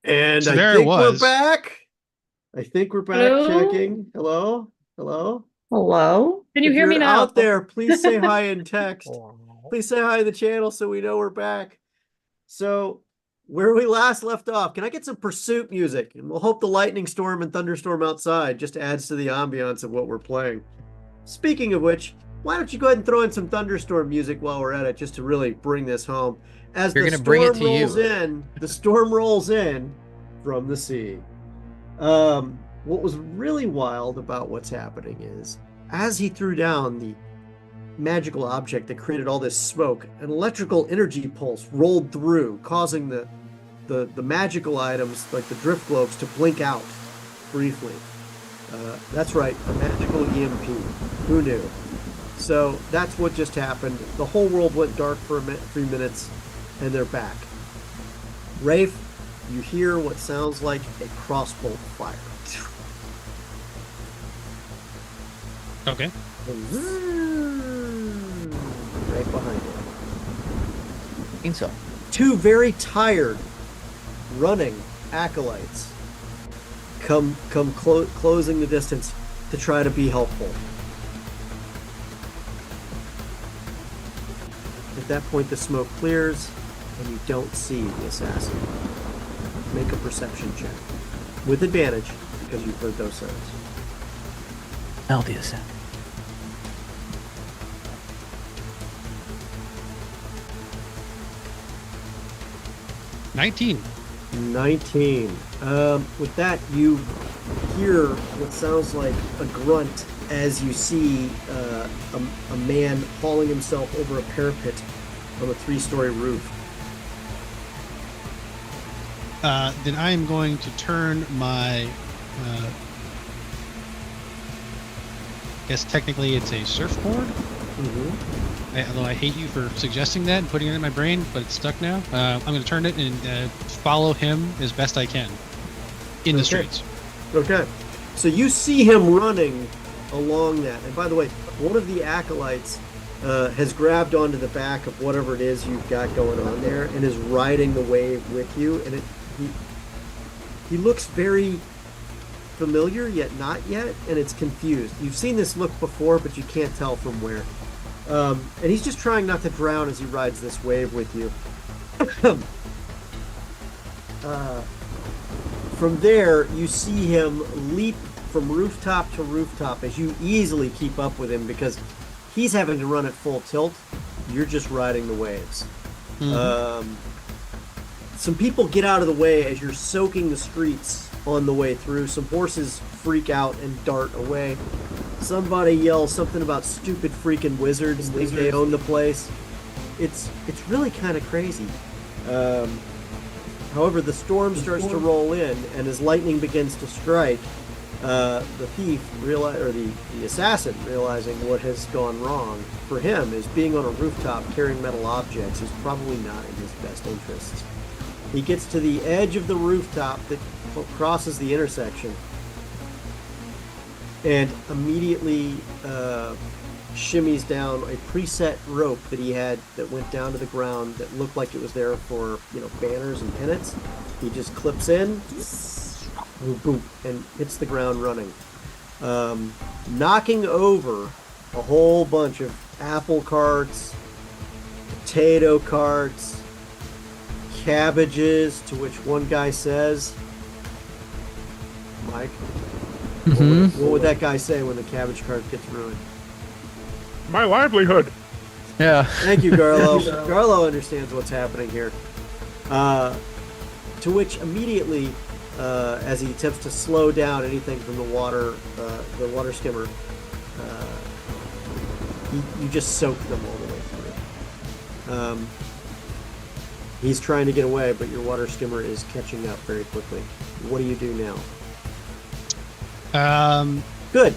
And So I there it think we're was. back. I think we're back. Hello? Checking. Hello? Hello? Hello? Can you If hear me you're now? out there, please say hi in text. Please say hi to the channel so we know we're back. So, where we last left off, can I get some pursuit music? And we'll hope the lightning storm and thunderstorm outside just adds to the ambiance of what we're playing. Speaking of which, why don't you go ahead and throw in some thunderstorm music while we're at it, just to really bring this home. As You're the gonna bring it storm to rolls you. in, the storm rolls in from the sea. What was really wild about what's happening is, as he threw down the magical object that created all this smoke, an electrical energy pulse rolled through, causing the magical items, like the drift globes, to blink out briefly. That's right, a magical EMP. Who knew? So that's what just happened. The whole world went dark for 3 minutes, and they're back. Rafe, you hear what sounds like a crossbow fire. Okay. Right behind it. I think so. Two very tired, running acolytes come closing the distance to try to be helpful. At that point, the smoke clears, and you don't see the assassin. Make a perception check with advantage because you've heard those sounds. Hell, the assassin. $19. 19. With that, you hear what sounds like a grunt as you see a man hauling himself over a parapet on a 3-story roof. Then I am going to turn my, I guess technically it's a surfboard. Although I hate you for suggesting that and putting it in my brain, but it's stuck now. I'm going to turn it and follow him as best I can in the streets. Okay. So you see him running along that. And by the way, one of the acolytes has grabbed onto the back of whatever it is you've got going on there and is riding the wave with you. And he looks very familiar, yet not yet, and it's confused. You've seen this look before, but you can't tell from where. And he's just trying not to drown as he rides this wave with you. From there, you see him leap from rooftop to rooftop as you easily keep up with him because he's having to run at full tilt. You're just riding the waves. Some people get out of the way as you're soaking the streets on the way through. Some horses freak out and dart away. Somebody yells something about stupid freaking wizards. They own the place. It's really kind of crazy. However, the storm starts to roll in, and as lightning begins to strike, the thief the assassin, realizing what has gone wrong for him, is being on a rooftop carrying metal objects is probably not in his best interests. He gets to the edge of the rooftop that crosses the intersection, and immediately shimmies down a preset rope that he had that went down to the ground that looked like it was there for, banners and pennants. He just clips in, boom, boom, and hits the ground running, knocking over a whole bunch of apple carts, potato carts, cabbages, to which one guy says, Mike, what would that guy say when the cabbage cart gets ruined? My livelihood. Yeah. Thank you, Garlo. Garlo understands what's happening here. To which immediately, as he attempts to slow down anything from the water skimmer, you just soak them all the way through. He's trying to get away, but your water skimmer is catching up very quickly. What do you do now? Good.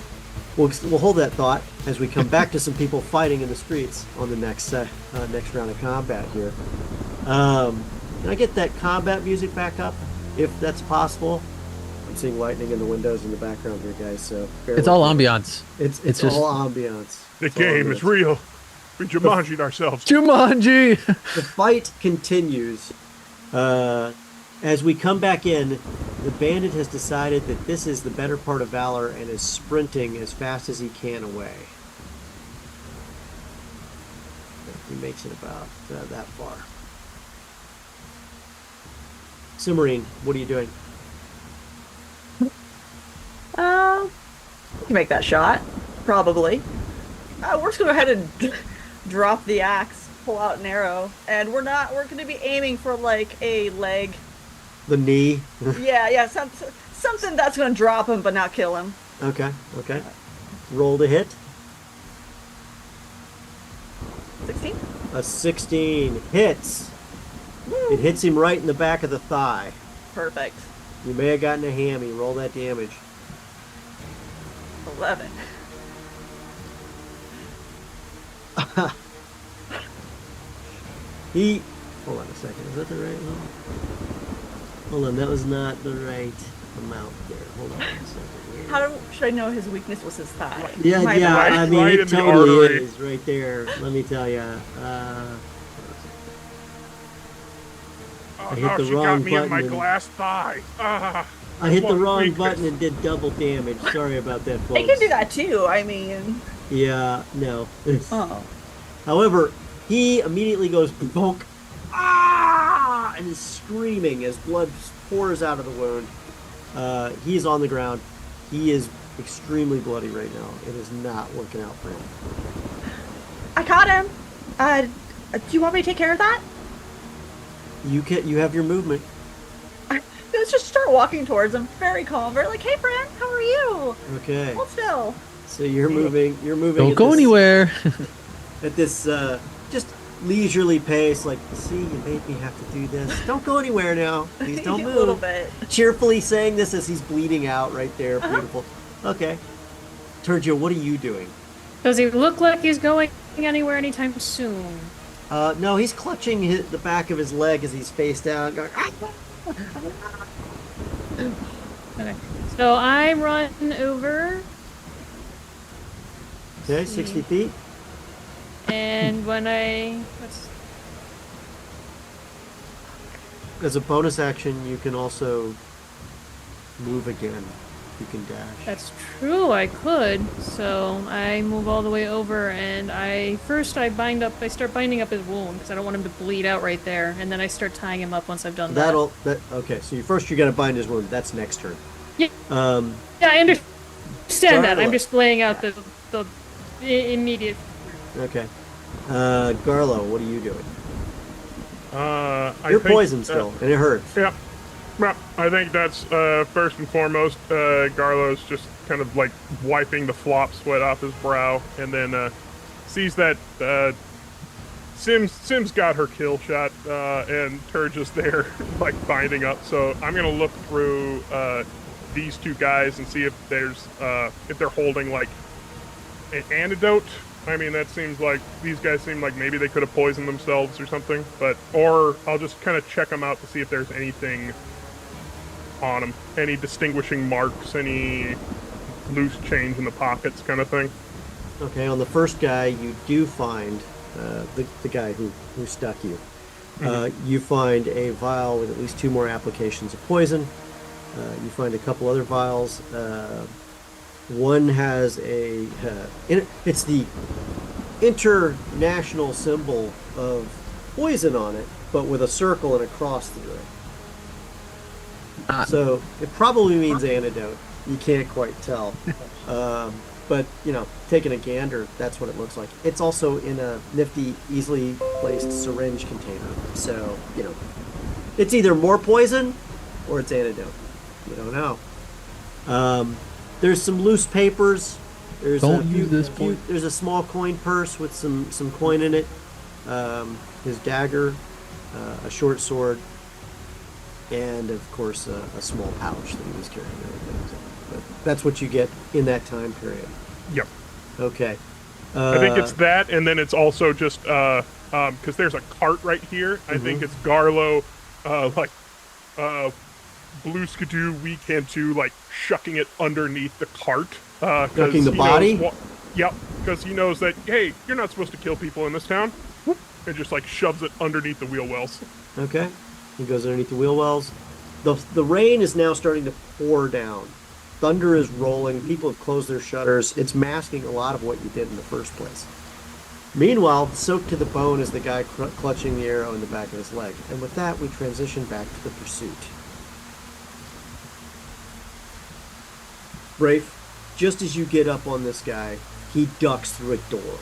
We'll hold that thought as we come back to some people fighting in the streets on the next round of combat here. Can I get that combat music back up, if that's possible? I'm seeing lightning in the windows in the background here, guys. So It's all ambiance. It's just all ambiance. The game is real. We Jumanji'd ourselves. Jumanji! The fight continues. As we come back in, the bandit has decided that this is the better part of valor and is sprinting as fast as he can away. He makes it about that far. Simmarine, what are you doing? You can make that shot, probably. We're just gonna go ahead and drop the axe, pull out an arrow, and we're gonna be aiming for like a leg. The knee. Yeah, something that's gonna drop him but not kill him. Okay. Roll to hit. 16? A 16 hits. Woo. It hits him right in the back of the thigh. Perfect. You may have gotten a hammy. Roll that damage. 11. Hold on a second. Is that the right one? Hold on, that was not the right amount there. Hold on a second. Should I know his weakness was his thigh? Yeah, Right- I mean, right it in the totally artery. is right there. Let me tell you. Oh, I hit no, the she wrong got me in button my and- glass thigh. I hit the What wrong weakness. button and did double damage. Sorry about that, folks. They can do that too, I mean. Yeah, no. Oh. However, he immediately goes bonk, and is screaming as blood pours out of the wound. He is on the ground. He is extremely bloody right now. It is not working out for him. I caught him. Do you want me to take care of that? You have your movement. Let's just start walking towards him, very calm, very like, "Hey, friend, how are you?" Okay. Hold still. So you're moving. You're moving. Don't at go this- anywhere. At this just leisurely pace. Like, see, you made me have to do this. Don't go anywhere now. Please don't A move. little bit. Cheerfully saying this as he's bleeding out right there. Uh-huh. Beautiful. Okay. Turgio, what are you doing? Does he look like he's going anywhere anytime soon? No, he's clutching the back of his leg as he's face down, going. "Ah!" Okay. So I run over, Okay, 60 feet. and when As a bonus action, you can also move again. You can dash. that's true, I could. So I move all the way over, and I start binding up his wound because I don't want him to bleed out right there, and then I start tying him up once I've done that. Okay, so you're gonna bind his wound. That's next turn. Yeah. Um, Yeah, I understand that. Darla. I'm just laying out the immediate. okay. Garlo, what are you doing? I You're think, poisoned still, and it hurts. Yeah. Well, I think that's first and foremost. Garlo's just kind of like wiping the flop sweat off his brow, and then sees that Sim's got her kill shot, and Turgis there like binding up. So I'm gonna look through these two guys and see if there's if they're holding like an antidote. I mean, that seems like these guys seem like maybe they could have poisoned themselves or something. Or I'll just kind of check them out to see if there's anything on them, any distinguishing marks, any loose change in the pockets, kind of thing. Okay, on the first guy, you do find the guy who stuck you. You find a vial with at least 2 more applications of poison. You find a couple other vials. One has it's the international symbol of poison on it, but with a circle and a cross through it. So it probably means antidote. You can't quite tell. But, taking a gander, that's what it looks like. It's also in a nifty, easily placed syringe container. So, it's either more poison or it's antidote. You don't know. There's some loose papers. There's There's a small coin purse with some coin in it. His dagger, a short sword, and of course a small pouch that he was carrying. But that's what you get in that time period. Yep. Okay. I think it's that, and then it's also just because there's a cart right here. I think it's Garlo, Blue Skidoo, We Can Too, like shucking it underneath the cart. Shucking the body? Yep, because he knows that, hey, you're not supposed to kill people in this town. Whoop, and just like shoves it underneath the wheel wells. Okay. He goes underneath the wheel wells. The rain is now starting to pour down. Thunder is rolling. People have closed their shutters. It's masking a lot of what you did in the first place. Meanwhile, soaked to the bone is the guy clutching the arrow in the back of his leg. And with that, we transition back to the pursuit. Rafe, just as you get up on this guy, he ducks through a door.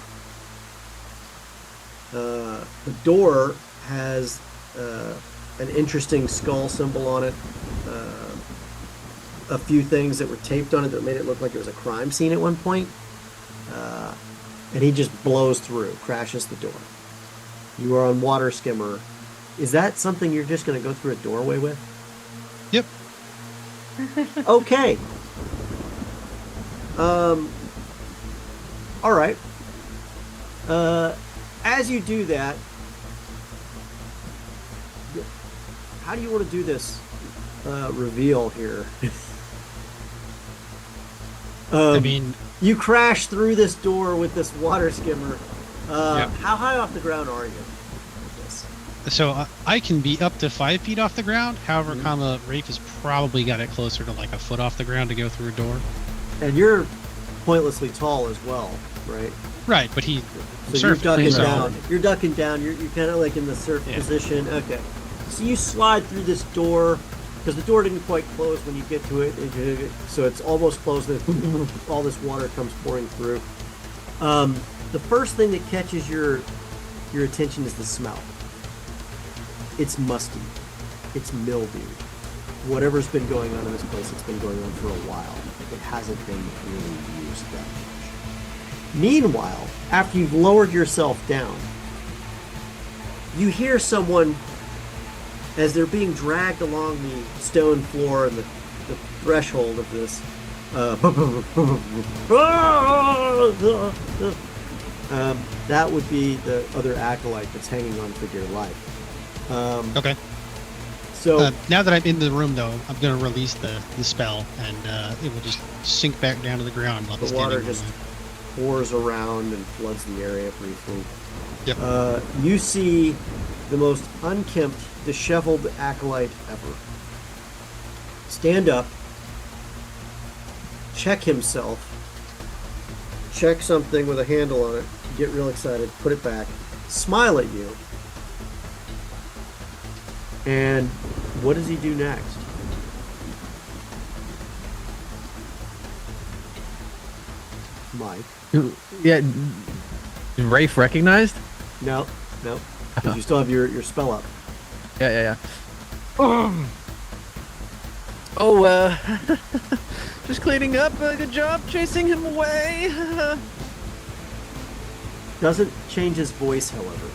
The door has an interesting skull symbol on it. A few things that were taped on it that made it look like it was a crime scene at one point. And he just blows through, crashes the door. You are on water skimmer. Is that something you're just going to go through a doorway with? Yep. Okay. All right. As you do that, how do you want to do this reveal here? I mean, you crash through this door with this water skimmer. Yep. How high off the ground are you with this? so I can be up to 5 feet off the ground. However, Rafe has probably got it closer to like a foot off the ground to go through a door. And you're pointlessly tall as well, right? Right, but he. So you're ducking so- down. You're ducking down. You're kind of like in the surf position. Okay. So you slide through this door because the door didn't quite close when you get to it. So it's almost closed. And all this water comes pouring through. The first thing that catches your attention is the smell. It's musty. It's mildew. Whatever's been going on in this place, it's been going on for a while. It hasn't been really used that much. Meanwhile, after you've lowered yourself down, you hear someone, as they're being dragged along the stone floor and the threshold of this, that would be the other acolyte that's hanging on for dear life. Okay. So now that I'm in the room, though, I'm going to release the spell, and it will just sink back down to the ground. While the water just pours around and floods the area briefly. Yep. You see the most unkempt, disheveled acolyte ever stand up, check himself, check something with a handle on it, get real excited, put it back, smile at you, and what does he do next? Mike? Yeah. Rafe recognized? No. 'Cause you still have your spell up. Yeah. Just cleaning up. Good job chasing him away. Doesn't change his voice, however.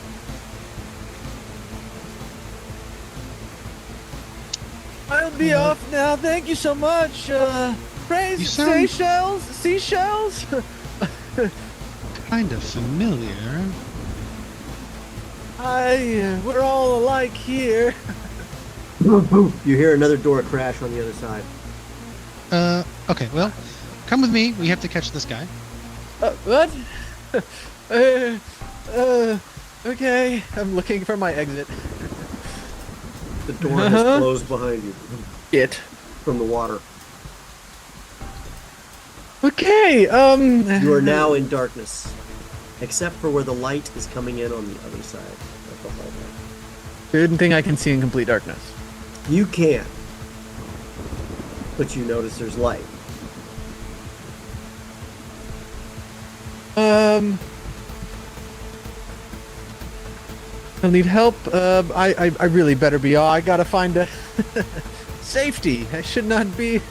I'll be off now. Thank you so much. Praise You sound- seashells. kind of familiar. We're all alike here. You hear another door crash on the other side. Okay, well, come with me. We have to catch this guy. What? Okay. I'm looking for my exit. The door has closed behind you from the water. Okay. You are now in darkness, except for where the light is coming in on the other side of the hallway. Good thing I can see in complete darkness. You can, but you notice there's light. I need help. I really better be. I gotta find a safety. I should not be.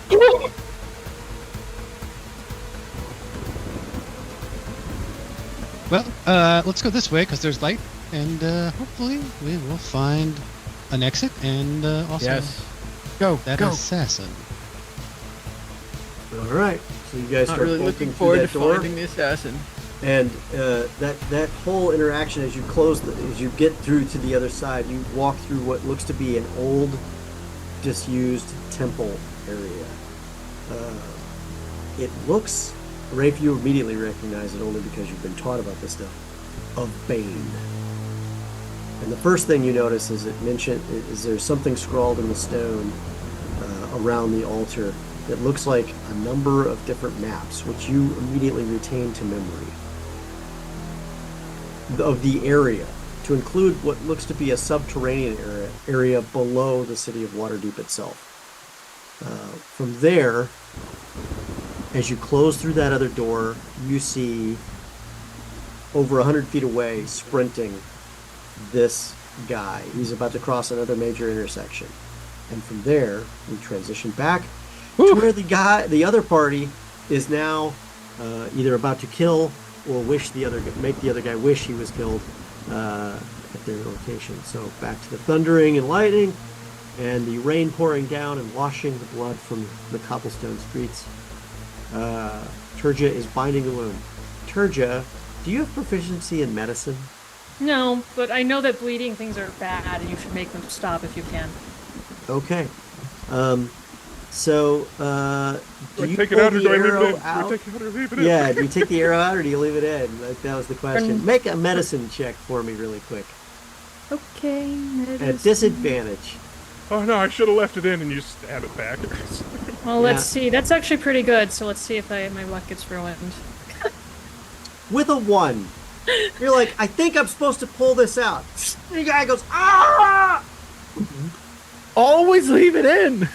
Well, let's go this way because there's light, and hopefully we will find an exit and also Yes. Go. that Go. assassin. All right, so you guys Not start really poking looking through forward that to door, finding the assassin. and that whole interaction as you as you get through to the other side, you walk through what looks to be an old, disused temple area. It looks, Rafe, you immediately recognize it only because you've been taught about this stuff, of Bane. And the first thing you notice is there's something scrawled in the stone around the altar that looks like a number of different maps, which you immediately retain to memory of the area, to include what looks to be a subterranean area below the city of Waterdeep itself. From there, as you close through that other door, you see over 100 feet away, sprinting, this guy. He's about to cross another major intersection. And from there, we transition back to where the other party is now either about to kill or make the other guy wish he was killed at their location. So back to the thundering and lightning and the rain pouring down and washing the blood from the cobblestone streets. Turja is binding the wound. Turja, do you have proficiency in medicine? No, but I know that bleeding things are bad, and you should make them stop if you can. Okay. So, do you take it pull out or the do I leave it arrow in? out? Do I take it out or leave it in? Yeah, do you take the arrow out or do you leave it in? Like, that was the question. Make a medicine check for me really quick. Okay. At disadvantage. Oh no, I should have left it in and you stab it back. Well, let's see. That's actually pretty good, so let's see if my luck gets ruined. With a 1. You're like, I think I'm supposed to pull this out. The guy goes, ah! Always leave it in.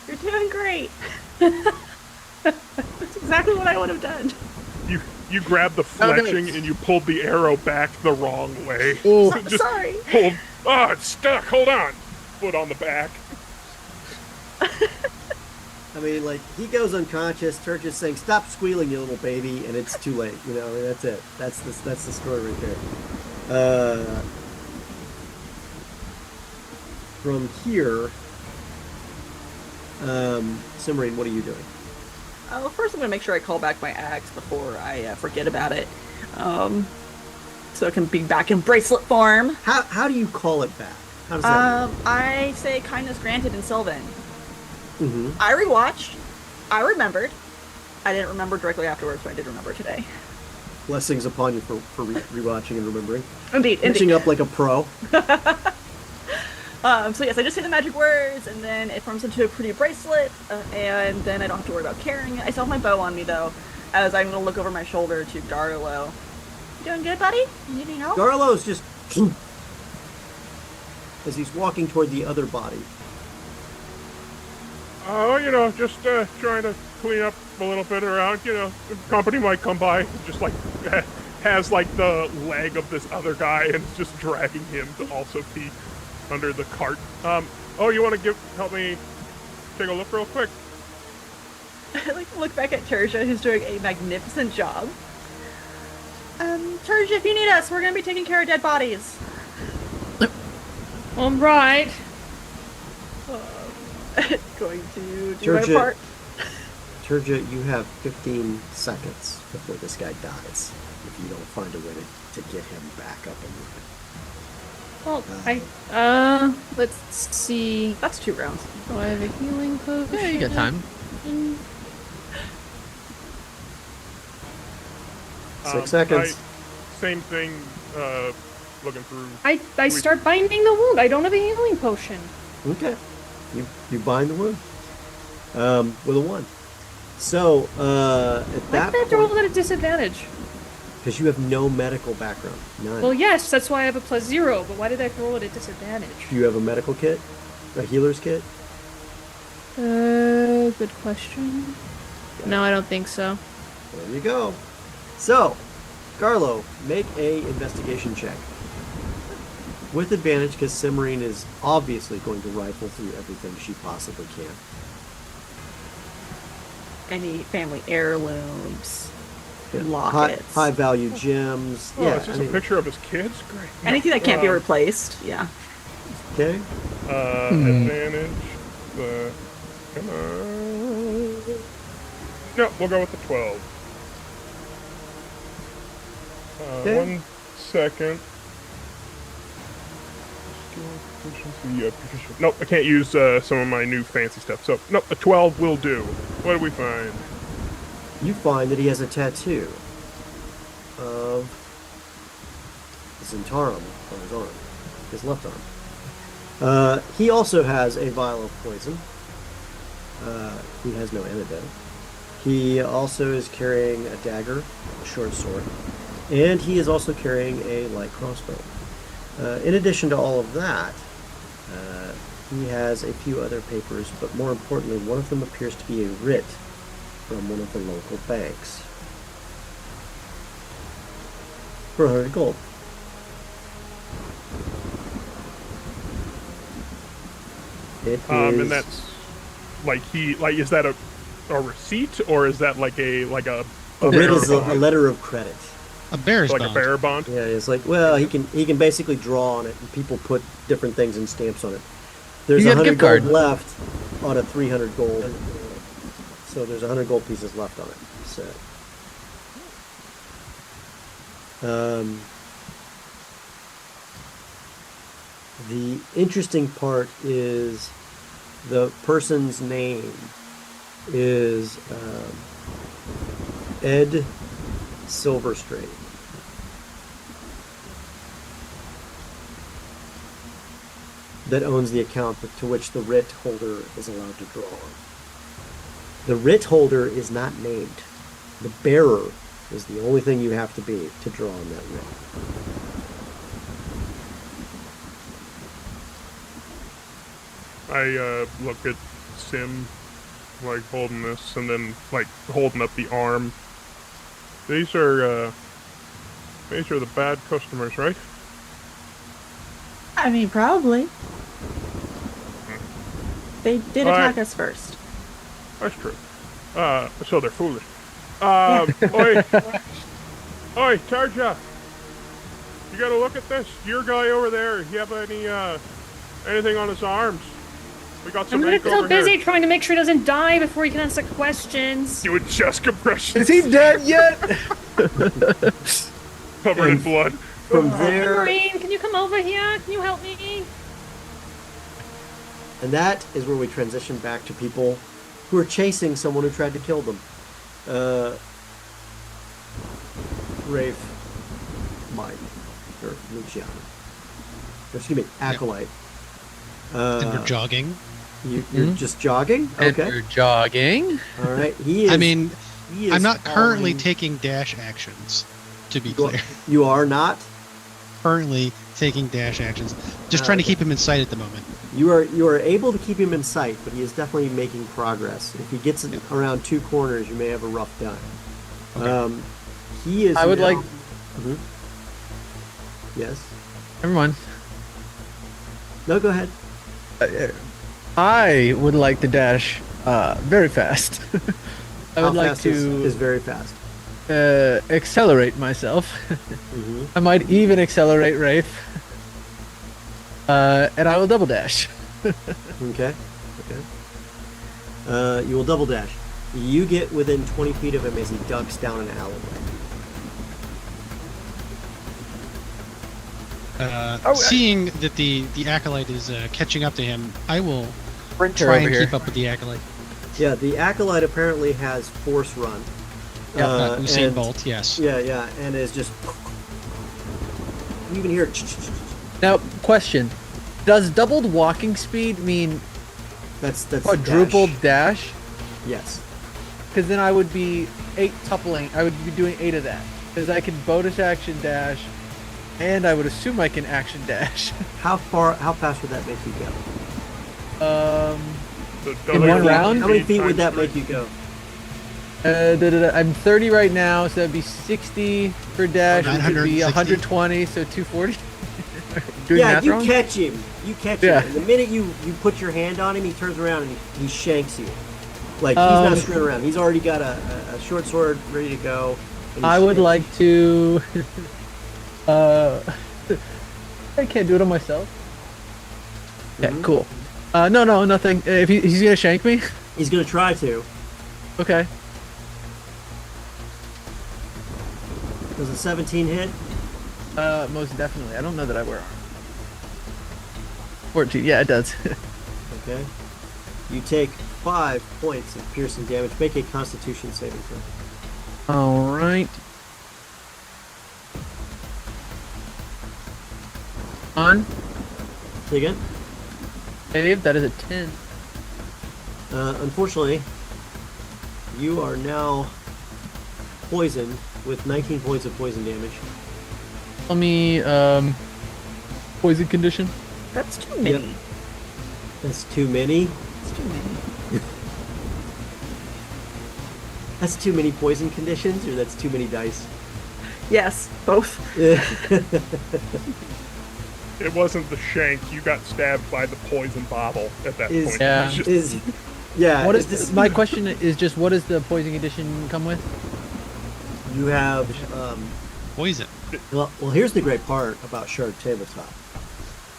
You're doing great. That's exactly what I would have done. You grabbed the fletching and you pulled the arrow back the wrong way. Oh, Sorry. Pulled. Oh, it's stuck. Hold on. Foot on the back. I mean, like, he goes unconscious. Turja's saying, stop squealing, you little baby, and it's too late. You know, I mean, that's it. That's the story right there. From here, Cimmerian, what are you doing? Well, first I'm going to make sure I call back my axe before I forget about it. So it can be back in bracelet form. How do you call it back? How does that work? I say kindness granted in Sylvan. Mm-hmm. I rewatched. I remembered. I didn't remember directly afterwards, but I did remember today. Blessings upon you for rewatching and remembering. Indeed. Catching up like a pro. So yes, I just say the magic words, and then it forms into a pretty bracelet, and then I don't have to worry about carrying it. I still have my bow on me, though, as I'm going to look over my shoulder to Garlo. You doing good, buddy? You need any help? Garlo's just... as he's walking toward the other body. Oh, just trying to clean up a little bit around, the company might come by, just like has like the leg of this other guy and just dragging him to also pee under the cart. You want to help me take a look real quick? I like to look back at Turja, who's doing a magnificent job. Turja, if you need us, we're going to be taking care of dead bodies. All right. Going to do my part. Turja, you have 15 seconds before this guy dies if you don't find a way to get him back up and moving. Well, let's see. That's 2 rounds. Do I have a healing potion? Yeah, you got time. 6 seconds. Same thing, looking through. I start binding the wound. I don't have a healing potion. Okay. You bind the wound with a 1. So at Why that did I have to point, roll at a disadvantage? because you have no medical background, none. Well, yes, that's why I have a +0. But why did I have to roll at a disadvantage? Do you have a medical kit, a healer's kit? Good question. No, I don't think so. There you go. So, Garlo, make a investigation check with advantage because Cimmerian is obviously going to rifle through everything she possibly can. Any family heirlooms, Yeah. lockets. High value gems. Oh, Yeah. it's just a picture of his kids? Great. Anything that can't be replaced, yeah. Okay. Advantage. Come on. No, we'll go with the 12. Okay. 1 second. Nope, I can't use some of my new fancy stuff. So, nope, a 12 will do. What do we find? You find that he has a tattoo of Zentarum on his arm, his left arm. He also has a vial of poison. He has no antidote. He also is carrying a dagger, a short sword, and he is also carrying a light crossbow. In addition to all of that, he has a few other papers, but more importantly, one of them appears to be a writ from one of the local banks for 100 gold. It is... And that's is that a receipt, or is that like a writ is a letter of credit. A bearer's like bond. a bearer bond? Yeah, it's like, well, he can basically draw on it, and people put different things and stamps on it. There's You get a 100 gift gold card. left on a 300 gold, so there's 100 gold pieces left on it. So, the interesting part is the person's name is Ed Silverstrait. That owns the account to which the writ holder is allowed to draw on. The writ holder is not named. The bearer is the only thing you have to be to draw on that writ. I look at Sim, like holding this, and then like holding up the arm. These are the bad customers, right? I mean, probably. They did All attack right. us first. That's true. So they're foolish. Oi, oi, Tarja, you gotta look at this. Your guy over there. You have anything on his arms? We got some I'm ink so over busy here. trying to make sure he doesn't die before he can answer questions. Doing chest compressions. Is he dead yet? Covered in blood. From there, Marine, can you come over here? Can you help me? and that is where we transition back to people who are chasing someone who tried to kill them. Rafe, Mike, or Luciano. Excuse me, Acolyte. And we're jogging. You're just jogging? And Okay. we're jogging. All right. He is. I mean, he is I'm not currently following- taking dash actions, to be You are- clear. You are not. Currently taking dash actions. Just trying to keep him in sight at the moment. You are able to keep him in sight, but he is definitely making progress. If he gets around two corners, you may have a rough time. Okay. He is. I would now- like. Mhm. Yes. Never mind. No, go ahead. I would like to dash very fast. I How would like fast is to very fast. accelerate myself. Mhm. I might even accelerate Rafe. And I will double dash. Okay. Okay. You will double dash. You get within 20 feet of him as he ducks down an alleyway. Seeing that the acolyte is catching up to him, I will Sprinter try over and here. keep up with the acolyte. Yeah, the acolyte apparently has force run. Usain and- Bolt, yes. Yeah, and is just. You even hear. Now, question: does doubled walking speed mean That's quadrupled dash? Yes. Because then I would be tupling. I would be doing 8 of that. Because I can bonus action dash, and I would assume I can action dash. How fast would that make you go? In one round? How many feet would that make you go? I'm 30 right now, so that'd be 60 for dash, which would be 960. 120, so 240. Doing Yeah, math you wrong? catch him. You catch Yeah. him. And the minute you put your hand on him, he turns around and he shanks you. Like, he's not screwing around. He's already got a short sword ready to go. and he I would shanks like to. I can't do it on myself. Yeah, Mhm. cool. No, nothing. If he's gonna shank me, you. He's going to try to. okay. Does a 17 hit? Most definitely. I don't know that I wear armor. 14. Yeah, it does. Okay. You take 5 points of piercing damage. Make a Constitution saving throw. All right. On. Say again? Dave, that is a 10. Unfortunately, you are now poisoned with 19 points of poison damage. Tell me, poison condition. That's too many. Yep. That's too many. That's too many. That's too many poison conditions, or that's too many dice? Yes, both. It wasn't the shank. You got stabbed by the poison bottle at that point. Yeah. It was just- What is is this? my question is just what does the poison condition come with? You have Poison. well, here's the great part about Shard Tabletop.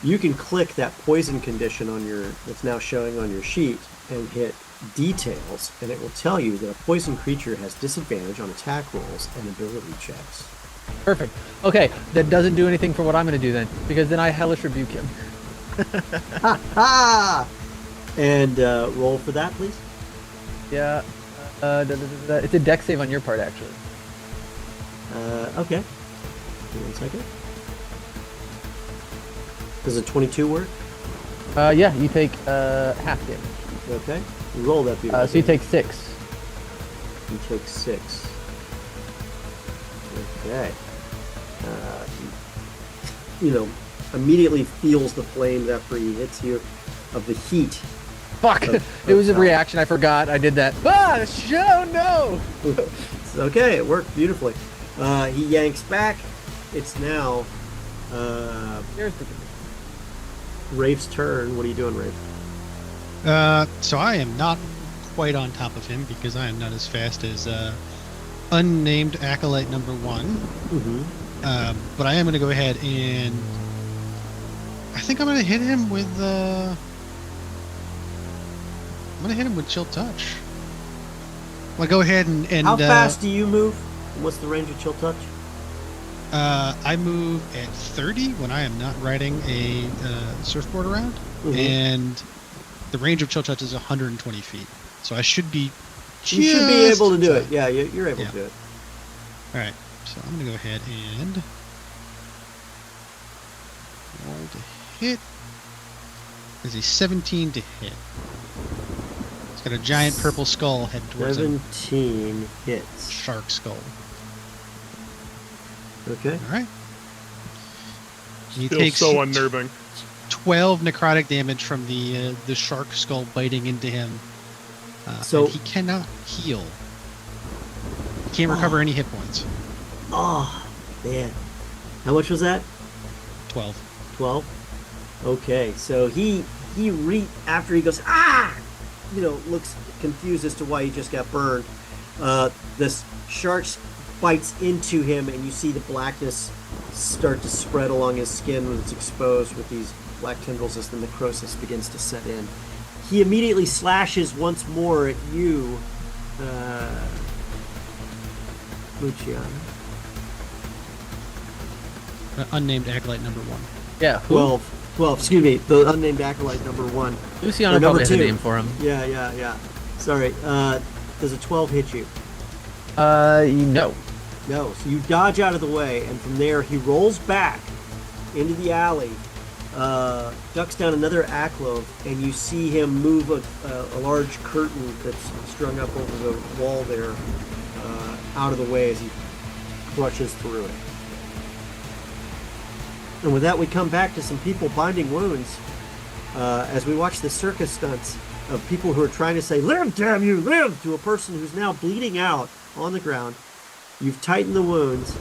You can click that poison condition on your that's now showing on your sheet and hit details, and it will tell you that a poison creature has disadvantage on attack rolls and ability checks. Perfect. Okay, that doesn't do anything for what I'm going to do then, because then I hellish rebuke him. Ha! And roll for that, please. Yeah. It's a dex save on your part, actually. Okay. Give me 1 second. Does a 22 work? Yeah, you take half damage. Okay. You roll that beautiful. So you take 6. You take 6. Okay. Immediately feels the flames after he hits you of the heat. Fuck! It was a reaction. I forgot. I did that. Ah! Show no! It's okay. It worked beautifully. He yanks back. It's now Here's the Rafe's turn. What are you doing, Rafe? So I am not quite on top of him because I am not as fast as unnamed acolyte number 1. Mm-hmm. But I am going to go ahead and I think I'm going to hit him with I'm going to hit him with Chill Touch. I'll go ahead and How fast do you move? What's the range of Chill Touch? I move at 30 when I am not riding a surfboard around, Mhm. and the range of Chill Touch is 120 feet. So I should be. You should be able to do just- it. Yeah, you're able Yeah. to do it. All right, so I'm gonna go ahead and roll to hit. There's a 17 to hit. It's got a giant purple skull head towards him. 17 hits. Shark skull. Okay. All right. He Still takes so unnerving. 12 necrotic damage from the shark skull biting into him. So- and he cannot heal. He can't recover any hit points. Oh, man. How much was that? 12. 12? Okay, so after he goes, looks confused as to why he just got burned. This shark bites into him, and you see the blackness start to spread along his skin when it's exposed with these black tendrils as the necrosis begins to set in. He immediately slashes once more at you, Luciano. Unnamed acolyte number 1. Yeah. 12, excuse me, the unnamed acolyte number 1. Luciano Or number probably has a 2. name for him. Yeah. Sorry. Does a 12 hit you? No. No. So you dodge out of the way, and from there he rolls back into the alley, ducks down another acklove, and you see him move a large curtain that's strung up over the wall there out of the way as he crushes through it. And with that, we come back to some people binding wounds as we watch the circus stunts of people who are trying to say, "Live, damn you, live!" to a person who's now bleeding out on the ground. You've tightened the wounds.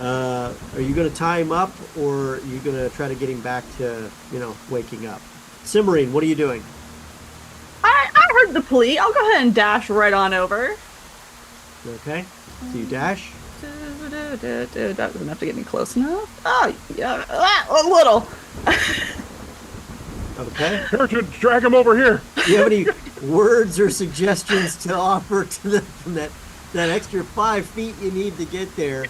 Are you going to tie him up, or are you going to try to get him back to, waking up? Cimmerian, what are you doing? I heard the plea. I'll go ahead and dash right on over. Okay, so you dash. That doesn't have to get me close enough. Oh, yeah, a little. Okay. Turgid, drag him over here. Do you have any words or suggestions to offer to them from that extra 5 feet you need to get there?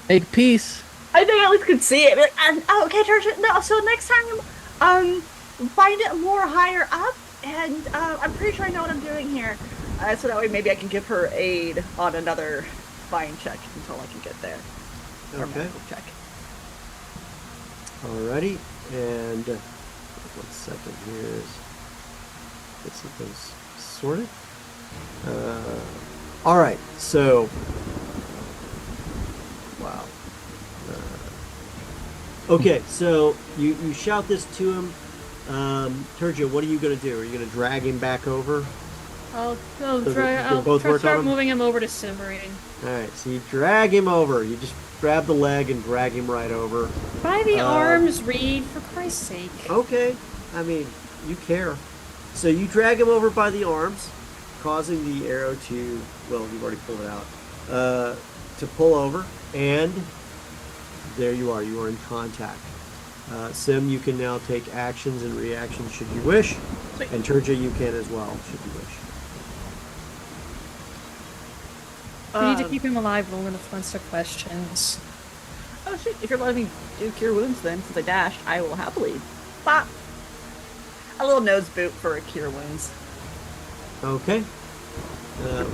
Make peace. I think I at least could see it. Okay, Turgid. No, so next time, find it more higher up, and I'm pretty sure I know what I'm doing here. So that way maybe I can give her aid on another fine check until I can get there. Or Okay. medical check. Alrighty, and 1 second here. Let's get those sorted. All right, so wow. Okay, so you shout this to him. Turgia, what are you gonna do? Are you gonna drag him back over? I'll both try work on start him? moving him over to simmering. All right, so you drag him over. You just grab the leg and drag him right over. By the arms, Reed, for Christ's sake. Okay, I mean, you care. So you drag him over by the arms, causing the arrow to, well, you've already pulled it out, to pull over, and there you are. You are in contact. Sim, you can now take actions and reactions should you wish, Sweet. and Turja, you can as well should you wish. We need to keep him alive long enough to answer questions. Oh shit, if you're letting me do cure wounds then, since I dashed, I will happily pop a little nose boot for a cure wounds. Okay.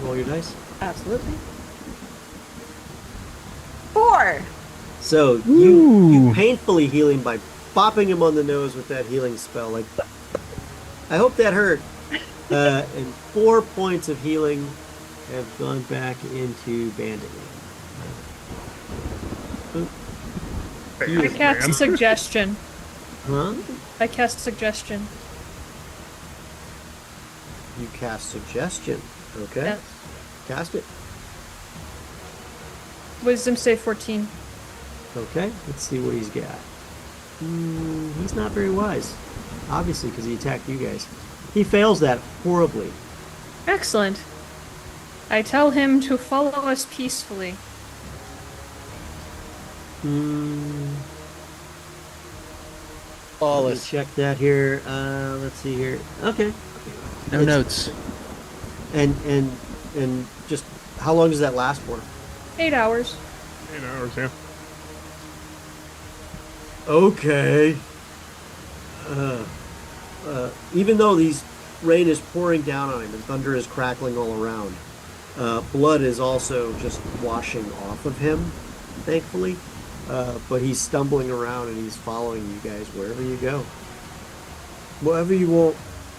Roll your dice. Absolutely. 4! So you painfully heal him by bopping him on the nose with that healing spell. Like, I hope that hurt. And 4 points of healing have gone back into bandaging. I cast suggestion. Huh? I cast suggestion. You cast suggestion. Okay. Yeah. Cast it. Wisdom save 14. Okay. Let's see what he's got. He's not very wise. Obviously, because he attacked you guys. He fails that horribly. Excellent. I tell him to follow us peacefully. Let me Flawless. check that here. Let's see here. Okay. No notes. And just how long does that last for? 8 hours. 8 hours, yeah. Okay. Even though these rain is pouring down on him and thunder is crackling all around, blood is also just washing off of him, thankfully. But he's stumbling around and he's following you guys wherever you go. Whatever you want.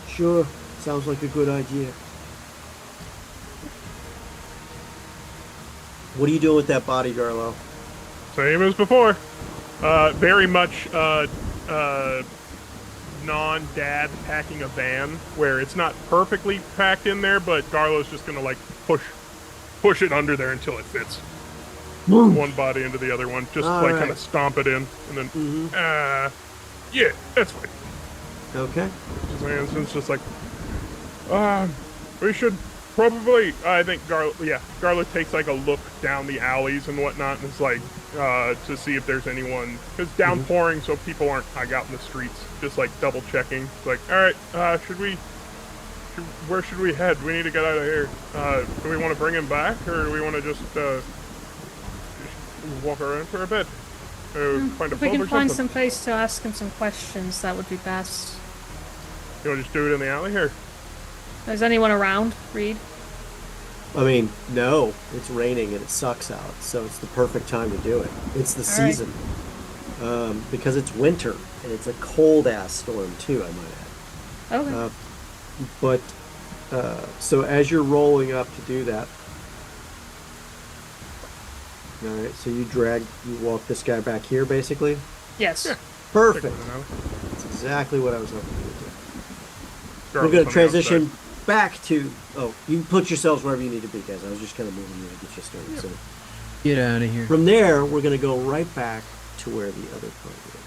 Sure. Sounds like a good idea. What are you doing with that body, Darlo? Same as before. Very much non-dad packing a van where it's not perfectly packed in there, but Garlo's just gonna like push it under there until it fits. One body into the other one, just All like right. kind of stomp it in, and then yeah, that's fine. Okay. It's just like we should probably. I think Garlo takes like a look down the alleys and whatnot, and it's like to see if there's anyone, because downpouring, so people aren't out in the streets, just like double checking. It's like, all right, where should we head? We need to get out of here. Do we want to bring him back, or do we want to just walk around for a bit? Find a If we pub can or find something? some place to ask him some questions, that would be best. You want to just do it in the alley here? Is anyone around, Reed? I mean, no, it's raining and it sucks out, so it's the perfect time to do it. It's the All right. season. Because it's winter and it's a cold ass storm too, I might add. Okay. But so as you're rolling up to do that, all right. So you walk this guy back here, basically. Yes. Yeah. Perfect. Take it in the alley. That's exactly what I was hoping you would do. Garlo's We're on going the to transition outside. back to. Oh, you can put yourselves wherever you need to be, guys. I was just kind of moving you to get you started. So Get out of here. from there, we're going to go right back to where the other party is.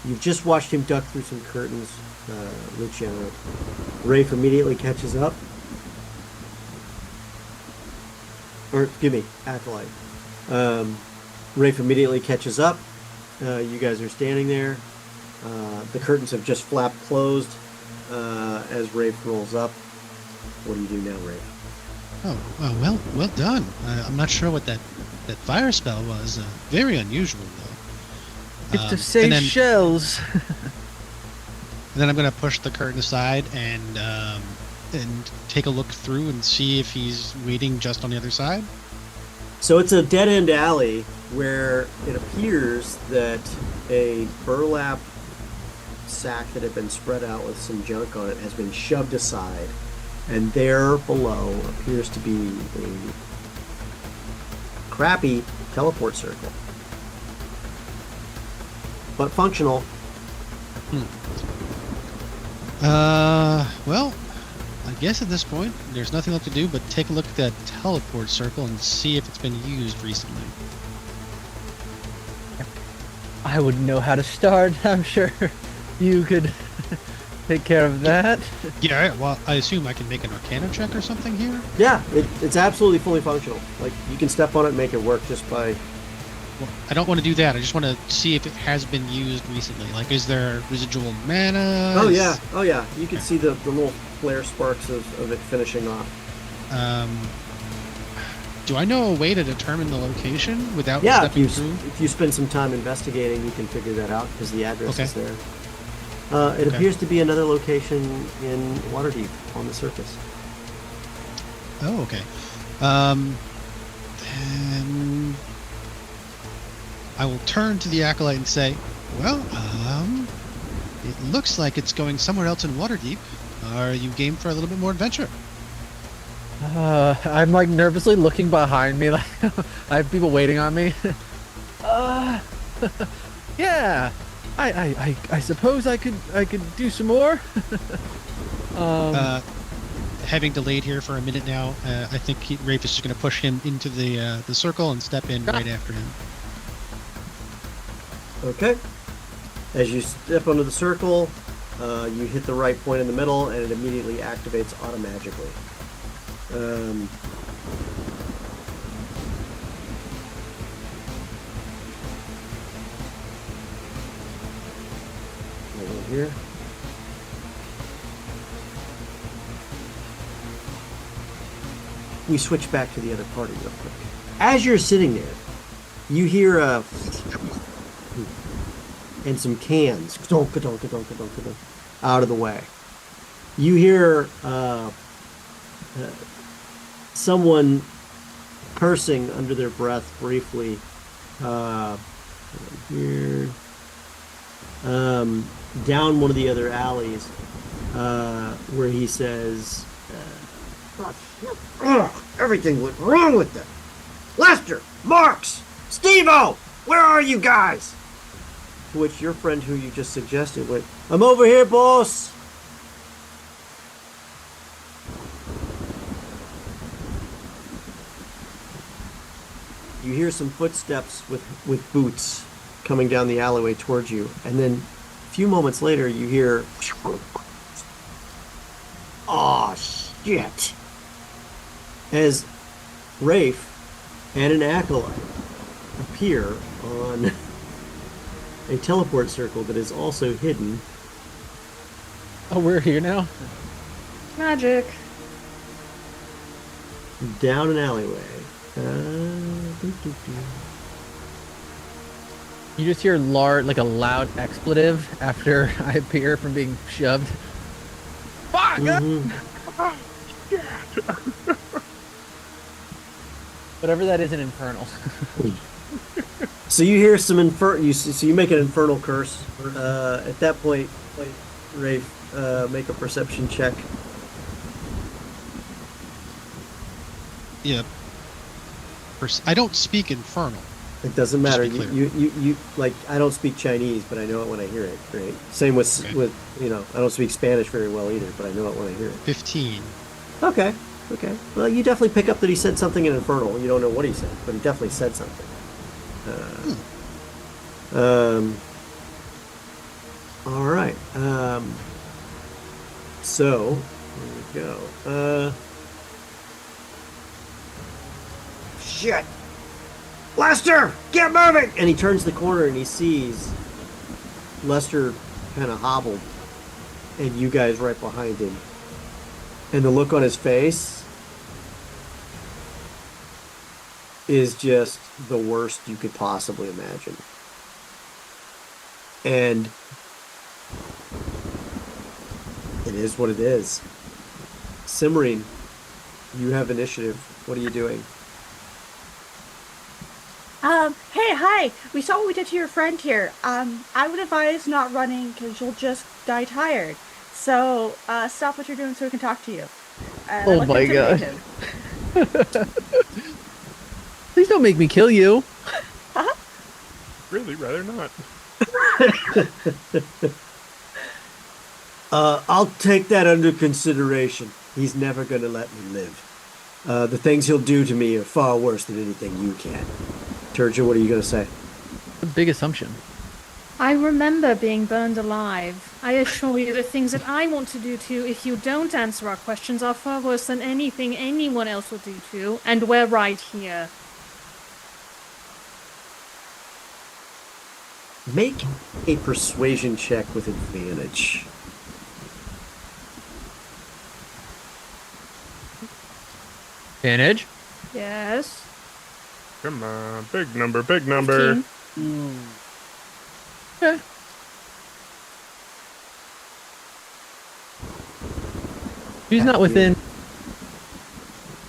You've just watched him duck through some curtains, Luciano. Rafe immediately catches up. Or, excuse me, Acolyte. Rafe immediately catches up. You guys are standing there. The curtains have just flapped closed as Rafe rolls up. What do you do now, Rafe? Oh, well done. I'm not sure what that fire spell was. Very unusual, though. It's to say and shells. then I'm going to push the curtain aside and take a look through and see if he's waiting just on the other side. So it's a dead-end alley where it appears that a burlap sack that had been spread out with some junk on it has been shoved aside, and there below appears to be a crappy teleport circle, but functional. Well, I guess at this point, there's nothing left to do but take a look at that teleport circle and see if it's been used recently. I wouldn't know how to start. I'm sure you could take care of that. Yeah, well, I assume I can make an Arcana check or something here? Yeah, it's absolutely fully functional. Like, you can step on it and make it work just by... Well, I don't want to do that. I just want to see if it has been used recently. Like, is there residual mana? Oh, yeah. Oh, yeah. You can see the little flare sparks of it finishing off. Do I know a way to determine the location without Yeah, stepping through? if you spend some time investigating, you can figure that out because the address is there. It Okay. appears to be another location in Waterdeep on the surface. Oh, okay. Then I will turn to the Acolyte and say, well, it looks like it's going somewhere else in Waterdeep. Are you game for a little bit more adventure? I'm like nervously looking behind me, like I have people waiting on me. Yeah, I suppose I could do some more. Having delayed here for a minute now, I think Rafe is just going to push him into the circle and step in right after him. Okay. As you step onto the circle, you hit the right point in the middle, and it immediately activates automagically. Over here. We switch back to the other party real quick. As you're sitting there, you hear and some cans out of the way. You hear someone cursing under their breath briefly here down one of the other alleys where he says everything went wrong with them. Lester, Marks, Steve-O, where are you guys? To which your friend who you just suggested went, I'm over here, boss. You hear some footsteps with boots coming down the alleyway towards you, and then a few moments later you hear, "Aw, shit," as Rafe and an acolyte appear on a teleport circle that is also hidden. Oh, we're here now? Magic. Down an alleyway. You just hear like a loud expletive after I appear from being shoved. Fuck! Whatever that is in Infernal. So you hear some so you make an infernal curse. At that point, Rafe, make a perception check. Yeah. I don't speak Infernal. It doesn't matter. Just to be You like, I don't speak Chinese, but I know it when I hear it. Right. Same with I don't speak Spanish very well either, but I know it when I hear it. 15. Okay. Well, you definitely pick up that he said something in Infernal. You don't know what he said, but he definitely said something. All right. So here we go. Shit! Lester, get moving! And he turns the corner and he sees Lester kind of hobbled, and you guys right behind him. And the look on his face is just the worst you could possibly imagine. And it is what it is. Simmering, you have initiative. What are you doing? Hey, hi. We saw what we did to your friend here. I would advise not running because you'll just die tired. So, stop what you're doing so we can talk to you. And I Oh like to my intimidate God. him. Please don't make me kill you. Really, rather not. I'll take that under consideration. He's never gonna let me live. The things he'll do to me are far worse than anything you can. Turja, what are you gonna say? A big assumption. I remember being burned alive. I assure you the things that I want to do to you if you don't answer our questions are far worse than anything anyone else will do to you, and we're right here. Make a persuasion check with advantage. Advantage? Yes. Come on, big number, big number. 15. Okay. He's not within.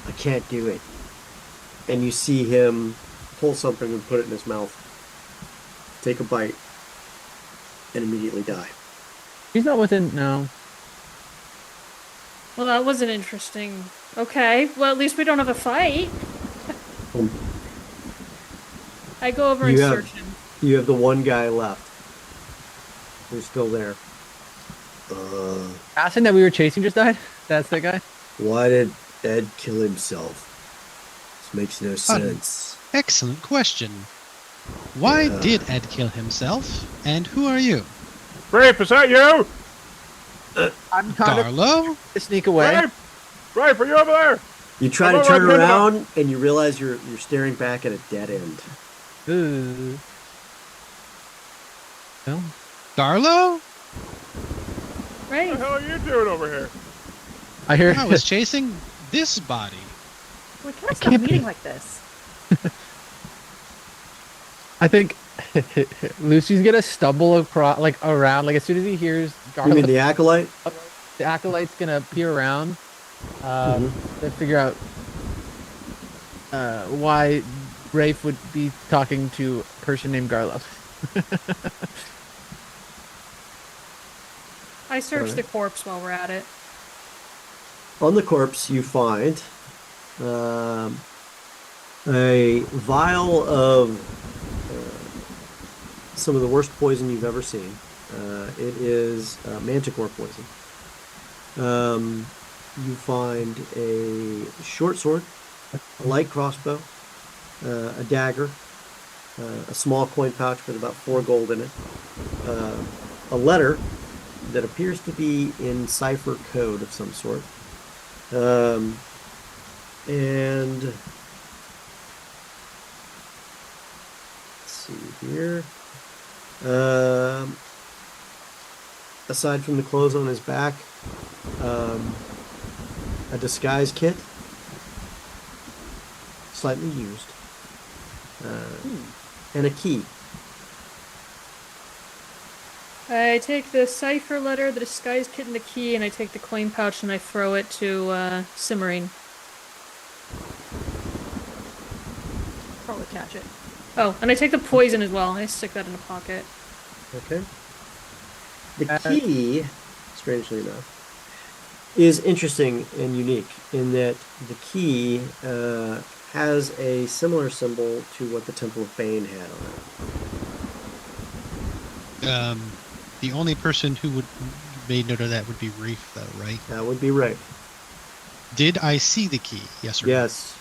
I can't do it. And you see him pull something and put it in his mouth, take a bite, and immediately die. He's not within. No. Well, that wasn't interesting. Okay, well, at least we don't have a fight. Um, I go over and You search have- him. You have the one guy left who's still there. Assassin that we were chasing just died? That's the guy? Why did Ed kill himself? This makes no sense. Excellent question. Why Yeah. did Ed kill himself? And who are you? Rafe, is that you? I'm kind Darlo? of sneak away. Rafe, are you over there? You try I'm to turn over here. around and you realize you're staring back at a dead end. Ooh. Well, Darlo? What Right. the hell are you doing over here? I hear. I was chasing this body. We can't stop can't be- meeting like this. I think Lucy's gonna stumble across, like around, like as soon as he hears You mean Garlic, the acolyte? the acolyte's gonna peer around to figure out why Rafe would be talking to a person named Garlo. I search Alright. the corpse while we're at it. On the corpse, you find a vial of some of the worst poison you've ever seen. It is manticore poison. You find a short sword, a light crossbow, a dagger, a small coin pouch with about 4 gold in it, a letter that appears to be in cipher code of some sort. And let's see here. Aside from the clothes on his back, a disguise kit, slightly used, and a key. I take the cipher letter, the disguise kit, and the key, and I take the coin pouch and I throw it to Simmering. Probably catch it. Oh, and I take the poison as well. I stick that in a pocket. Okay. The key, strangely enough, is interesting and unique in that the key has a similar symbol to what the Temple of Bane had on it. The only person who would made note of that would be Reef, though, right? That would be right. Did I see the key? Yes or no?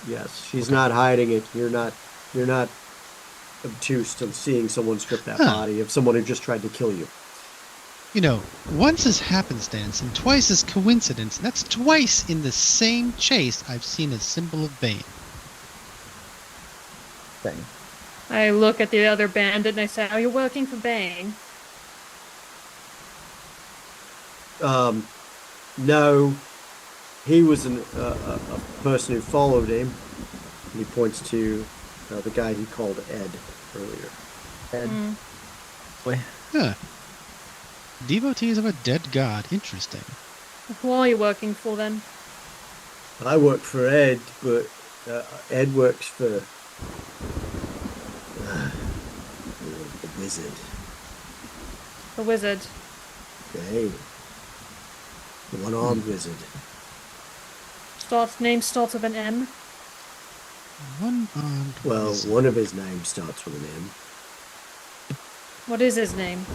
Yes. She's not hiding it. You're not obtuse to seeing someone strip that Huh. body of someone who just tried to kill you. You know, once is happenstance and twice is coincidence. And that's twice in the same chase I've seen a symbol of Bane. Thing. I look at the other bandit and I say, "Are you working for Bane?" No, he was a person who followed him. And he points to the guy he called Ed earlier. Ed. Mm. Huh. Devotees of a dead god. Interesting. Who are you working for then? I work for Ed, but Ed works for The wizard. The wizard. Okay. The one-armed wizard. Name starts with an M. One-armed Well, wizard. one of his names starts with an M. What is his name?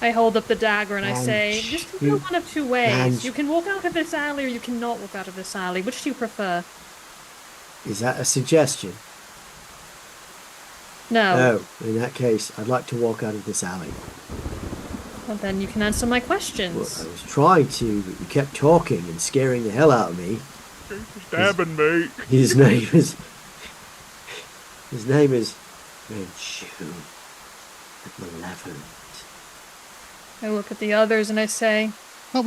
I hold up the dagger and I say, this can go one of two ways. You can walk out of this alley or you cannot walk out of this alley. Which do you prefer? Is that a suggestion? No. No. In that case, I'd like to walk out of this alley. Well, then you can answer my Well, questions. I was trying to, but you kept talking and scaring the hell out of me. Stabbing me. His name is... His name is... Manchu. Malevolent. I look at the others and I say, Oh,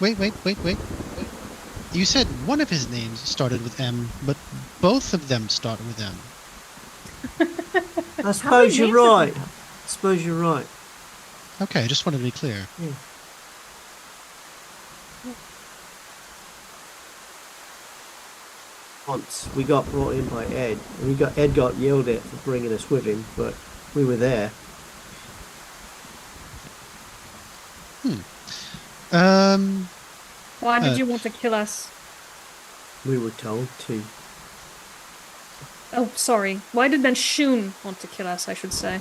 wait. You said one of his names started with M, but both of them started with M. I suppose you're right. I suppose you're right. Okay, I just wanted to be clear. Yeah. Once we got brought in by Ed, and Ed got yelled at for bringing us with him, but we were there. why did you want to kill us? We were told to. Oh, sorry. Why did Menshun want to kill us, I should say?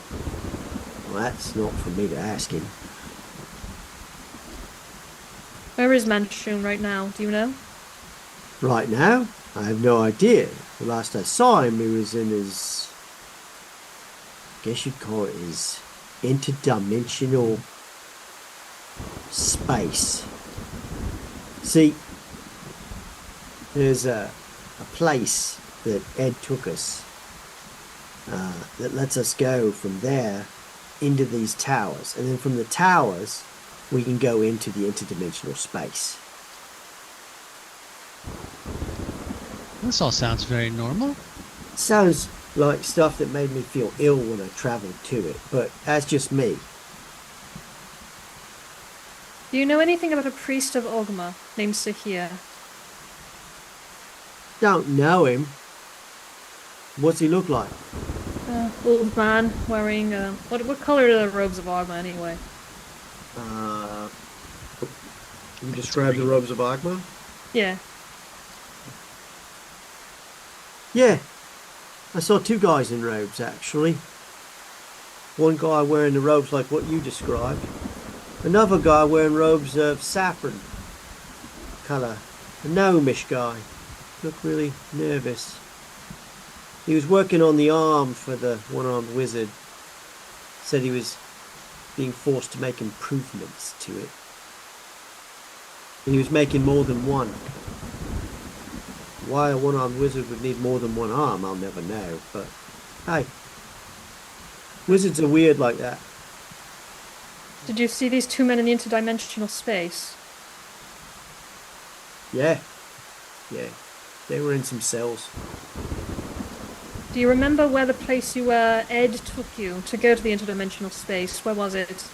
Well, that's not for me to ask him. Where is Menshun right now? Do you know? Right now, I have no idea. The last I saw him, he was in his... I guess you'd call it his interdimensional space. See, there's a place that Ed took us that lets us go from there into these towers, and then from the towers we can go into the interdimensional space. This all sounds very normal. Sounds like stuff that made me feel ill when I travelled to it, but that's just me. Do you know anything about a priest of Ogma named Sahir? Don't know him. What's he look like? Old man wearing what color are the robes of Ogma anyway? Can you describe the robes of Agma? Yeah. Yeah, I saw two guys in robes actually. One guy wearing the robes like what you described. Another guy wearing robes of saffron colour. A gnomish guy. Looked really nervous. He was working on the arm for the one-armed wizard. Said he was being forced to make improvements to it. And he was making more than one. Why a one-armed wizard would need more than one arm, I'll never know. But, hey. Wizards are weird like that. Did you see these two men in the interdimensional space? Yeah. Yeah. They were in some cells. Do you remember where the place you were, Ed took you to go to the interdimensional space? Where was it?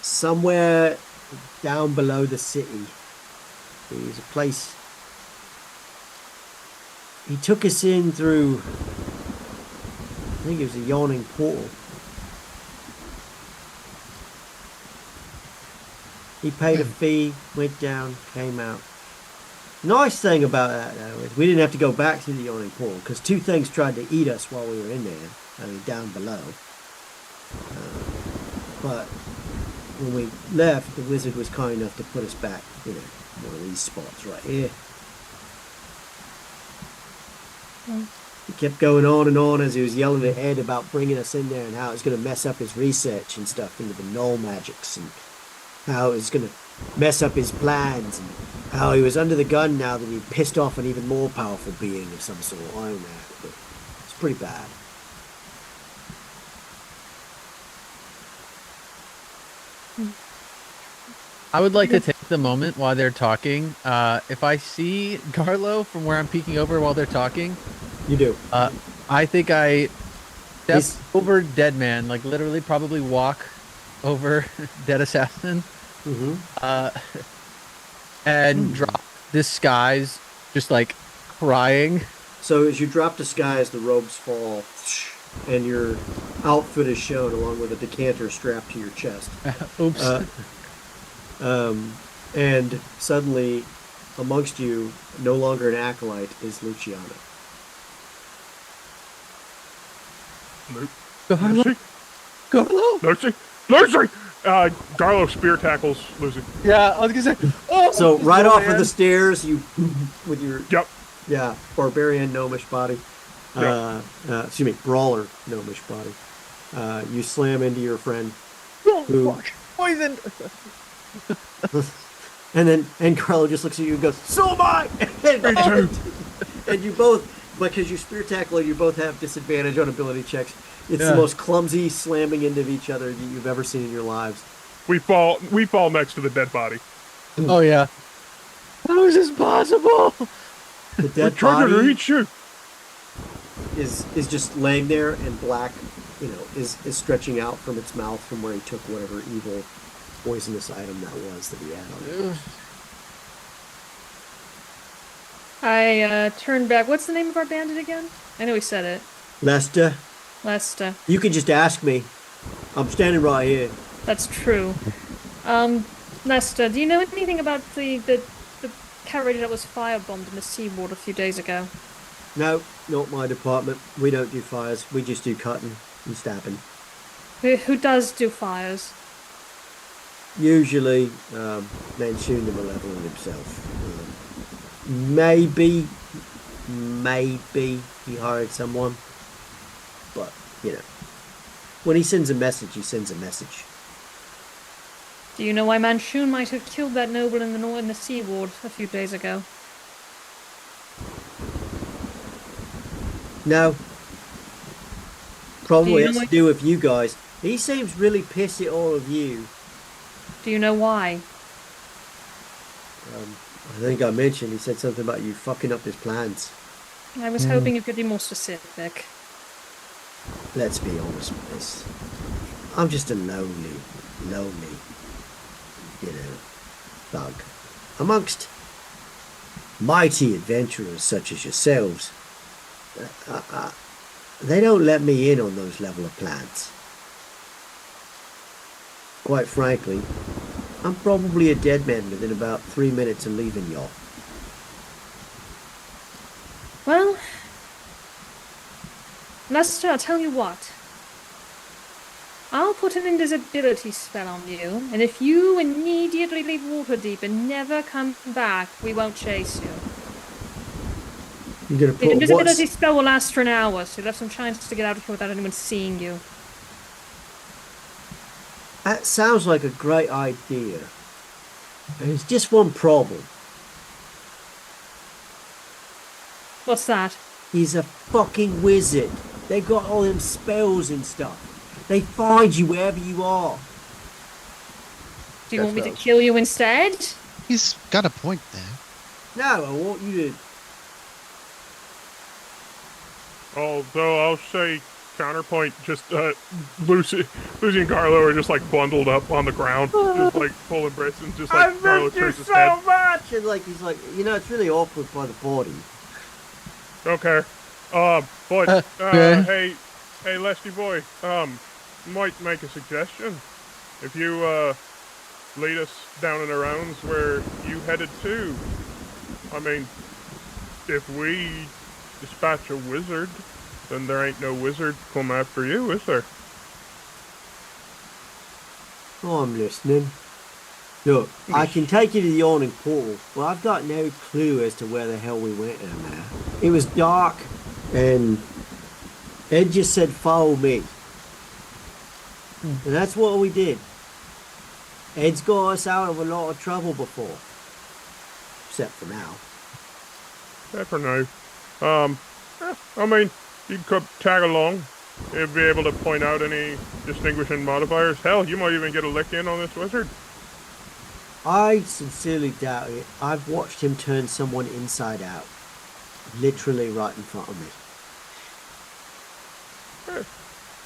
Somewhere down below the city. It was a place. He took us in through, I think it was a yawning portal. He paid a fee, went down, came out. Nice thing about that though is we didn't have to go back through the yawning portal because two things tried to eat us while we were in there. I mean, down below. But when we left, the wizard was kind enough to put us back, you know, one of these spots right here. He kept going on and on as he was yelling at Ed about bringing us in there and how it was going to mess up his research and stuff into the null magics and how it was going to mess up his plans and how he was under the gun now that he'd pissed off an even more powerful being of some sort. I don't know, but it's pretty bad. I would like to take the moment while they're talking. If I see Garlo from where I'm peeking over while they're talking, You do. I think I step He's- over Dead Man, like literally probably walk over Dead Assassin. Mm-hmm. and drop disguise, just like crying. So as you drop disguise, the robes fall, and your outfit is shown along with a decanter strapped to your chest. Oops. And suddenly, amongst you, no longer an acolyte, is Luciana. Garlo? Garlo? Lucy! Garlo spear tackles Lucy. Yeah, I was gonna say. Oh, So right off of the stairs, you, with your Yep. barbarian gnomish body, excuse me, brawler gnomish body, you slam into your friend, who, Fuck. Poisoned. and Carlo just looks at you and goes, "So am I!" And you both, because you spear tackle and you both have disadvantage on ability checks. It's the most clumsy slamming into each other that you've ever seen in your lives. We fall next to the dead body. Oh yeah. How is this possible? The dead Trying to body reach you. is just laying there, and black, is stretching out from its mouth from where he took whatever evil poisonous item that was that he had on it. I turned back. What's the name of our bandit again? I know he said it. Lester, Lester. you can just ask me. I'm standing right here. That's true. Lester, do you know anything about the carriage that was firebombed in the seaward a few days ago? No, not my department. We don't do fires. We just do cutting and stabbing. Who does do fires? Usually, Mansoon the Malevolent himself. Maybe he hired someone. But, when he sends a message, he sends a message. Do you know why Manchun might have killed that noble in the seaward a few days ago? No. Probably Do you has know to do with you guys. He seems really pissed at all of you. Do you know why? I think I mentioned he said something about you fucking up his plans. I was hoping you could be more specific. Let's be honest, miss. I'm just a lonely, thug. Amongst mighty adventurers such as yourselves, they don't let me in on those level of plans. Quite frankly, I'm probably a dead man within about 3 minutes of leaving y'all. Well, Lester, I'll tell you what. I'll put an invisibility spell on you, and if you immediately leave Waterdeep and never come back, we won't chase you. You're gonna The put invisibility what's... spell will last for an hour, so you'll have some chance to get out of here without anyone seeing you. That sounds like a great idea. There's just one problem. What's that? He's a fucking wizard. They got all them spells and stuff. They find you wherever you are. Do you want me to kill you instead? He's got a point there. No, I want you to... Although I'll say counterpoint, just Lucy and Carlo are just like bundled up on the ground, just like full embrace, and just like Carlo turns his head. much! And he's like, it's really awkward by the body. Okay. But hey, Lesty boy, might make a suggestion. If you lead us down in the rounds where you headed to, I mean, if we dispatch a wizard, then there ain't no wizard come after you, is there? Oh, I'm listening. Look, I can take you to the yawning pool, but I've got no clue as to where the hell we went in there. It was dark, and Ed just said, follow me. And that's what we did. Ed's got us out of a lot of trouble before. Except for now. Yeah, for now. I mean, you could tag along. You'd be able to point out any distinguishing modifiers. Hell, you might even get a lick in on this wizard. I sincerely doubt it. I've watched him turn someone inside out. Literally right in front of me.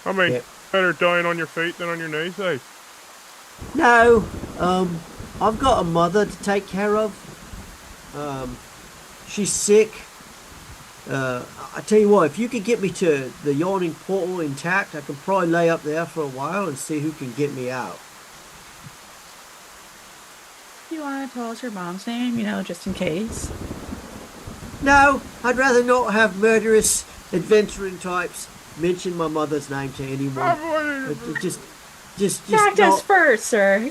I mean, better dying on your feet than on your knees, eh? No, I've got a mother to take care of. She's sick. I tell you what, if you could get me to the yawning portal intact, I can probably lay up there for a while and see who can get me out. You want to tell us your mom's name, just in case? No, I'd rather not have murderous, adventuring types mention my mother's name to anyone. Just Fact not... us first, sir.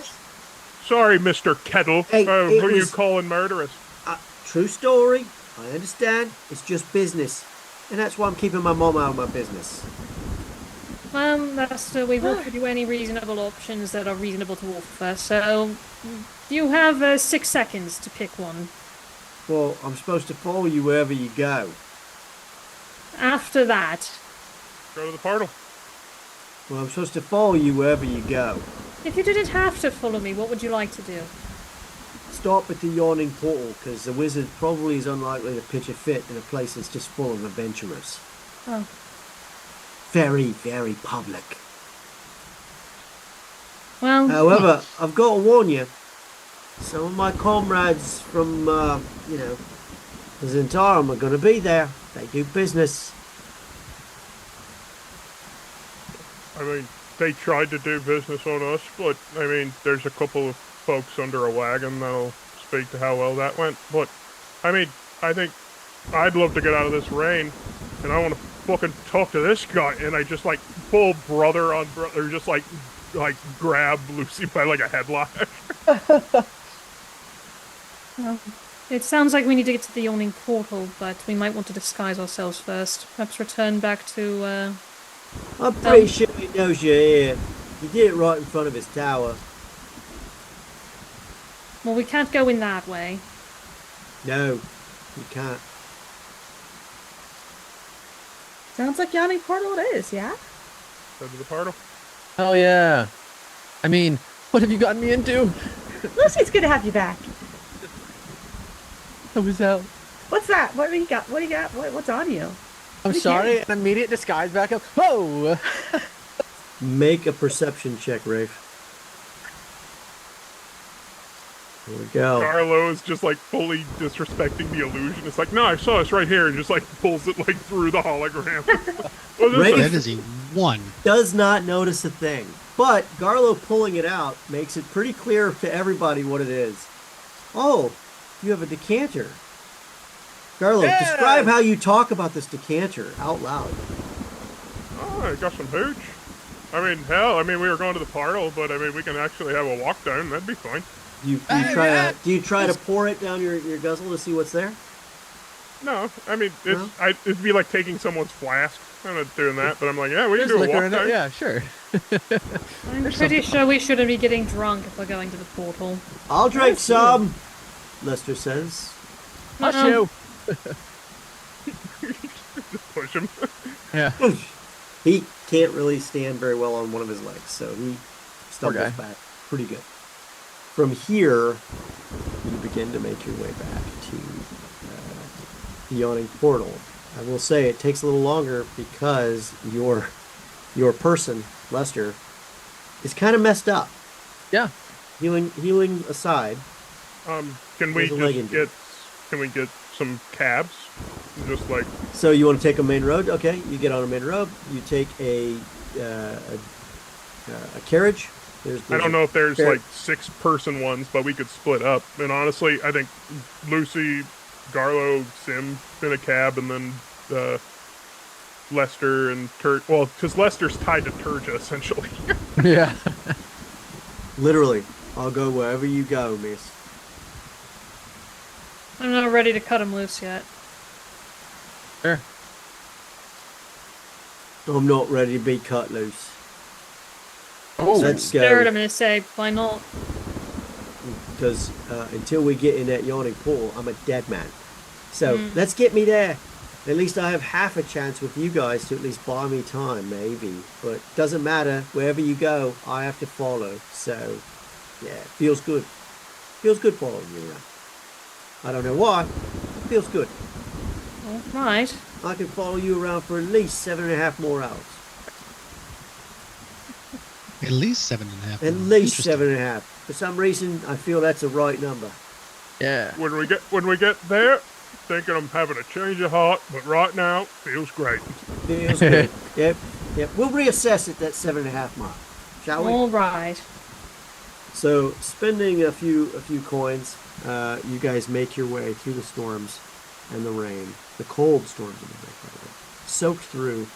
Sorry, Mr. Kettle. Hey, Who you calling murderous? True story. I understand. It's just business. And that's why I'm keeping my mom out of my business. Master, we've offered you any reasonable options that are reasonable to offer, so you have 6 seconds to pick one. Well, I'm supposed to follow you wherever you go. After that, Go to the portal. Well, I'm supposed to follow you wherever you go. if you didn't have to follow me, what would you like to do? Stop at the yawning portal, because the wizard probably is unlikely to pitch a fit in a place that's just full of adventurers. Oh. Very, very public. Well, However, I've got to warn you, some of my comrades from, Zentarum are going to be there. They do business. I mean, they tried to do business on us, but, I mean, there's a couple of folks under a wagon that'll speak to how well that went. But, I mean, I think I'd love to get out of this rain, and I want to fucking talk to this guy, and I just, full brother on brother, just, grab Lucy by, a headlock. well, it sounds like we need to get to the yawning portal, but we might want to disguise ourselves first. Perhaps return back to, I'm pretty sure he knows you're here. He did it right in front of his tower. Well, we can't go in that way. No, you can't. Sounds like yawning portal it is, yeah? Go to the portal. Hell yeah. I mean, what have you gotten me into? Lucy's good to have you back. I was out. What's that? What do you got? What's on you? I'm What are you sorry, carrying? an immediate disguise back up. Whoa! Make a perception check, Rafe. Here we go. Carlo is just, fully disrespecting the illusion. It's like, no, I saw us right here, and just, pulls it, through the hologram. What is Rafe- this? That is a 1. Does not notice a thing. But Garlo pulling it out makes it pretty clear to everybody what it is. Oh, you have a decanter. Garlo, Yeah! describe how you talk about this decanter out loud. Oh, I got some hooch. I mean, hell, we were going to the portal, but, we can actually have a walk down. That'd be fine. Do you try to pour it down your guzzle to see what's there? No, it's, No? it'd be like taking someone's flask. I'm not doing that, but I'm like, yeah, we can There's do a liquor walk in it. down. Yeah, sure. I'm pretty sure we shouldn't be getting drunk if we're going to the portal. I'll drink some, Lester says. Hush Uh-uh. you. Just push him. Yeah. He can't really stand very well on one of his legs, so he stumbles guy. back pretty good. From here, you begin to make your way back to the yawning portal. I will say it takes a little longer because your person, Lester, is kind of messed up. Yeah. Healing aside, Can we There's a leg just injury. can we get some cabs? Just so you want to take a main road? Okay, you get on a main road. You take a carriage. I don't know if there's 6-person ones, but we could split up. And honestly, I think Lucy, Garlo, Sim in a cab, and then Lester and well, because Lester's tied to Turja essentially. Yeah. Literally, I'll go wherever you go, miss. I'm not ready to cut him loose yet. Sure. I'm not ready to be cut loose. Oh, Let's Scared, go. I'm gonna say, why not? Because until we get in that yawning pool, I'm a dead man. So let's get me there. At least I have half a chance with you guys to at least buy me time, maybe. But doesn't matter. Wherever you go, I have to follow. So, yeah, feels good. Feels good following you around. I don't know why. It feels good. All right. I can follow you around for at least 7.5 more hours. At least 7.5. At least Interesting. 7.5. For some reason, I feel that's a right number. Yeah. When we get there, thinking I'm having a change of heart, but right now feels great. Feels good. Yep. We'll reassess it at 7.5 miles, shall we? All right. So, spending a few coins, you guys make your way through the storms and the rain, the cold storms and the rain, by the way. Soaked through,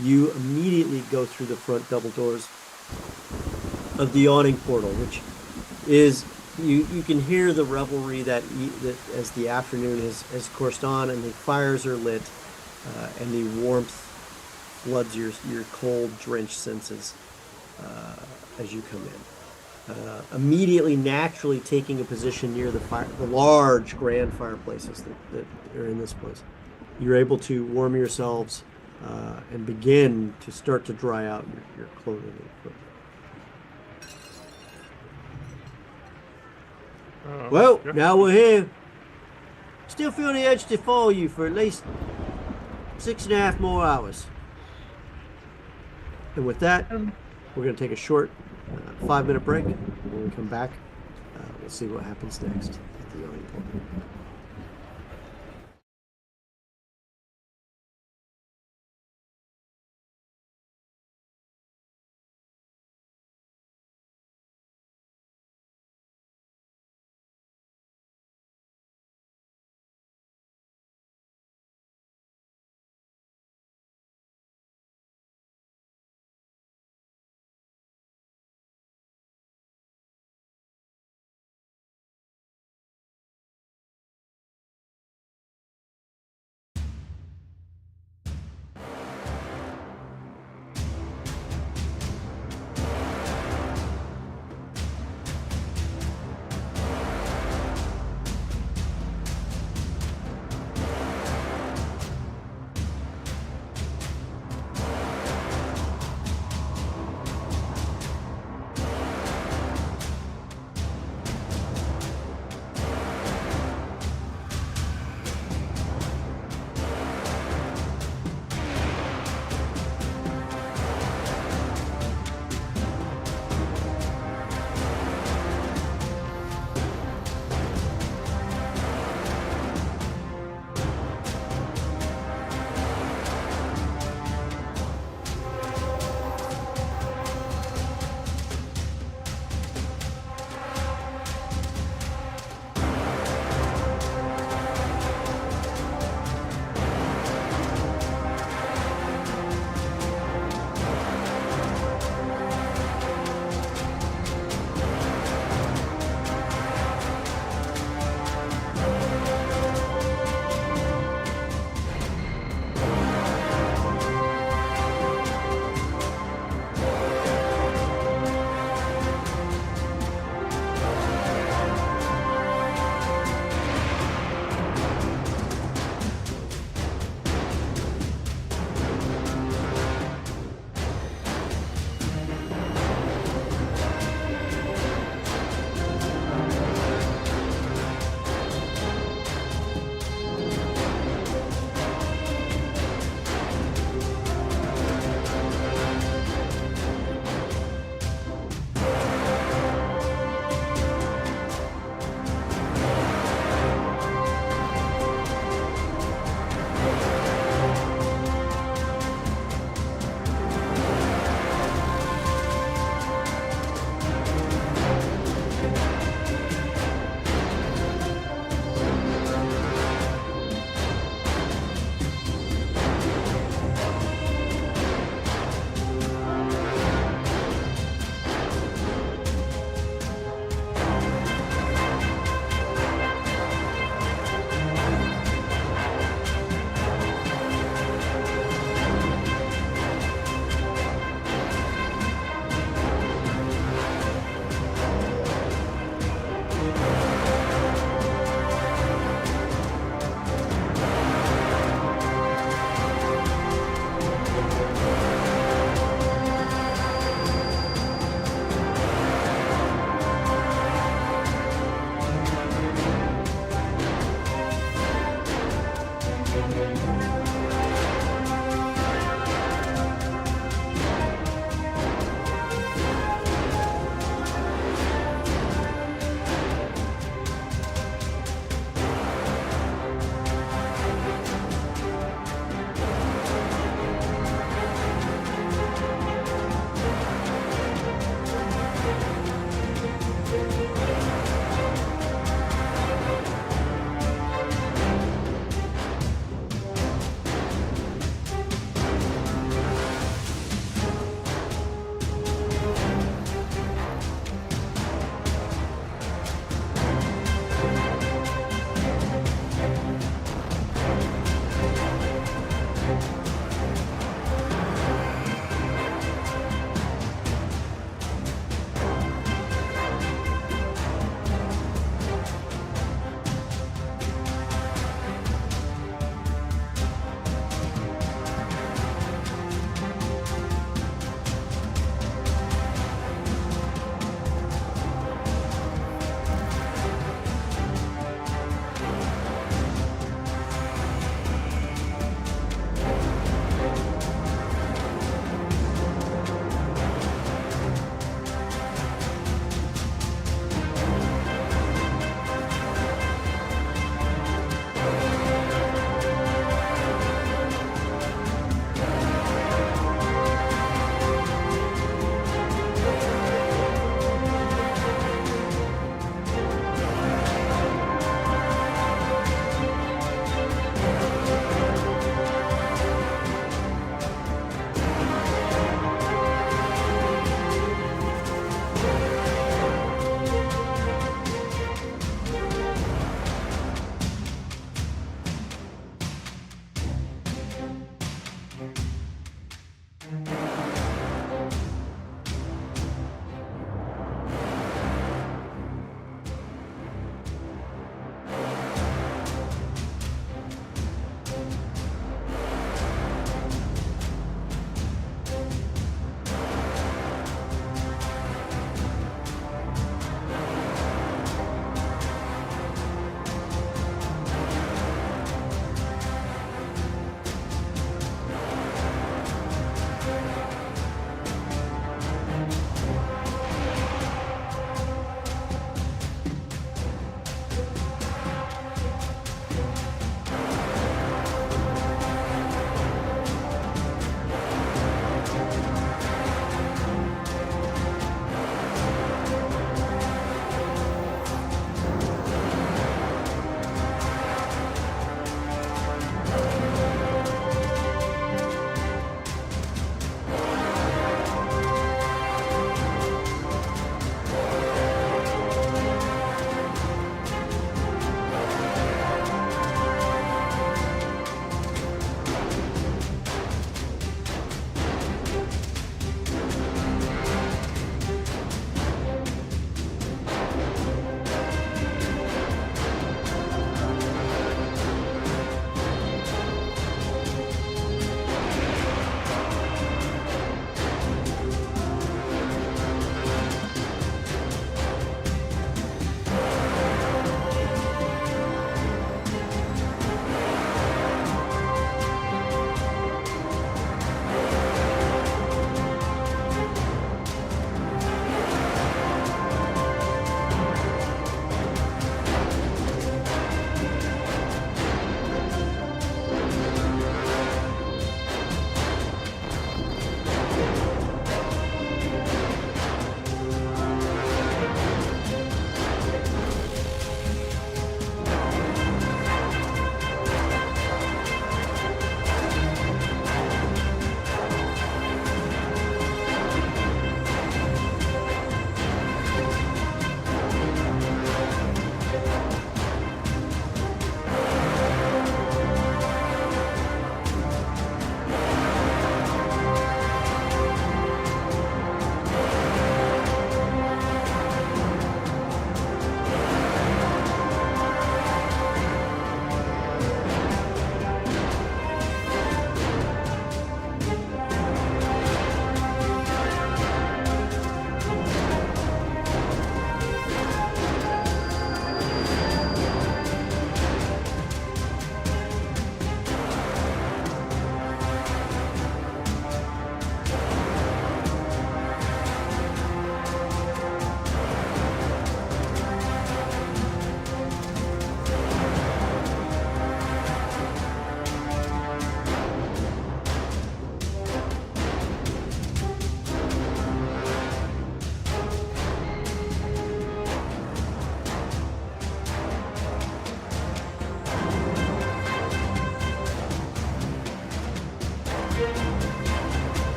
you immediately go through the front double doors of the awning portal, which is you can hear the revelry that as the afternoon has coursed on and the fires are lit, and the warmth floods your cold, drenched senses as you come in. Immediately, naturally taking a position near the large grand fireplaces that are in this place. You're able to warm yourselves and begin to start to dry out your clothing and equipment. Well, yeah. now we're here. Still feel the urge to follow you for at least 6.5 more hours. And with that, we're going to take a short 5-minute break. When we come back, we'll see what happens next at the awning portal.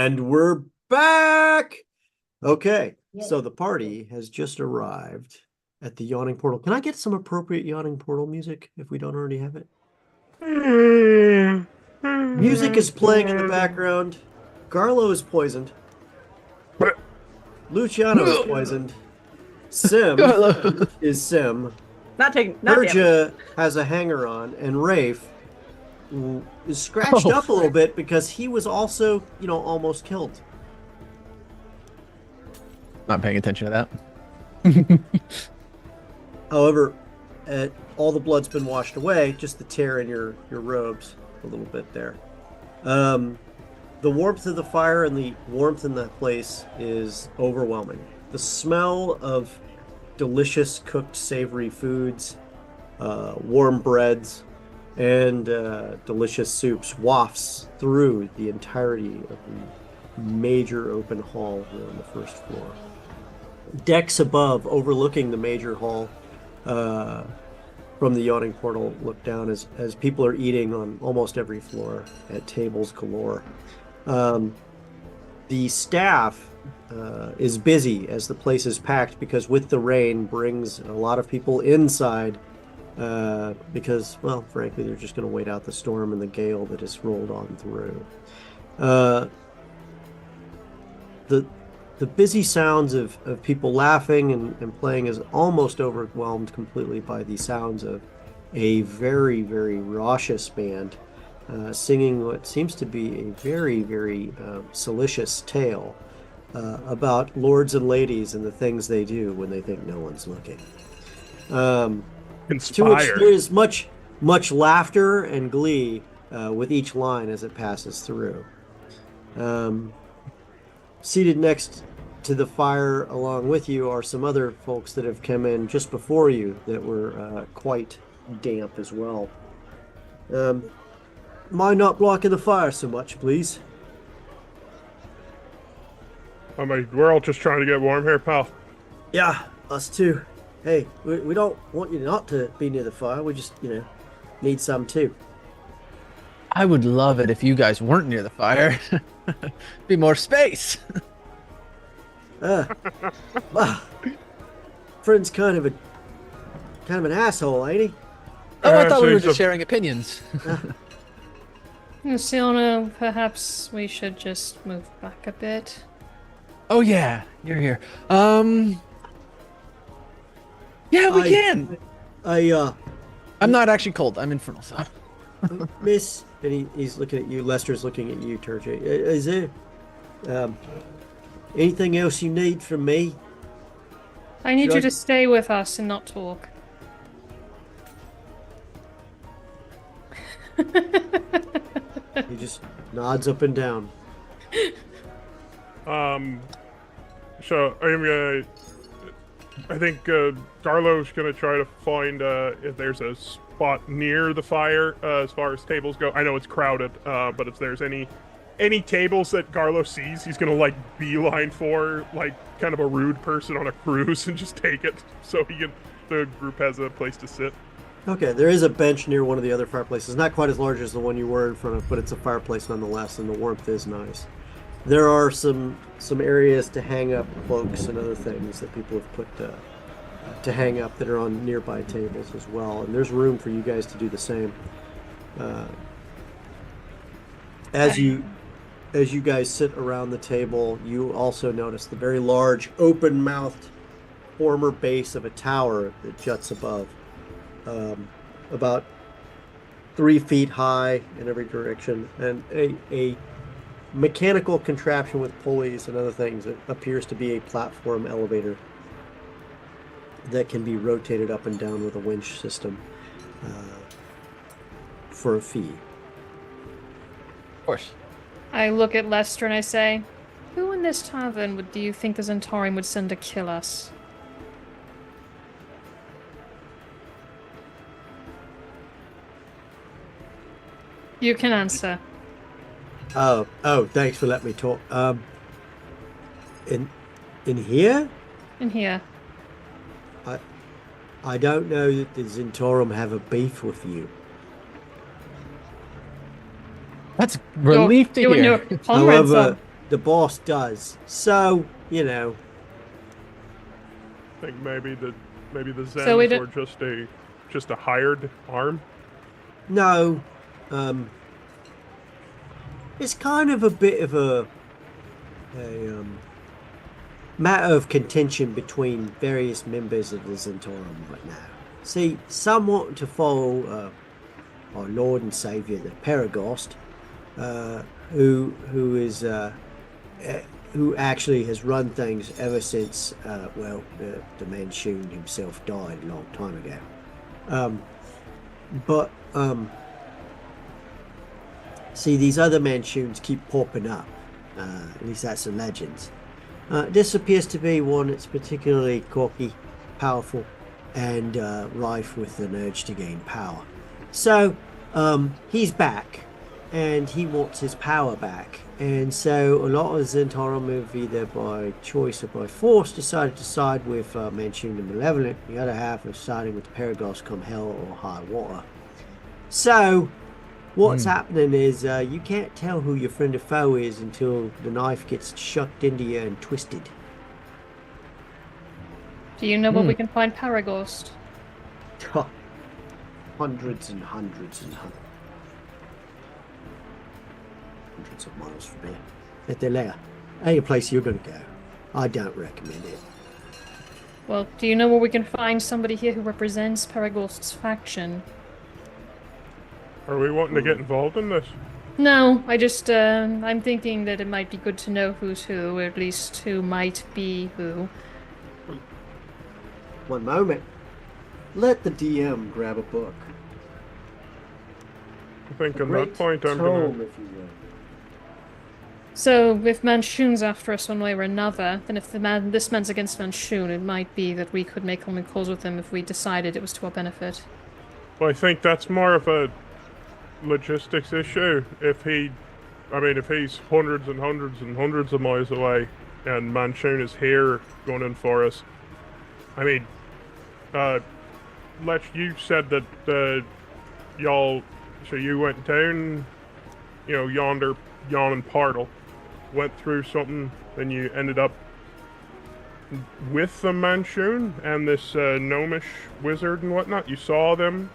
And we're back. Okay, so the party has just arrived at the yawning portal. Can I get some appropriate yawning portal music if we don't already have it? Music is playing in the background. Garlo is poisoned. Luciano is poisoned. Sim is Sim. Not damage. Perja has a hanger on, and Rafe is scratched up a little bit because he was also, almost killed. Not paying attention to that. However, all the blood's been washed away, just the tear in your robes a little bit there. The warmth of the fire and the warmth in the place is overwhelming. The smell of delicious cooked savory foods, warm breads, and delicious soups wafts through the entirety of the major open hall here on the first floor. Decks above, overlooking the major hall, from the yawning portal, look down as people are eating on almost every floor at tables galore. The staff is busy as the place is packed because with the rain brings a lot of people inside because, well, frankly, they're just going to wait out the storm and the gale that has rolled on through. The busy sounds of people laughing and playing is almost overwhelmed completely by the sounds of a very, very raucous band singing what seems to be a very, very salacious tale about lords and ladies and the things they do when they think no one's looking. To which there is much laughter and glee with each line as it passes through. Seated next to the fire along with you are some other folks that have come in just before you that were quite damp as well. Mind not blocking the fire so much, please? I mean, we're all just trying to get warm here, pal. Yeah, us too. Hey, we don't want you not to be near the fire. We just, need some too. I would love it if you guys weren't near the fire. Be more space. Well, friend's kind of an asshole, ain't he? Oh, I thought we were just sharing opinions. Siona, perhaps we should just move back a bit. Oh yeah, you're here. Yeah, we can. I'm not actually cold. I'm infernal, so. Miss, and he's looking at you. Lester's looking at you, Turgid. Is there anything else you need from me? I need you to stay with us and not talk. He just nods up and down. So I think Darlo's gonna try to find if there's a spot near the fire as far as tables go. I know it's crowded, but if there's any tables that Garlo sees, he's gonna beeline for, kind of a rude person on a cruise and just take it so the group has a place to sit. Okay, there is a bench near one of the other fireplaces. Not quite as large as the one you were in front of, but it's a fireplace nonetheless, and the warmth is nice. There are some areas to hang up cloaks and other things that people have put to hang up that are on nearby tables as well, and there's room for you guys to do the same. As you guys sit around the table, you also notice the very large, open-mouthed former base of a tower that juts above. About 3 feet high in every direction, and a mechanical contraption with pulleys and other things. It appears to be a platform elevator that can be rotated up and down with a winch system for a fee. Of course. I look at Lester and I say, who in this tavern do you think the Zentarim would send to kill us? You can answer. Oh, thanks for letting me talk. In here? In here. I don't know that the Zentarim have a beef with you. That's relief to hear. However, the boss does. So, you know. I think maybe the So we Zens were just a hired arm. No. It's kind of a bit of a matter of contention between various members of the Zentarum right now. See, some want to follow our Lord and Savior, the Paragost, who actually has run things ever since the Manchun himself died a long time ago. But see, these other Manchuns keep popping up. At least that's the legends. This appears to be one that's particularly cocky, powerful, and rife with an urge to gain power. So he's back, and he wants his power back. And so a lot of Zentarum have, either by choice or by force, decided to side with Manchun the Malevolent. The other half are siding with Paragost come hell or high water. So what's happening is you can't tell who your friend or foe is until the knife gets shucked into you and twisted. Do you know where we can find Paragost? Hundreds and hundreds and hundreds of miles from here. At their lair. Ain't a place you're going to go. I don't recommend it. Well, do you know where we can find somebody here who represents Paragost's faction? Are we wanting to get involved in this? No, I just, I'm thinking that it might be good to know who's who, or at least who might be who. One moment. Let the DM grab a book. I think on Great that point I'm tome, gonna... if you will. So, if Manchun's after us one way or another, then if this man's against Manchun, it might be that we could make common cause with him if we decided it was to our benefit. Well, I think that's more of a logistics issue. If he's hundreds and hundreds and hundreds of miles away, and Manchun is here going in for us. I mean, Lech, you said that so you went down, yonder yawning portal, went through something, then you ended up with the Manchun and this gnomish wizard and whatnot. You saw them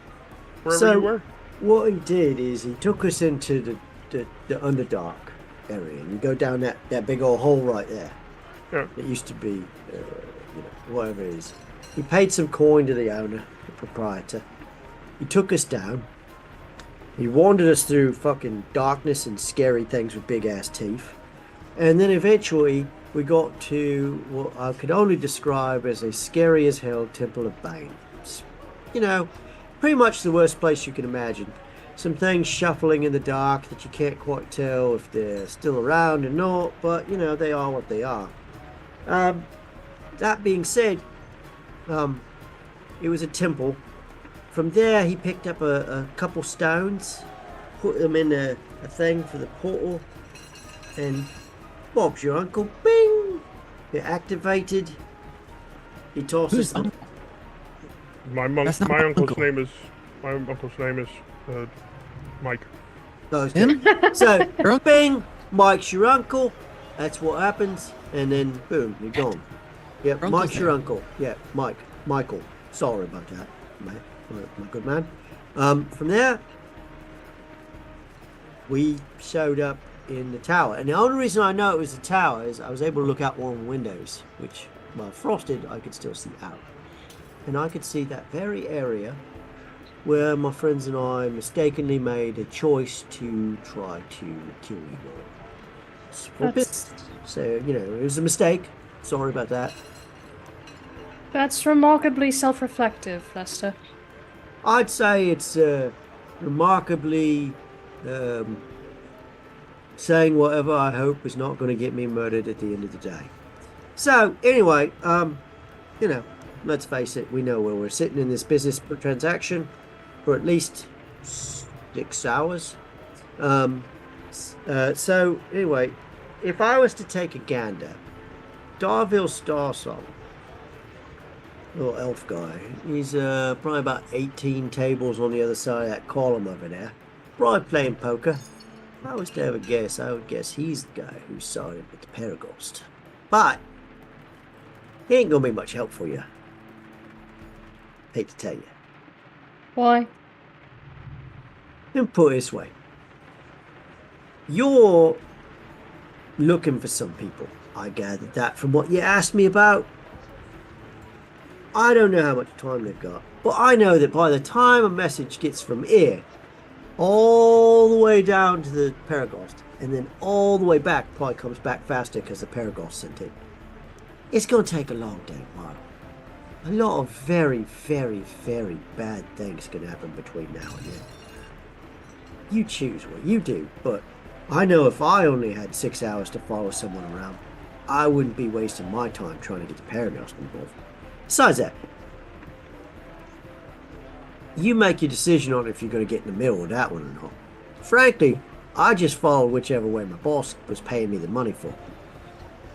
wherever you were? What he did is he took us into the Underdark area, and you go down that big old hole right there. Yeah. It used to be, whatever it is. He paid some coin to the owner, the proprietor. He took us down. He wandered us through fucking darkness and scary things with big ass teeth. And then eventually we got to what I could only describe as a scary as hell Temple of Bane. It's, pretty much the worst place you can imagine. Some things shuffling in the dark that you can't quite tell if they're still around or not, but they are what they are. That being said, it was a temple. From there, he picked up a couple stones, put them in a thing for the portal, and Bob's your uncle. Bing! It activated. He tosses them. My uncle's name is Mike. Him? So, bing! Mike's your uncle. That's what happens, and then boom, you're gone. Yep, Your Mike's uncle's your name. uncle. Yeah, Michael. Sorry about that, mate. My good man. From there, we showed up in the tower, and the only reason I know it was the tower is I was able to look out one of the windows, which, while frosted, I could still see out, and I could see that very area where my friends and I mistakenly made a choice to try to kill you all. So it was a mistake. Sorry about that. That's remarkably self-reflective, Lester. I'd say it's remarkably saying whatever I hope is not going to get me murdered at the end of the day. So, anyway, let's face it, we know where we're sitting in this business transaction for at least 6 hours. So, anyway, if I was to take a gander, Darville Starsong, little elf guy, he's probably about 18 tables on the other side of that column over there. Probably playing poker. If I was to have a guess, I would guess he's the guy who sided with the Paraghost. But he ain't gonna be much help for you. Hate to tell you. Why? And put it this way. You're looking for some people. I gathered that from what you asked me about. I don't know how much time they've got, but I know that by the time a message gets from here all the way down to the Paraghost, and then all the way back, probably comes back faster because the Paraghost sent it. It's going to take a long day while. A lot of very, very, very bad things can happen between now and then. You choose what you do, but I know if I only had 6 hours to follow someone around, I wouldn't be wasting my time trying to get the Paraghost involved. Besides that, you make your decision on if you're going to get in the middle of that one or not. Frankly, I just followed whichever way my boss was paying me the money for.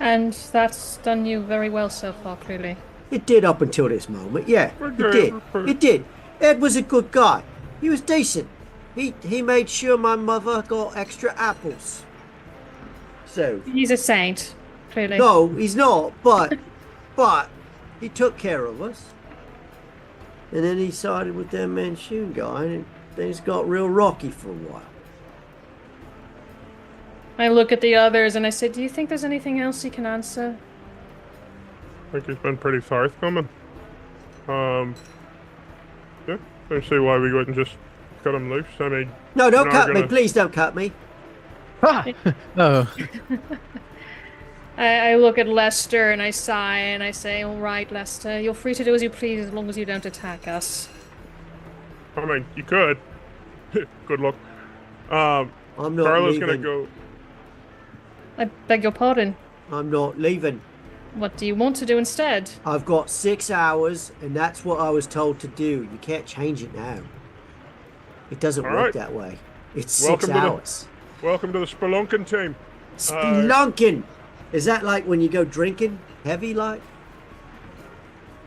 And that's done you very well so far, clearly. It did up until this moment, yeah. It did. It did. Ed was a good guy. He was decent. He made sure my mother got extra apples. So... He's a saint, clearly. No, he's not, but he took care of us. And then he sided with that Manchun guy, and things got real rocky for a while. I look at the others and I say, do you think there's anything else he can answer? I think he's been pretty forthcoming. Yeah, I don't see why we wouldn't just cut him loose. I mean... No, don't cut me. Please don't cut me. Oh. I look at Lester and I sigh and I say, all right, Lester, you're free to do as you please as long as you don't attack us. I mean, you could. Good luck. I'm not Carlo's leaving. gonna go... I beg your pardon. I'm not leaving. What do you want to do instead? I've got 6 hours, and that's what I was told to do. You can't change it now. It doesn't work that way. It's 6 hours. Welcome to the Spelunking team. Spelunking! Is that like when you go drinking? Heavy like?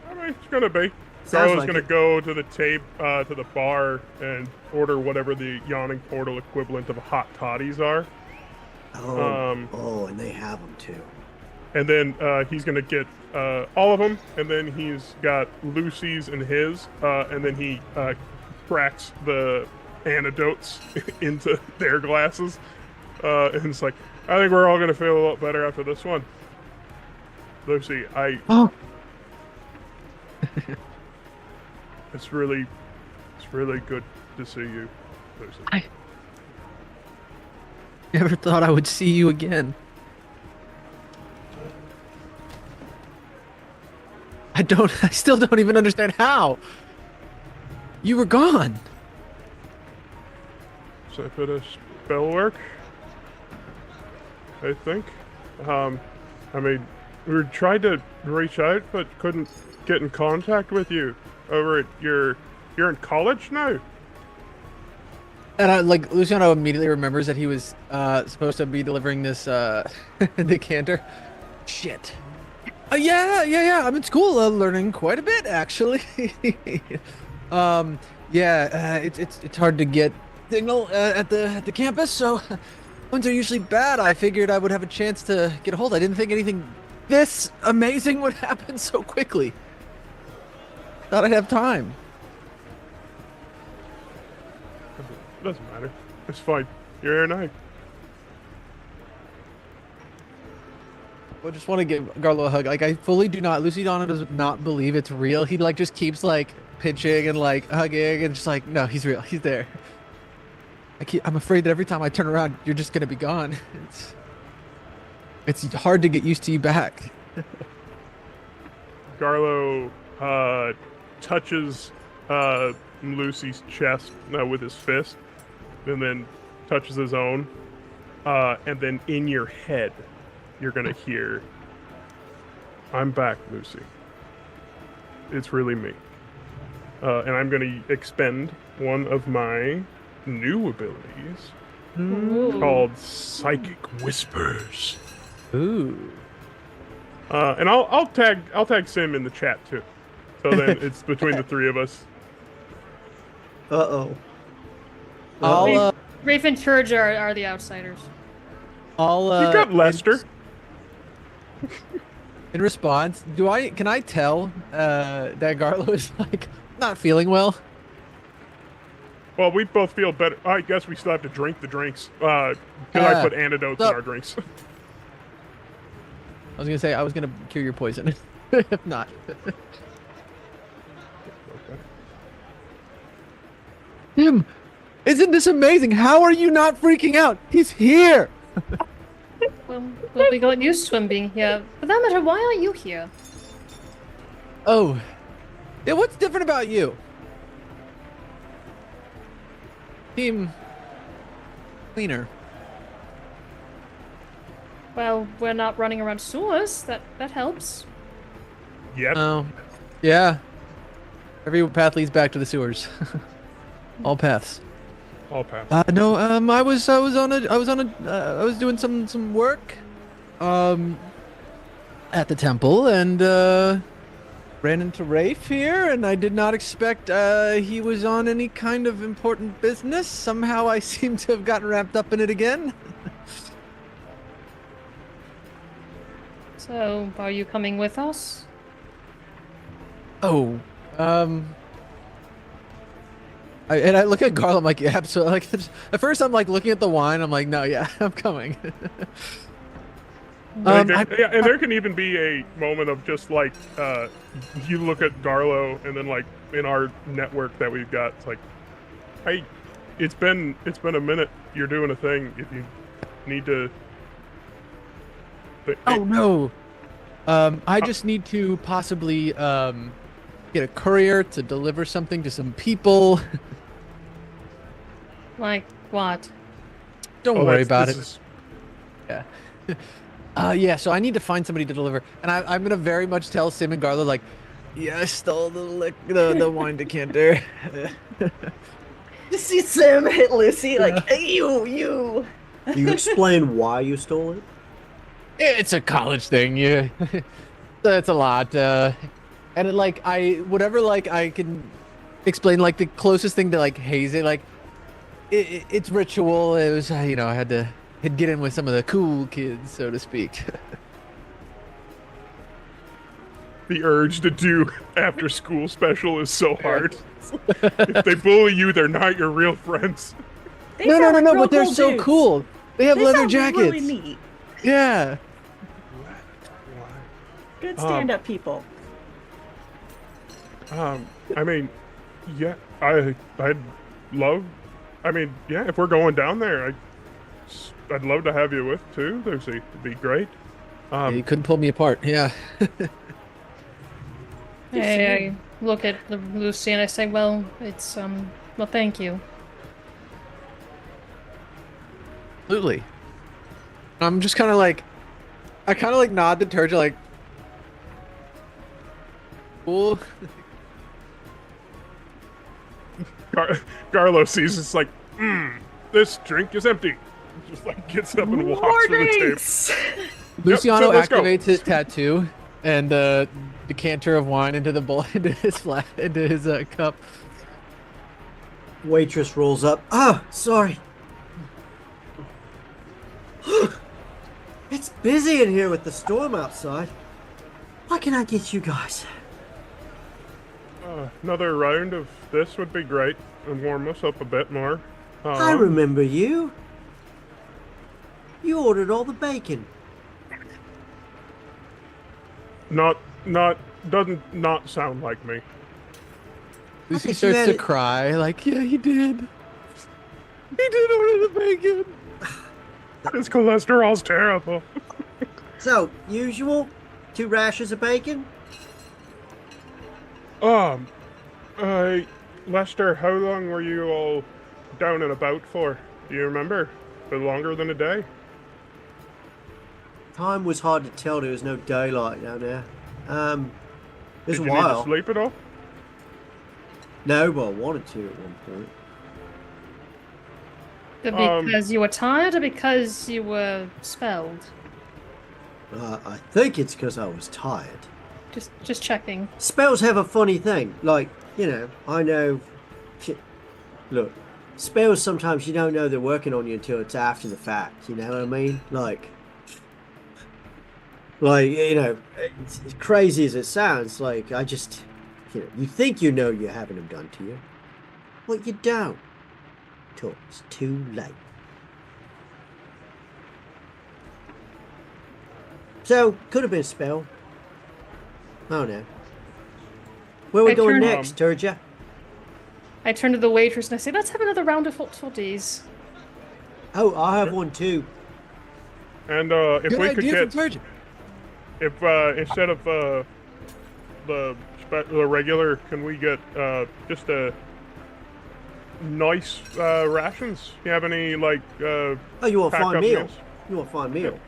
I mean, it's gonna be. Sounds Carlo's like gonna it. go to the to the bar and order whatever the yawning portal equivalent of hot toddies are. Oh, and they have them too. And then he's gonna get all of them, and then he's got Lucy's and his, and then he cracks the antidotes into their glasses, and it's like, I think we're all gonna feel a lot better after this one. Lucy, Oh. it's really good to see you, Lucy. I never thought I would see you again. I still don't even understand how. You were gone. So a bit of spell work, I think. I mean, we tried to reach out, but couldn't get in contact with you over at you're in college now? And Luciano immediately remembers that he was supposed to be delivering this decanter. Shit. Yeah. I'm in school, learning quite a bit actually. It's hard to get signal at the campus, so phones are usually bad. I figured I would have a chance to get a hold. I didn't think anything this amazing would happen so quickly. Thought I'd have time. It doesn't matter. It's fine. You're here now. I just want to give Garlo a hug. I fully do not. Luciano does not believe it's real. He just keeps pinching and hugging and just no, he's real. He's there. I'm afraid that every time I turn around, you're just gonna be gone. It's hard to get used to you back. Garlo touches Lucy's chest with his fist, and then touches his own, and then in your head, you're gonna hear, "I'm back, Lucy. It's really me." And I'm gonna expend one of my new abilities called Psychic Whispers. Ooh. And I'll tag Sim in the chat too. So then it's between the three of us. Uh-oh. I'll Rafe and Turge are the outsiders. I'll. You've got Lester. In response, can I tell that Garlo is like not feeling well? Well, we both feel better. I guess we still have to drink the drinks because I put antidotes in our drinks. I was gonna say I was gonna cure your poison, if not. Tim, isn't this amazing? How are you not freaking out? He's here. Well, we got used to him being here. For that matter, why aren't you here? Oh, yeah. What's different about you? Team cleaner. Well, we're not running around sewers. That helps. Yep. Oh, yeah. Every path leads back to the sewers. All paths. All paths. No. I was doing some work. At the temple and ran into Rafe here, and I did not expect he was on any kind of important business. Somehow I seem to have gotten wrapped up in it again. So, are you coming with us? Oh, I look at Garl, I'm like, yeah, absolutely. Like, at first I'm like looking at the wine, I'm like, no, yeah, I'm coming. And there can even be a moment of just like you look at Garlo, and then like in our network that we've got, it's like, hey, it's been a minute. You're doing a thing. If you need to. Oh no. I just need to possibly get a courier to deliver something to some people. Like what? Don't worry about it. Yeah. Yeah, so I need to find somebody to deliver. And I'm going to very much tell Sim and Garlo, like, yeah, I stole the wine decanter. Just see Sim hit Lucy, like, hey, you. You explain why you stole it? It's a college thing, yeah. That's a lot. And it, like, I can explain, like, the closest thing to, like, hazing, like, it's ritual. It was, I had to get in with some of the cool kids, so to speak. The urge to do after school special is so hard. If they bully you, they're not your real friends. No, but they're so dudes. Cool. They have leather jackets. Really neat. Yeah. Good stand-up people. I mean, yeah, I'd love. I mean, yeah, if we're going down there, I'd love to have you with too, Lucy. It'd be great. Yeah, you couldn't pull me apart. Yeah. I look at Lucy and I say, well, it's well, thank you. Absolutely. I'm just kind of like, I kind of like nod to Turja, like, cool. Garlo sees it's like, this drink is empty. Just like gets up and walks for the table. Luciano activates his tattoo and decanter of wine into the bowl, into his cup. Waitress rolls up. Ah, sorry. It's busy in here with the storm outside. What can I get you guys? Another round of this would be great and warm us up a bit more. I remember you. You ordered all the bacon. Doesn't not sound like me. Lucy starts to cry, like, yeah, he did. He did order the bacon. His cholesterol's terrible. So, usual? 2 rashers of bacon? Lester, how long were you all down and about for? Do you remember? For longer than a day? Time was hard to tell. There was no daylight down there. It was Did a you while. need to sleep at all? No, but I wanted to at one point. Because you were tired or because you were spelled? I think it's because I was tired. Just checking. Spells have a funny thing. Like, I know... Look, spells sometimes you don't know they're working on you until it's after the fact. You know what I mean? Like you know, as crazy as it sounds, like I just, you know, you think you know you're having them done to you, but you don't. Till it's too late. So could have been a spell. I don't know. Where are we going next, Turja? I turn to the waitress and I say, let's have another round of hot toddies. Oh, I'll have one too. And if Good we could idea get, from Turgeon. if instead of the regular, can we get just a nice rations? You have any like Oh, you want a pack fine up meal? meals? You want a fine meal?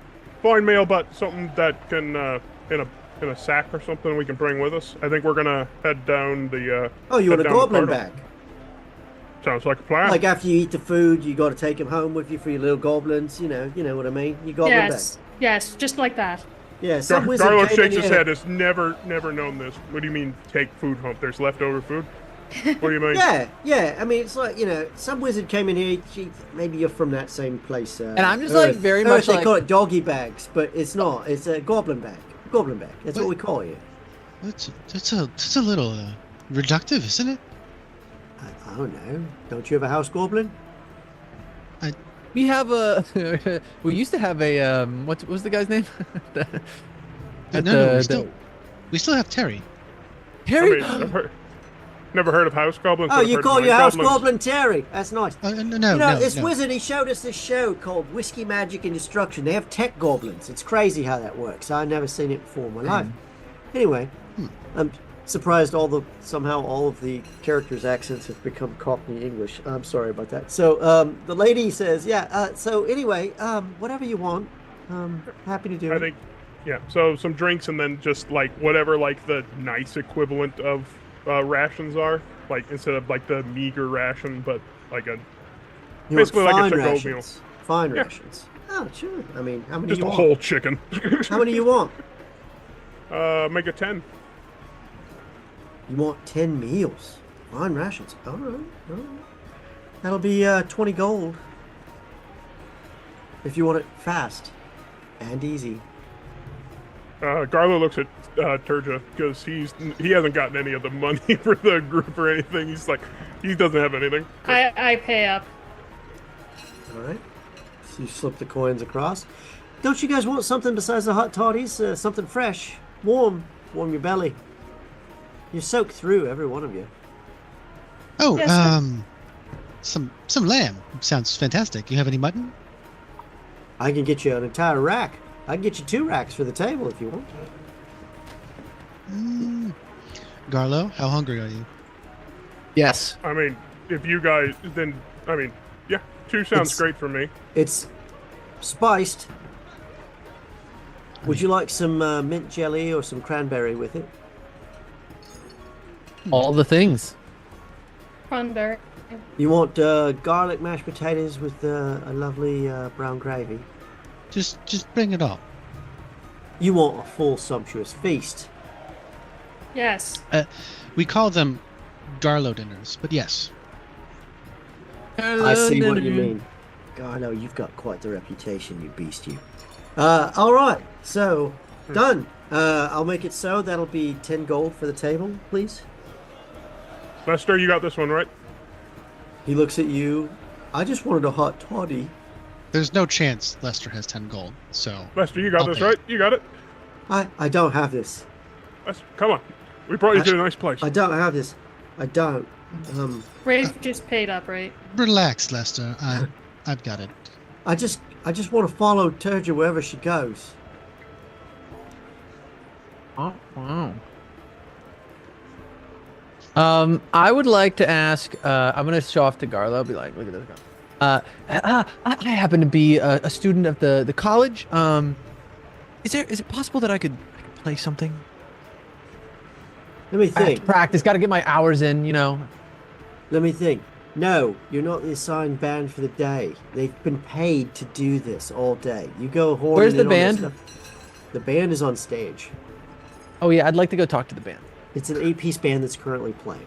Fine meal, but something that can in a sack or something we can bring with us. I think we're gonna head down the. Oh, you want a head down the goblin corridor. bag? Sounds like a plan. Like after you eat the food, you got to take them home with you for your little goblins. You know what I mean. You goblin Yes, bag. yes, just like that. Yeah, some wizard Garlo came shakes in his here- head. Has never known this. What do you mean take food home? There's leftover food. What do you mean? Yeah. I mean, it's like, you know, some wizard came in here. Maybe you're from that same place. And I'm just like very much they like call it doggy bags, but it's not. It's a goblin bag. Goblin bag. That's what we call it. That's a little reductive, isn't it? I don't know. Don't you have a house goblin? we have a we used to have a what was the guy's name? No, we still have Terry. I Harry. mean, never heard of house goblins. Oh, but I've you heard call of your night house goblins. goblin Terry. That's nice. No, You know, this no. wizard, he showed us this show called Whiskey, Magic, and Destruction. They have tech goblins. It's crazy how that works. I've never seen it before in my life. Anyway, I'm surprised somehow all of the characters' accents have become Cockney English. I'm sorry about that. So the lady says, so anyway, whatever you want, happy to do it. I think, yeah. So some drinks and then just like whatever like the nice equivalent of rations are. Like instead of like the meager ration, but like a You basically want like fine a to-go meal. rations. Fine Yeah. rations. Oh, sure. I mean, how many Just you a want? whole chicken. How many you want? Make it 10. You want 10 meals. Fine rations. All right. That'll be 20 gold. If you want it fast and easy. Garlo looks at Turja because he hasn't gotten any of the money for the group or anything. He's like, he doesn't have anything. I pay up. All right. So you slip the coins across. Don't you guys want something besides the hot toddies? Something fresh, warm your belly. You're soaked through, every one of you. Oh, Yes, some lamb sounds fantastic. You have any mutton? I can get you an entire rack. I can get you 2 racks for the table if you want. Garlo, how hungry are you? Yes. I mean, if you guys, then, I mean, yeah, 2 sounds It's- great for me. It's spiced. Would you like some mint jelly or some cranberry with it? All the things. Cranberry. You want garlic mashed potatoes with a lovely brown gravy? Just bring it all. You want a full sumptuous feast? Yes. We call them Garlo dinners, but yes. I see what you mean. God, no, you've got quite the reputation, you beast, you. All right, so done. I'll make it so. That'll be 10 gold for the table, please. Lester, you got this one, right? He looks at you. I just wanted a hot toddy. There's no chance Lester has 10 gold, so... Lester, you got I'll this, pay. right? You got it? I don't have this. Lester, come on. We brought you to a nice place. I don't have this. I don't. Rafe just paid up, right? Relax, Lester. I've got it. I just want to follow Turja wherever she goes. Oh, wow. I would like to ask. I'm gonna show off to Garlo. Be like, look at this guy. I happen to be a student of the college. Is it possible that I could play something? Let me I have to think. practice. Got to get my hours in. You know. Let me think. No, you're not the assigned band for the day. They've been paid to do this all day. You go horning Where's the in on this band? stuff. The band is on stage. Oh yeah, I'd like to go talk to the band. It's an 8-piece band that's currently playing.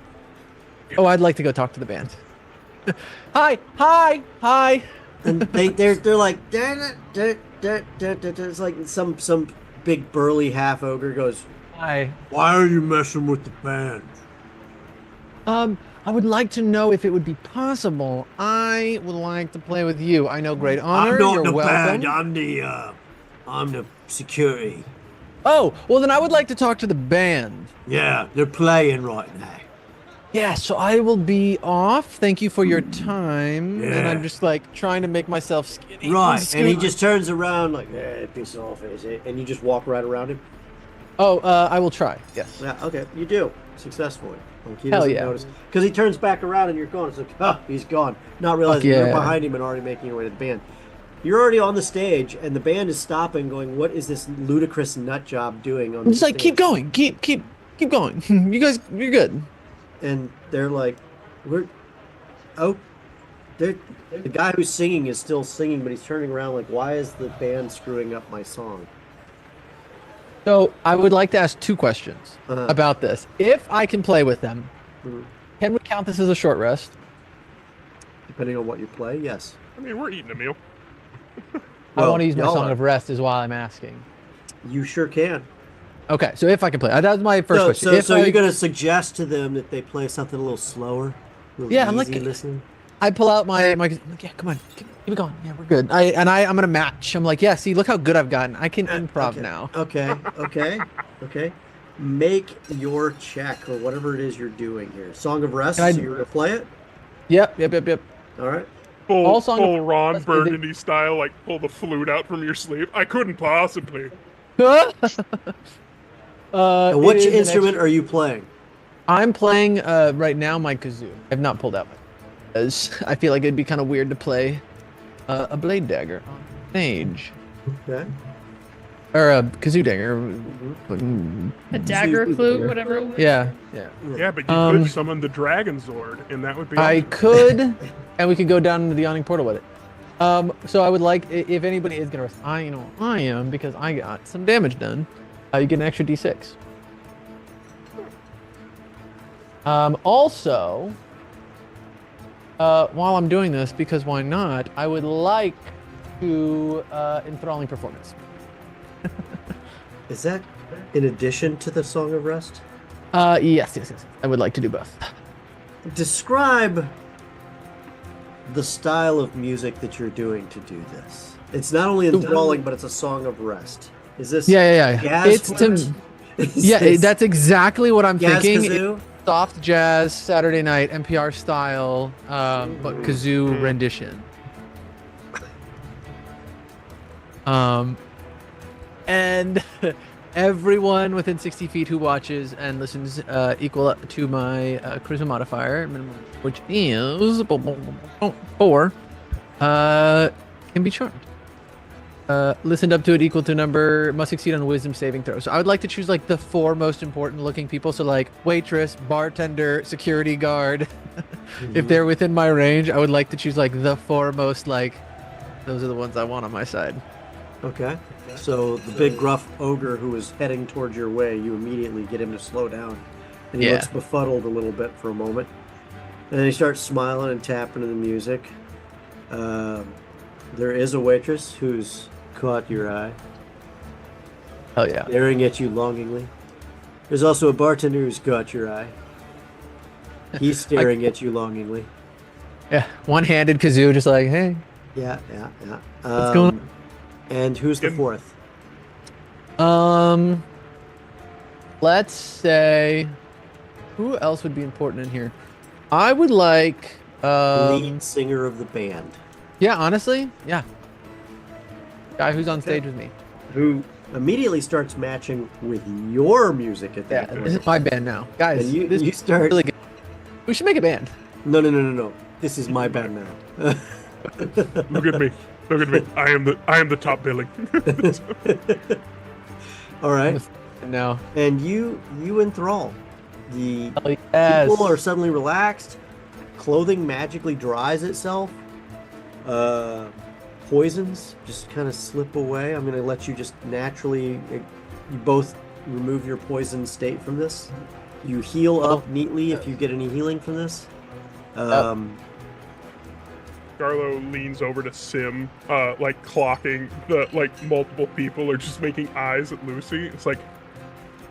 Oh, I'd like to go talk to the band. Hi. And they're like, it's like some big burly half ogre goes, Hi. "Why are you messing with the band?" I would like to know if it would be possible. I would like to play with you. I know great honor. I'm not You're the welcome. band. I'm the security. Oh, well then I would like to talk to the band. Yeah, they're playing right now. Yeah, so I will be off. Thank you for your time. And I'm Yeah. just like trying to make myself skinny. Right, and he just turns around like, piss off, is it? And you just walk right around him. Oh, I will try. Yes. Yeah, okay, you do successfully. Like he Hell doesn't yeah. notice because he turns back around and you're gone. It's like, he's gone. Not realizing yeah. you're behind him and already making your way to the band. You're already on the stage, and the band is stopping, going, "What is this ludicrous nut job doing on?" I'm just the like, stage? keep going, keep going. You guys, you're good. And they're like, "The guy who's singing is still singing, but he's turning around like, why is the band screwing up my song?" So I would like to ask 2 questions Uh-huh. about this. If I can play with them, Mhm. can we count this as a short rest? Depending on what you play, yes. I mean, we're eating a meal. I Well, want to use my y'all song are. of rest is while I'm asking. You sure can. Okay, so if I can play, that was my first question. So you're gonna suggest to them that they play something a little slower? A little Yeah, I'm like- easy listening. I pull out my yeah, come on, keep it going. Yeah, we're good. I'm gonna match. I'm like, yeah, see, look how good I've gotten. I can improv okay. now. Okay. Make your check or whatever it is you're doing here. Song of Rest. Can I- So you're gonna play it. Yep. All right. Full Song of- Ron let's- Burgundy style, like pull the flute out from your sleeve. I couldn't possibly. And it which is an instrument extra- are you playing? I'm playing right now my kazoo. I've not pulled out my because I feel like it'd be kind of weird to play a blade dagger on stage Okay. or a kazoo dagger. A dagger flute, whatever. it was. Yeah. Yeah, but you Um, could summon the Dragon Zord, and that would be. I awesome. could, and we could go down into the yawning portal with it. So I would like if anybody is gonna rest, I am because I got some damage done. You get an extra d6. Also, while I'm doing this, because why not? I would like to enthralling performance. Is that in addition to the Song of Rest? Yes. I would like to do both. Describe the style of music that you're doing to do this. It's not only enthralling, but it's a Song of Rest. Is this Yeah. jazz It's flute? to, Is yeah. this That's exactly what I'm jazz thinking. kazoo? Soft jazz Saturday night NPR style, but kazoo rendition. And everyone within 60 feet who watches and listens equal up to my charisma modifier, which is 4, can be charmed. Listened up to it equal to number, must succeed on a wisdom saving throw. So I would like to choose like the 4 most important looking people. So like waitress, bartender, security guard. If they're within my range, I would like to choose like the 4 most like, those are the ones I want on my side. Okay. So the big gruff ogre who is heading towards your way, you immediately get him to slow down. And he Yeah. looks befuddled a little bit for a moment. And then he starts smiling and tapping to the music. There is a waitress who's caught your eye, Hell yeah. staring at you longingly. There's also a bartender who's caught your eye. He's staring at you longingly. Yeah. One-handed kazoo, just like, hey. Yeah. What's going on? And who's the Im- 4th? Let's say, who else would be important in here? I would like, Lead singer of the band. yeah, honestly, yeah. Guy who's on stage with me. Who immediately starts matching with your music at Yeah, that this point. is my band now, guys. And this you is start. really good. We should make a band. No. This is my band now. Look at me. I am the top billing. All right. No. And you enthrall. The Oh, yes. people are suddenly relaxed. Clothing magically dries itself. Poisons just kind of slip away. I'm going to let you just naturally. You both remove your poison state from this. You heal up neatly if you get any healing from this. Garlo leans over to Sim, like clocking the multiple people are just making eyes at Lucy. It's like,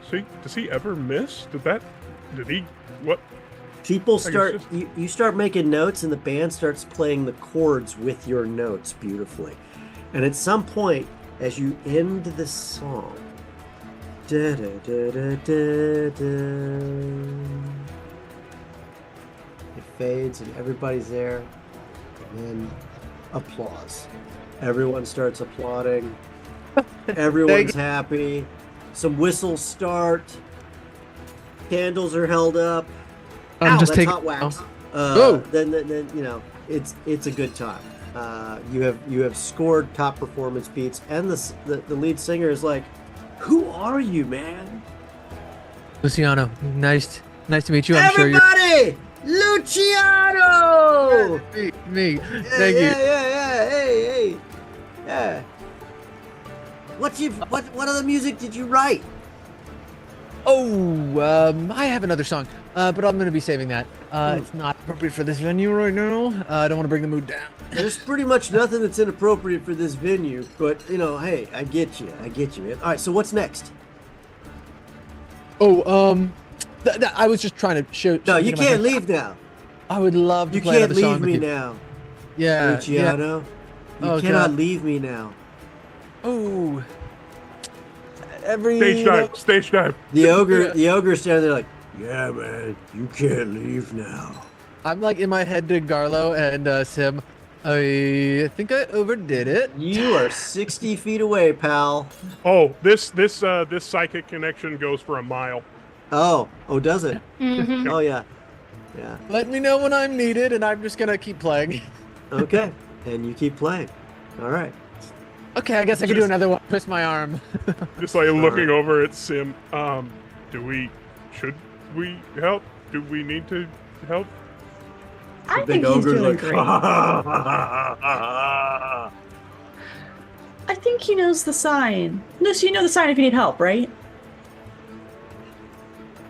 see, does he ever miss? Did he? What? People start. You start making notes, and the band starts playing the chords with your notes beautifully. And at some point, as you end the song, da da da da da da. It fades and everybody's there, and then applause. Everyone starts applauding. Everyone's happy. Some whistles start. Candles are held up. I'm just that's taking hot wax. Oh. Then you know it's a good time. You have scored top performance beats, and the lead singer is like, "Who are you, man?" Luciano, nice to meet you. I'm Everybody! Luciano! Me. Yeah, Thank you. Yeah. Hey. Yeah. What other music did you write? Oh, I have another song, but I'm gonna be saving that. It's not appropriate for this venue right now. I don't want to bring the mood down. There's pretty much nothing that's inappropriate for this venue, but hey, I get you, man. All right, so what's next? Oh, I was just trying to show. No, you can't leave now. I would love to You play can't another song leave with me you. now, Yeah, Luciano. Oh, You cannot God. leave me now. Oh, Stage dive. The ogre's standing there like, yeah, man, you can't leave now. I'm like in my head to Garlo and Sim. I think I overdid it. You are 60 feet away, pal. Oh, this psychic connection goes for a mile. Oh, does it? Mhm. Oh, yeah. Let me know when I'm needed, and I'm just gonna keep playing. Okay, and you keep playing. All right. Okay, I guess I can do another one. Twist my arm. Just like looking over at Sim. Should we help? Do we need to help? I Big think he's ogre's doing like, great. I think he knows the sign. No, so you know the sign if you need help, right?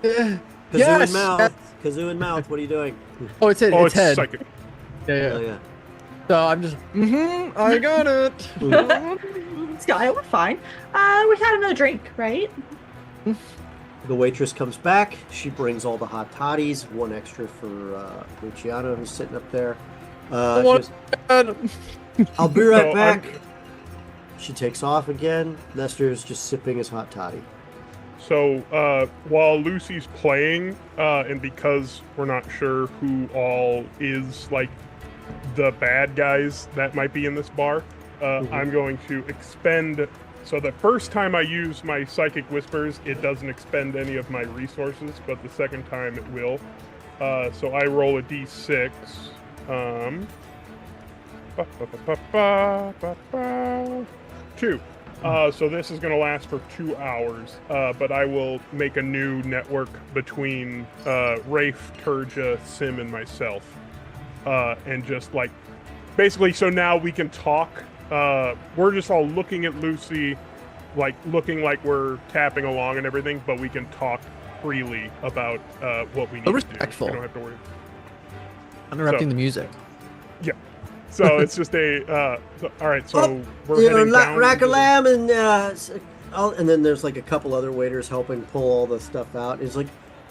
Kazoo Yes, in mouth. yes. Kazoo in mouth. What are you doing? Oh, it's head. Oh, it's it's head. psychic. Yeah. Oh, yeah. So I'm just. I got it. Sky, we're fine. We had another drink, right? The waitress comes back. She brings all the hot toddies. One extra for Luciano, who's sitting up there. She goes, I'll be right No, back. She takes off again. Nestor's just sipping his hot toddy. So while Lucy's playing, and because we're not sure who all is like the bad guys that might be in this bar, I'm going to expend. So the first time I use my psychic whispers, it doesn't expend any of my resources, but the second time it will. So I roll a d6. 2. So this is going to last for 2 hours, but I will make a new network between Rafe, Turja, Sim, and myself. And just like, basically, so now we can talk. We're just all looking at Lucy, like looking like we're tapping along and everything, but we can talk freely about what we need to do. Respectful. We don't have to worry. Interrupting the music. Yeah. So it's just a. All right. So we're heading down. Rack a lamb and and then there's like a couple other waiters helping pull all the stuff out. It's like,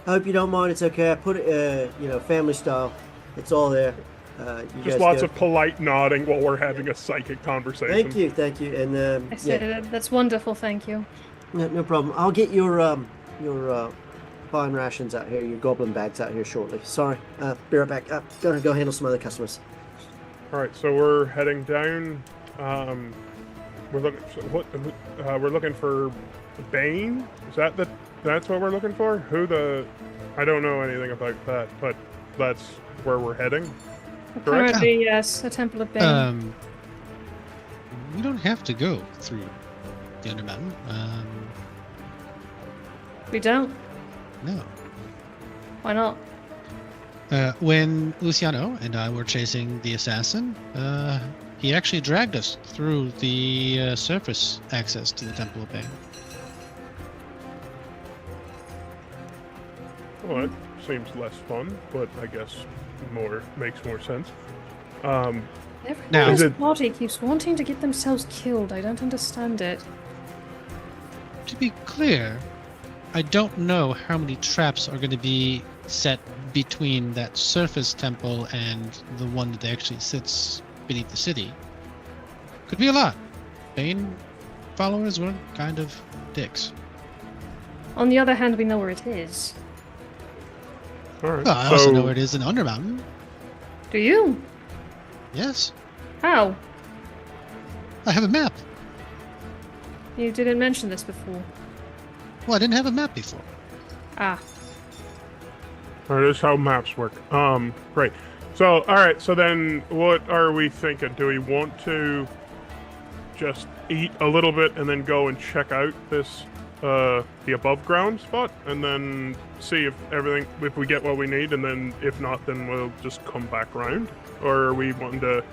I hope you don't mind. It's okay. I put it, family style. It's all there. You Just guys lots go. of polite nodding while we're having a psychic conversation. Thank you, and I said that's wonderful. Thank you. no problem. I'll get your fine rations out here, your goblin bags out here shortly. Sorry, be right back. Gonna go handle some other customers. All right, so we're heading down. We're looking. We're looking for Bane. Is that that's what we're looking for? I don't know anything about that, but that's where we're heading. Correct? Apparently, yes, a temple of Bane. We don't have to go through the Undermountain. We don't. No. Why not? When Luciano and I were chasing the assassin, he actually dragged us through the surface access to the Temple of Bane. Well, that seems less fun, but I guess makes more sense. Everyone Now- in Is this it- party keeps wanting to get themselves killed. I don't understand it. To be clear, I don't know how many traps are going to be set between that surface temple and the one that actually sits beneath the city. Could be a lot. Bane followers were kind of dicks. On the other hand, we know where it is. All right. Well, I also know where it is in Undermountain. Do you? Yes, How? I have a map. You didn't mention this before. Well, I didn't have a map before. Ah. That is how maps work. Great. So, all right. So then, what are we thinking? Do we want to just eat a little bit and then go and check out this, the above ground spot, and then see if we get what we need, and then if not, then we'll just come back round? Or are we wanting to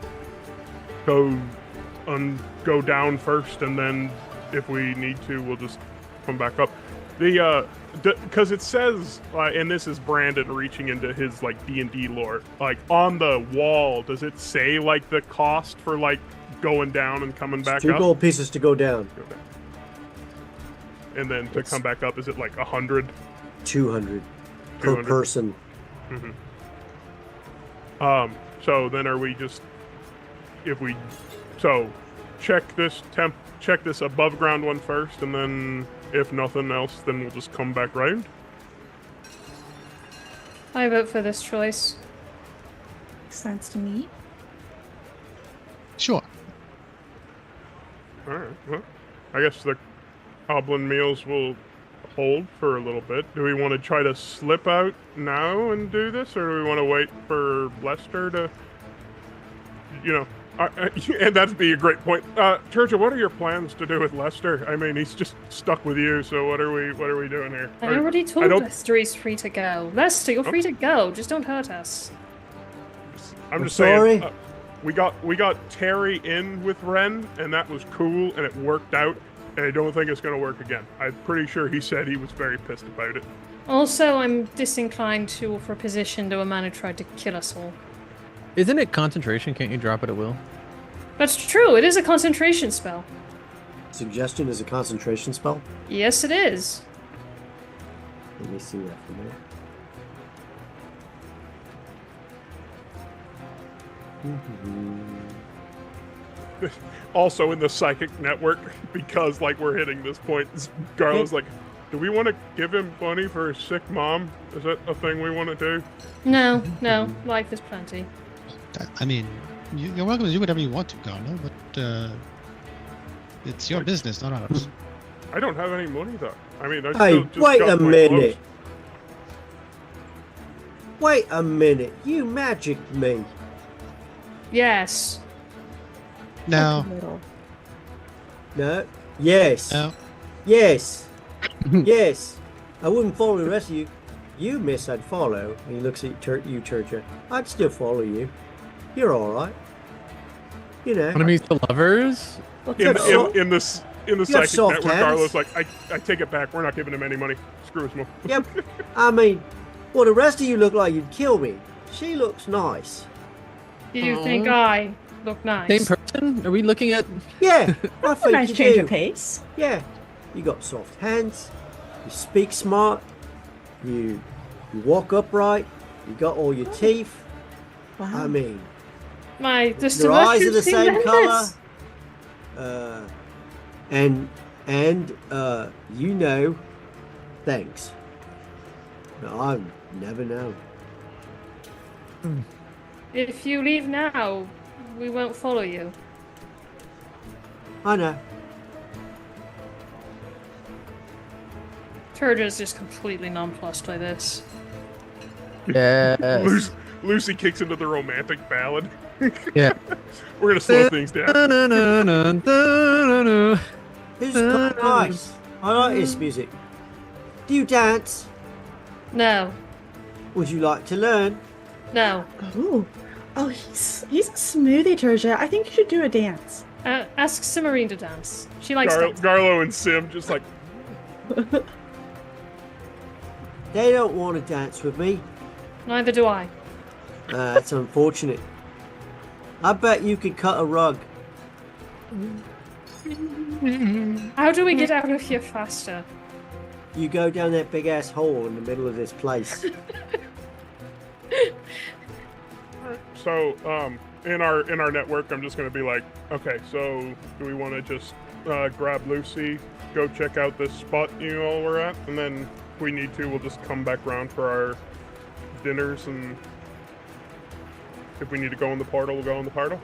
go down first, and then if we need to, we'll just come back up? Because it says, and this is Brandon reaching into his like D&D lore, like on the wall, does it say like the cost for like going down and coming back Two up? gold pieces to go down. Go down. And then to come back up, is it like 100? 200 per 200. person. Mm-hmm. So then are we just, check this above ground one first, and then if nothing else, then we'll just come back round? I vote for this choice. Makes sense to me. Sure. Alright, well, I guess the goblin meals will hold for a little bit. Do we want to try to slip out now and do this, or do we want to wait for Lester to, and that'd be a great point. Turja, what are your plans to do with Lester? I mean, he's just stuck with you, so what are we doing here? I already told I don't- Lester he's free to go. Lester, you're free to go. Just don't hurt us. I'm I'm just sorry. saying, we got Terry in with Ren, and that was cool, and it worked out. And I don't think it's going to work again. I'm pretty sure he said he was very pissed about it. Also, I'm disinclined to offer a position to a man who tried to kill us all. Isn't it concentration? Can't you drop it at will? That's true. It is a concentration spell. Suggestion is a concentration spell. Yes, it is. Let me see that for a minute. Also in the psychic network, because like we're hitting this point, Garlo's like, do we want to give him money for his sick mom? Is that a thing we want to do? No, life is plenty. I mean, you're welcome to do whatever you want to, Garlo, but it's your business, not ours. I don't have any money though. I mean, I Hey, still just wait got a my minute. clothes. Wait a minute. You magicked me. Yes. No, Little. No. Yes. no. Yes. Yes. I wouldn't follow the rest of you. You, miss, I'd follow. And he looks at you, Turcha. I'd still follow you. You're all right. You know. Enemies to lovers? In so- the psychic soft network, hands. Garlo's like, I take it back. We're not giving him any money. Screw his mom. Yep. I mean, well, the rest of you look like you'd kill me. She looks nice. Do you Aw. think I look nice? Same person? Are we looking at? Yeah, I A think nice you change do. of pace. Yeah, you got soft hands. You speak smart. You walk upright. You got all your teeth. Wow. I mean, My just your eyes are the seem same endless. color. You know, thanks. No, I never know. If you leave now, we won't follow you. I know. Turja's just completely nonplussed by this. Yes. Lucy kicks into the romantic ballad. Yeah. We're gonna slow things down. Da-na-na-na-na-na-na. It's kind of nice. I like this music. Do you dance? No, Would you like to learn? no. Ooh. Oh, he's a smoothie, Terja. I think you should do a dance. Ask Cimarine to dance. She likes dancing. Garlo and Sim just like, They don't want to dance with me. Neither do I. That's unfortunate. I bet you could cut a rug. How do we get out of here faster? You go down that big ass hole in the middle of this place. So, in our network, I'm just gonna be like, okay, so do we want to just grab Lucy, go check out this spot you all were at, and then if we need to, we'll just come back around for our dinners, and if we need to go in the portal, we'll go in the portal.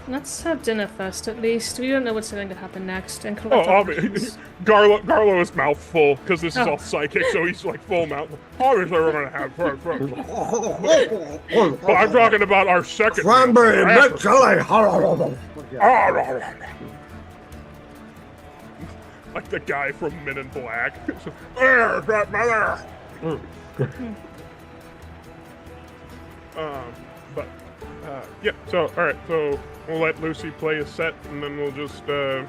Let's have dinner first, at least. We don't know what's going to happen next. And Oh, collect our obviously, questions. Garlo is mouth full because this is Oh. all psychic, so he's like full mouth. Obviously, we're gonna have fun. But I'm talking about our second meal. Cranberry After- milk jelly. Like the guy from Men in Black. There's that mother. But yeah. So all right. So we'll let Lucy play a set, and then we'll just head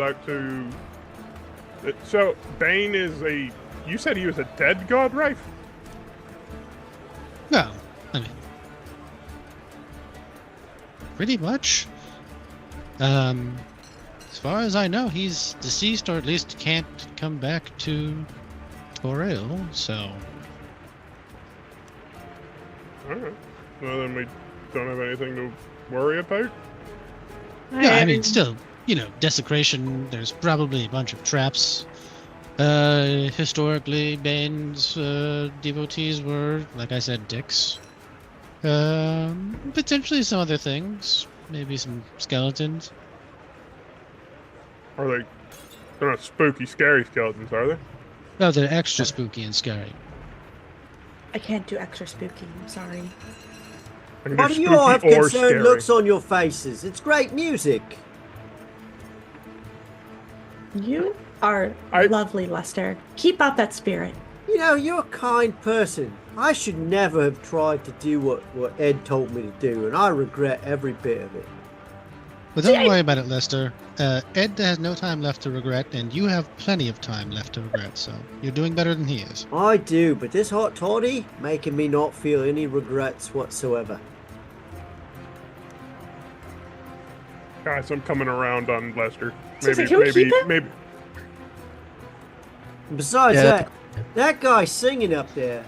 out to. So Bane is a. You said he was a dead god, right? Well, I mean, pretty much. As far as I know, he's deceased, or at least can't come back to Toril, so... Alright. Well, then we don't have anything to worry about. Yeah, I mean, still, desecration, there's probably a bunch of traps. Historically, Bane's devotees were, like I said, dicks. Potentially some other things. Maybe some skeletons. Are they? They're not spooky, scary skeletons, are they? No, they're extra spooky and scary. I can't do extra spooky. I'm sorry. I can Why do do you all have spooky or concerned scary. looks on your faces? It's great music. You are lovely, Lester. Keep up that spirit. You're a kind person. I should never have tried to do what Ed told me to do, and I regret every bit of it. But don't worry about it, Lester. Ed has no time left to regret, and you have plenty of time left to regret, so you're doing better than he is. I do, but this hot toddy making me not feel any regrets whatsoever. Guys, I'm coming around on Lester. Seriously, can we keep him? Maybe. Besides Yeah. that guy singing up there,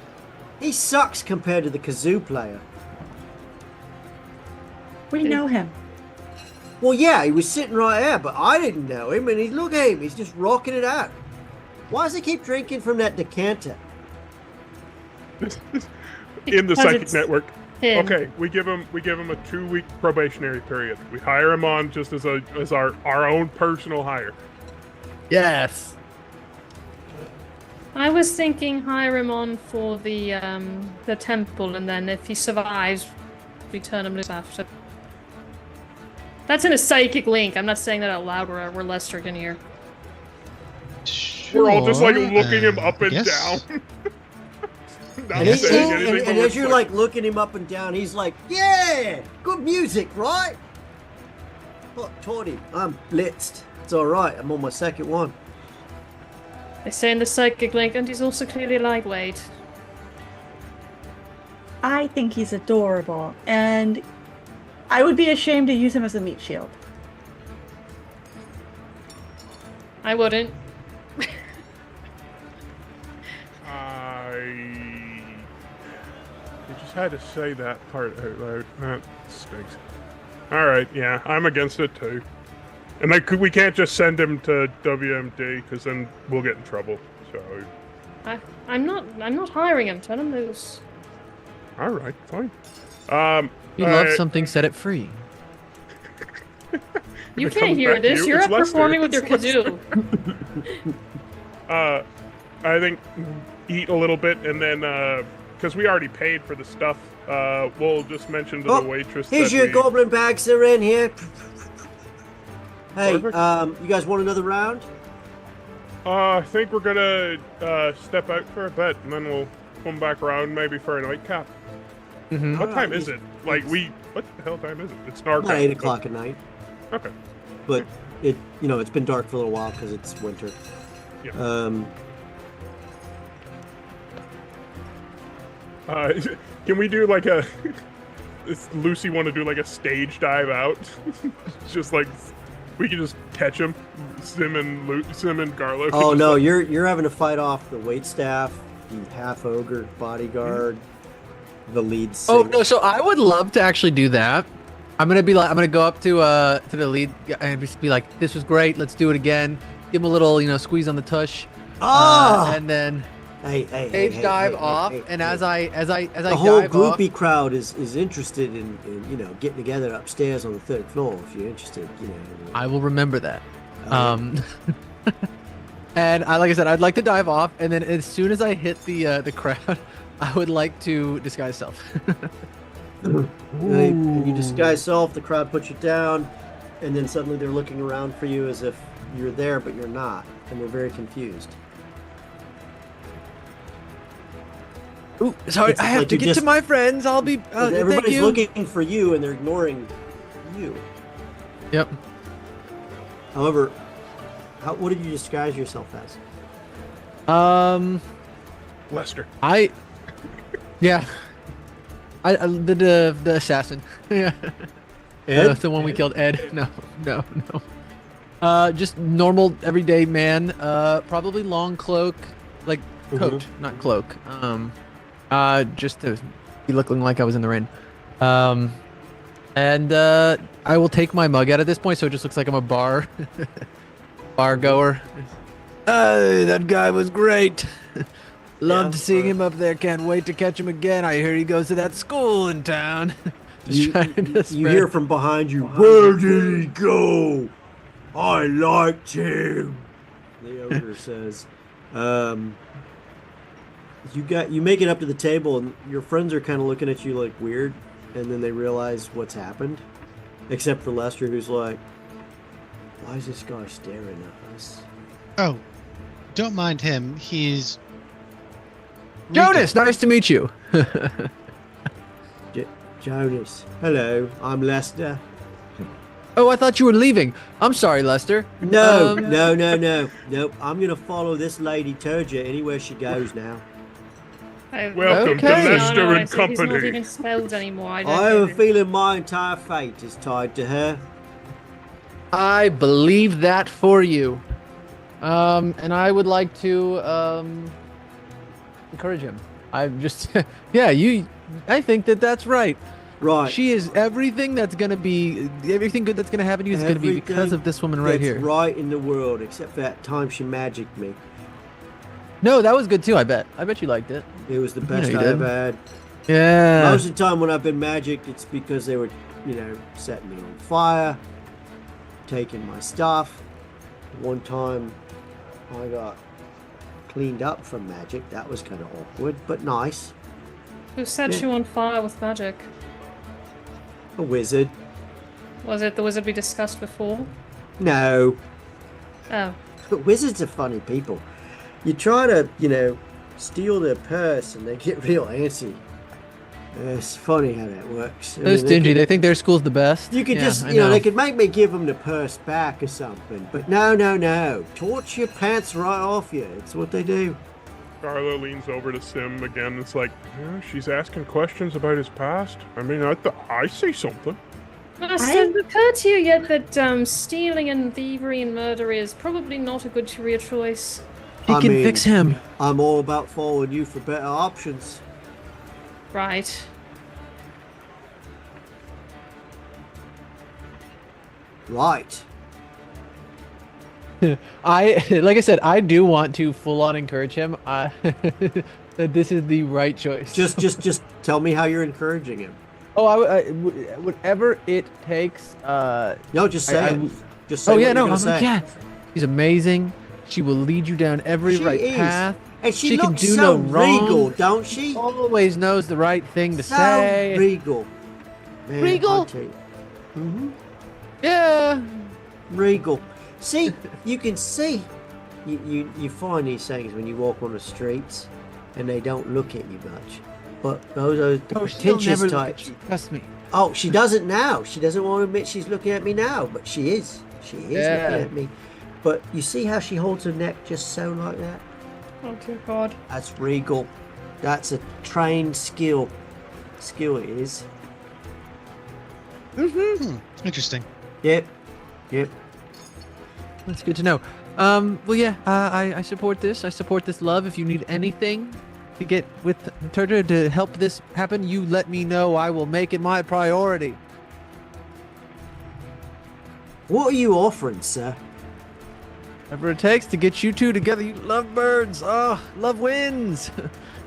he sucks compared to the kazoo player. We know him. Well, yeah, he was sitting right there, but I didn't know him, and look at him, he's just rocking it out. Why does he keep drinking from that decanter? In the Because psychic it's network. him. Okay, we give him a 2-week probationary period. We hire him on just as our own personal hire. Yes. I was thinking hire him on for the temple, and then if he survives, we turn him loose after. That's in a psychic link. I'm not saying that out loud where Lester can hear. We're all just like Sure, looking him up and yes. down. Not And, saying anything, but and we're as you're just like looking him up and down, he's like, "Yeah, good music, right?" Look, Toddy, I'm blitzed. It's all right. I'm on my second one. They say in the psychic link, and he's also clearly lightweight. I think he's adorable, and I would be ashamed to use him as a meat shield. I wouldn't. You just had to say that part out loud. That stinks. Alright, yeah, I'm against it too. And we can't just send him to WMD, because then we'll get in trouble. So, I'm not hiring him. Turn him loose. alright, fine. You love something, set it free. You If it can't comes hear back to this. you, You're it's up Lester. performing with your It's Lester. kazoo. I think eat a little bit, and then, because we already paid for the stuff, we'll just mention to the waitress Here's that your we... goblin bags. They're in here. Hey, Perfect. you guys want another round? I think we're gonna step out for a bit, and then we'll come back around maybe for a nightcap. Mm-hmm. What time is it? Like, what the hell time is it? It's dark. About out, 8 o'clock at night. Okay. But it's been dark for a little while because it's winter. Yeah. Uh, Can we do like a Does Lucy want to do like a stage dive out? Just like we can just catch him, Sim and Garlo. Oh no, you're having to fight off the waitstaff, the half ogre bodyguard, the lead singer. Oh no, so I would love to actually do that. I'm gonna go up to the lead and just be like, "This was great. Let's do it again." Give him a little, squeeze on the tush, and then stage dive off. And as I the whole dive groupie off, crowd is interested in getting together upstairs on the 3rd floor. If you're interested, I will remember that. And like I said, I'd like to dive off, and then as soon as I hit the crowd, I would like to disguise self. You disguise self, the crowd puts you down, and then suddenly they're looking around for you as if you're there, but you're not, and they're very confused. Ooh, sorry, I have to get to my friends. I'll be. Everybody's looking for you, and they're ignoring you. Yep. However, what did you disguise yourself as? Lester. Yeah. The assassin. Yeah. Ed? The one we killed, Ed. No. Just normal everyday man. Probably long cloak, like coat, not cloak. Just to be looking like I was in the rain. And I will take my mug out at this point, so it just looks like I'm a bar goer. That guy was great. Loved seeing him up there. Can't wait to catch him again. I hear he goes to that school in town. You hear from behind you, "Where did he go? I liked him." The ogre says, You make it up to the table, and your friends are kind of looking at you like weird, and then they realize what's happened, except for Lester, who's like, "Why is this guy staring at us?" Oh, don't mind him. He's Jonas, nice to meet you. Jonas, hello, I'm Lester. Oh, I thought you were leaving. I'm sorry, Lester. No. Nope. I'm gonna follow this lady Turja anywhere she goes now. Welcome to Lester and Company. He's not even spelled anymore. I have a feeling my entire fate is tied to her. I believe that for you. And I would like to encourage him. I'm just I think that's right. Right. She is everything good that's gonna happen to you is gonna be because of this woman right here. Right in the world, except for that time she magicked me. No, that was good too, I bet you liked it. It was the best you I did. ever had. Yeah. Most of the time when I've been magicked, it's because they were, setting me on fire, taking my stuff. One time I got cleaned up from magic. That was kind of awkward, but nice. Who set you on fire with magic? A wizard. Was it the wizard we discussed before? No. Oh. Wizards are funny people. You try to, steal their purse and they get real antsy. It's funny how that works. They're stingy. They think their school's the best. You could they could make me give them the purse back or something. But no. Torch your pants right off you. It's what they do. Garlo leans over to Sim again. It's like, she's asking questions about his past. I mean, I see something. Has it occurred to you yet that stealing and thievery and murder is probably not a good career choice? He can fix him. I'm all about following you for better options. Right. Right. Like I said, I do want to full on encourage him. That this is the right choice. Just tell me how you're encouraging him. Oh, whatever it takes. No, just say it. Just say She's amazing. She will lead you down every path. And she can looks do so no wrong. regal, don't she? Always knows the right thing to So say. regal. Man, Regal? I'll tell you. Mm-hmm. Yeah. Regal. See, you can see. You find these things when you walk on the streets, and they don't look at you much. But those are the pretentious types. Trust me. Oh, she doesn't now. She doesn't want to admit she's looking at me now, but she is. She is looking at me. But you see how she holds her neck just so like that? Oh dear God. That's regal. That's a trained skill. Skill it is. Interesting. Yep. That's good to know. Well, yeah, I support this. I support this love. If you need anything to get with Turtle to help this happen, you let me know. I will make it my priority. What are you offering, sir? Whatever it takes to get you two together. You love birds. Oh, love wins.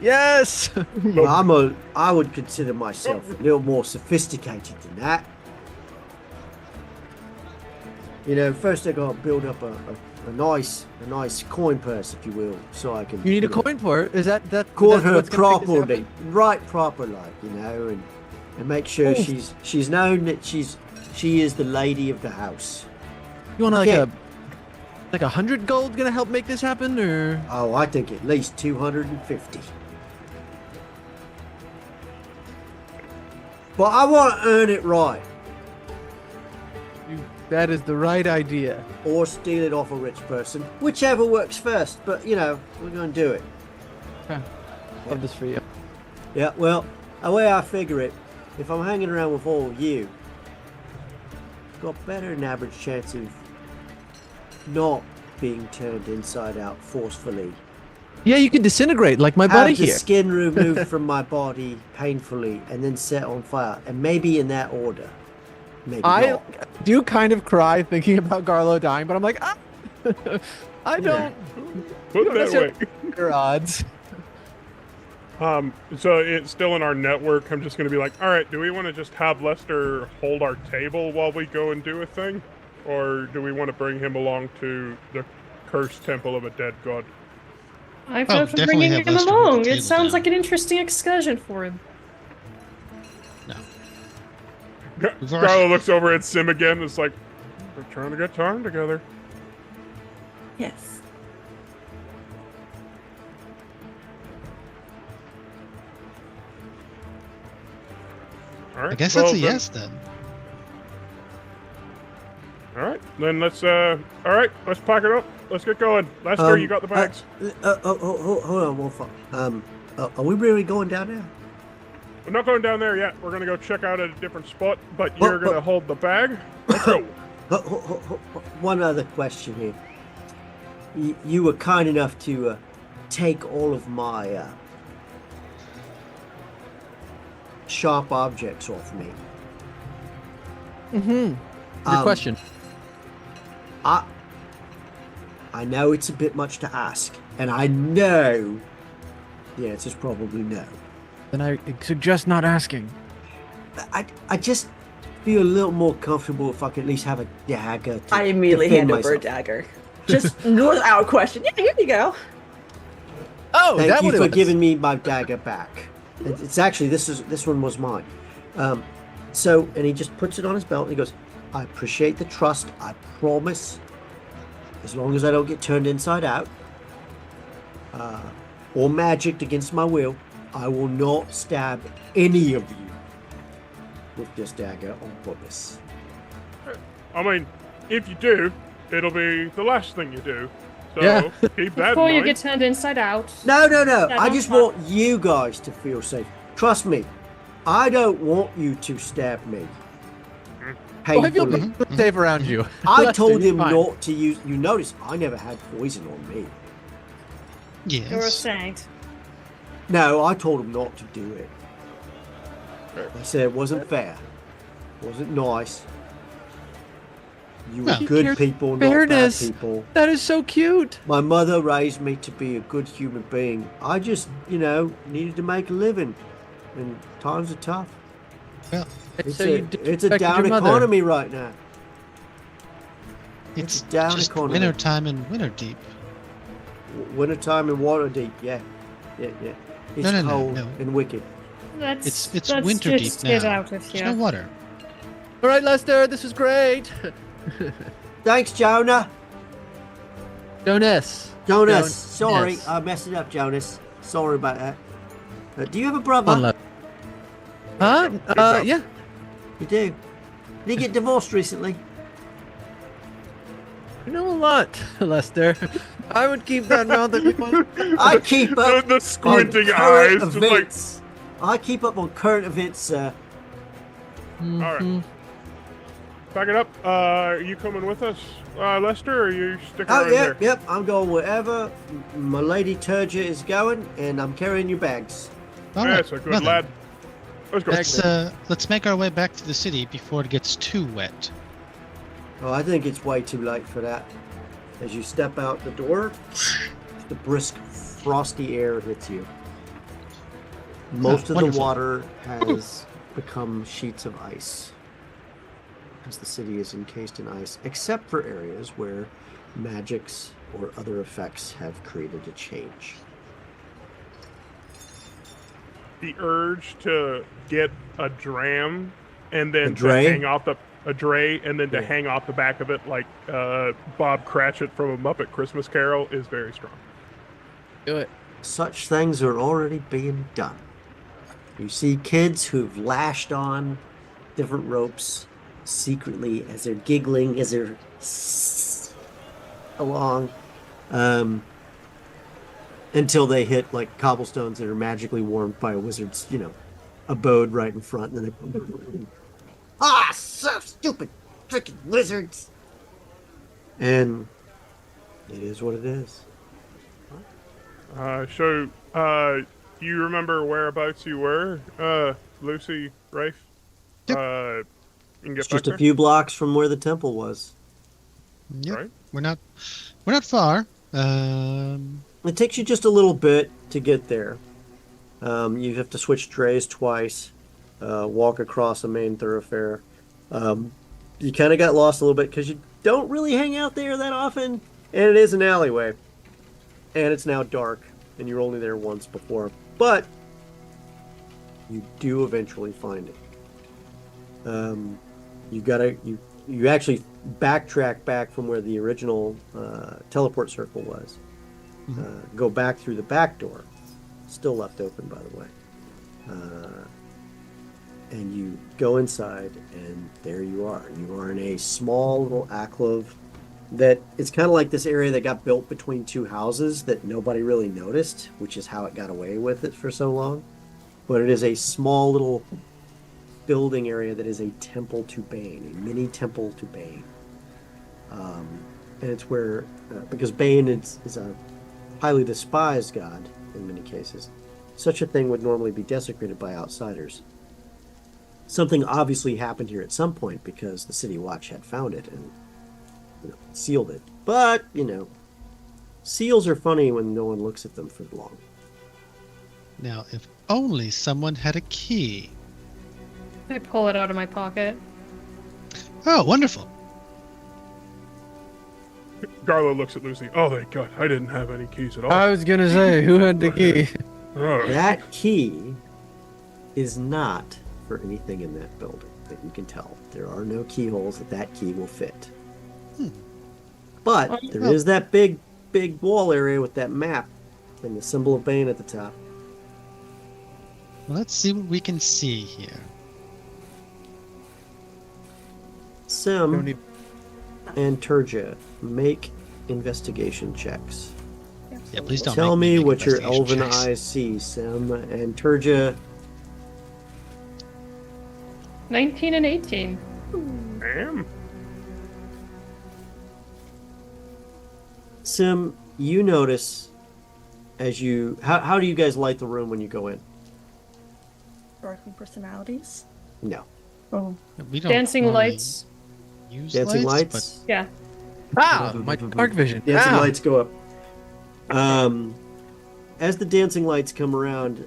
Yes. Well, I would consider myself a little more sophisticated than that. You know, first I got to build up a nice coin purse, if you will, so I can. You need a coin port? Is that court that's her what's gonna make this properly, happen? right proper, like, you know, and make sure she's known that she is the lady of the house. You want Yeah. like 100 gold gonna help make this happen, or? Oh, I think at least 250. But I want to earn it right, That is the right idea. or steal it off a rich person, whichever works first. But you know, we're going to do it. Love this for you. Yeah, well, the way I figure it, if I'm hanging around with all of you, I've got better than average chance of not being turned inside out forcefully. Yeah, you can disintegrate like my Have buddy the here. skin removed from my body painfully and then set on fire, and maybe in that order. Maybe I not. do kind of cry thinking about Garlo dying, but I'm like, I don't. Put it that way. Your odds. So it's still in our network. I'm just going to be like, all right, do we want to just have Lester hold our table while we go and do a thing? Or do we want to bring him along to the cursed temple of a dead god? I Oh, vote for definitely bringing have him Lester hold the along. It table sounds down. like an interesting excursion for him. No. We've already- Carlo looks over at Sim again. It's like, we're trying to get time together. Yes. All right. I guess well, that's a then- yes then. All right, then let's. All right, let's pack it up. Let's get going. Lester, you got the bags. Hold on, Wolf. Are we really going down there? We're not going down there yet. We're gonna go check out at a different spot, but Well, you're gonna but- hold the bag. Let's go. One other question here. You were kind enough to take all of my sharp objects off me. Good question. I know it's a bit much to ask, and I know the answer's probably no. Then I suggest not asking. I just feel a little more comfortable if I could at least have a dagger to I immediately defend hand over a myself. dagger. Just without question. Yeah, here you go. Oh, Thank that you what it for was. giving me my dagger back. It's actually this one was mine. So, and he just puts it on his belt and he goes, "I appreciate the trust. I promise, as long as I don't get turned inside out, or magicked against my will, I will not stab any of you with this dagger on purpose." I mean, if you do, it'll be the last thing you do. So Yeah. keep that Before in you mind. get turned inside out. No. Yeah, I don't just fuck. want you guys to feel safe. Trust me. I don't want you to stab me. Oh, I feel Painfully. safe around you. I Lester, told you're him fine. not to use. You notice I never had poison on me. You're a Yes. saint. No, I told him not to do it. I said it wasn't fair. It wasn't nice. You were No. good Your people, not bad fairness. people. That is so cute. My mother raised me to be a good human being. I just, needed to make a living. And times are tough. Well, It's So a, you it's a disrespected down your mother. economy right now. it's down just economy. winter time and winter deep. Wintertime in Waterdeep, yeah. It's No, cold no. and wicked. Let's winter just deep get now. out of There's no here. water. All right, Lester, this was great. Thanks, Jonah. Jonas. Jonas. Sorry, Jonas. I messed it up, Jonas. Sorry about that. Do you have a brother? One left. Huh? up. Yeah. You do. Did he get divorced recently? You know a lot, Lester. I would keep that mouth if you want. I keep up The squinting on current eyes, just like, events. I keep up on current events, sir. all right. Back it up. Are you coming with us, Lester, or are you sticking Oh, around there? yep. I'm going wherever my lady Turgia is going, and I'm carrying your bags. All right. That's a good well then, lad. Let's go. Let's make our way back to the city before it gets too wet. Oh, I think it's way too late for that. As you step out the door, the brisk, frosty air hits you. Most of wonderful. the water has become sheets of ice, as the city is encased in ice, except for areas where magics or other effects have created a change. The urge to get a dram and then A to dray? hang off a dray and then to hang off the back of it like Bob Cratchit from A Muppet Christmas Carol is very strong. Do it. Such things are already being done. You see kids who've lashed on different ropes secretly as they're giggling, as they're along, until they hit like cobblestones that are magically warmed by a wizard's, abode right in front, and then they so stupid freaking wizards. And it is what it is. You remember whereabouts you were, Lucy, Rafe? Yep. You can get It's back just a there? few blocks from where the temple was. Yep. Right. We're not far. It takes you just a little bit to get there. You have to switch drays twice, walk across a main thoroughfare. You kind of got lost a little bit because you don't really hang out there that often, and it is an alleyway. And it's now dark, and you're only there once before. But you do eventually find it. You actually backtrack back from where the original teleport circle was. Go back through the back door, still left open, by the way. And you go inside, and there you are. You are in a small little alcove that it's kind of like this area that got built between two houses that nobody really noticed, which is how it got away with it for so long. But it is a small little building area that is a temple to Bane, a mini temple to Bane. And it's where, because Bane is a highly despised god in many cases, such a thing would normally be desecrated by outsiders. Something obviously happened here at some point because the City Watch had found it and sealed it. But, seals are funny when no one looks at them for long. Now, if only someone had a key. I pull it out of my pocket. Oh, wonderful. Garlo looks at Lucy. Oh, thank God. I didn't have any keys at all. I was gonna say, who had the key? Oh. That key is not for anything in that building that you can tell. There are no keyholes that key will fit. But there is that big wall area with that map and the symbol of Bane at the top. Let's see what we can see here. Sim and Turja, make investigation checks. Yeah, please don't Tell make me make what your investigation elven checks. eyes see, Sim and Turja. 19 and 18. Damn. Sim, you notice as you... How do you guys light the room when you go in? Sparkling personalities. No. Oh. We don't Dancing normally lights. use Dancing lights, lights? Yeah. Ah, my dark vision. Dancing Ow. lights go up. As the dancing lights come around,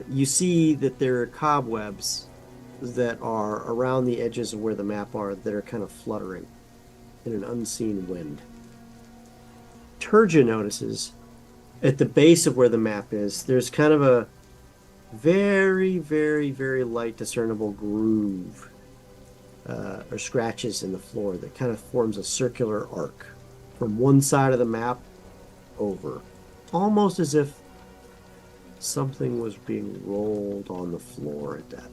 you see that there are cobwebs that are around the edges of where the map are that are kind of fluttering in an unseen wind. Turja notices at the base of where the map is, there's kind of a very, very, very light discernible groove or scratches in the floor that kind of forms a circular arc from one side of the map over, almost as if something was being rolled on the floor at that.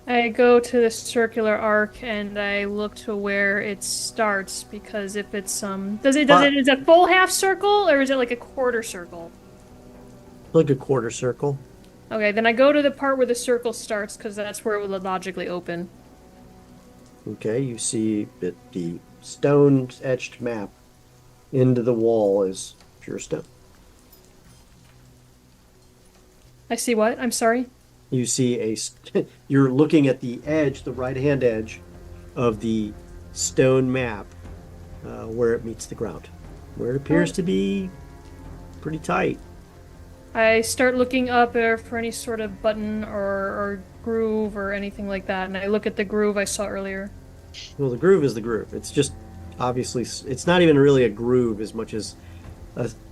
I go to the circular arc and I look to where it starts because if it's is it a full half circle or is it like a quarter circle? Like a quarter circle. Okay, then I go to the part where the circle starts because that's where it would logically open. Okay, you see that the stone-etched map into the wall is pure stone. I see what? I'm sorry. You see you're looking at the edge, the right-hand edge of the stone map where it meets the ground, where it appears to be pretty tight. I start looking up for any sort of button or groove or anything like that, and I look at the groove I saw earlier. Well, the groove is the groove. It's just obviously it's not even really a groove as much as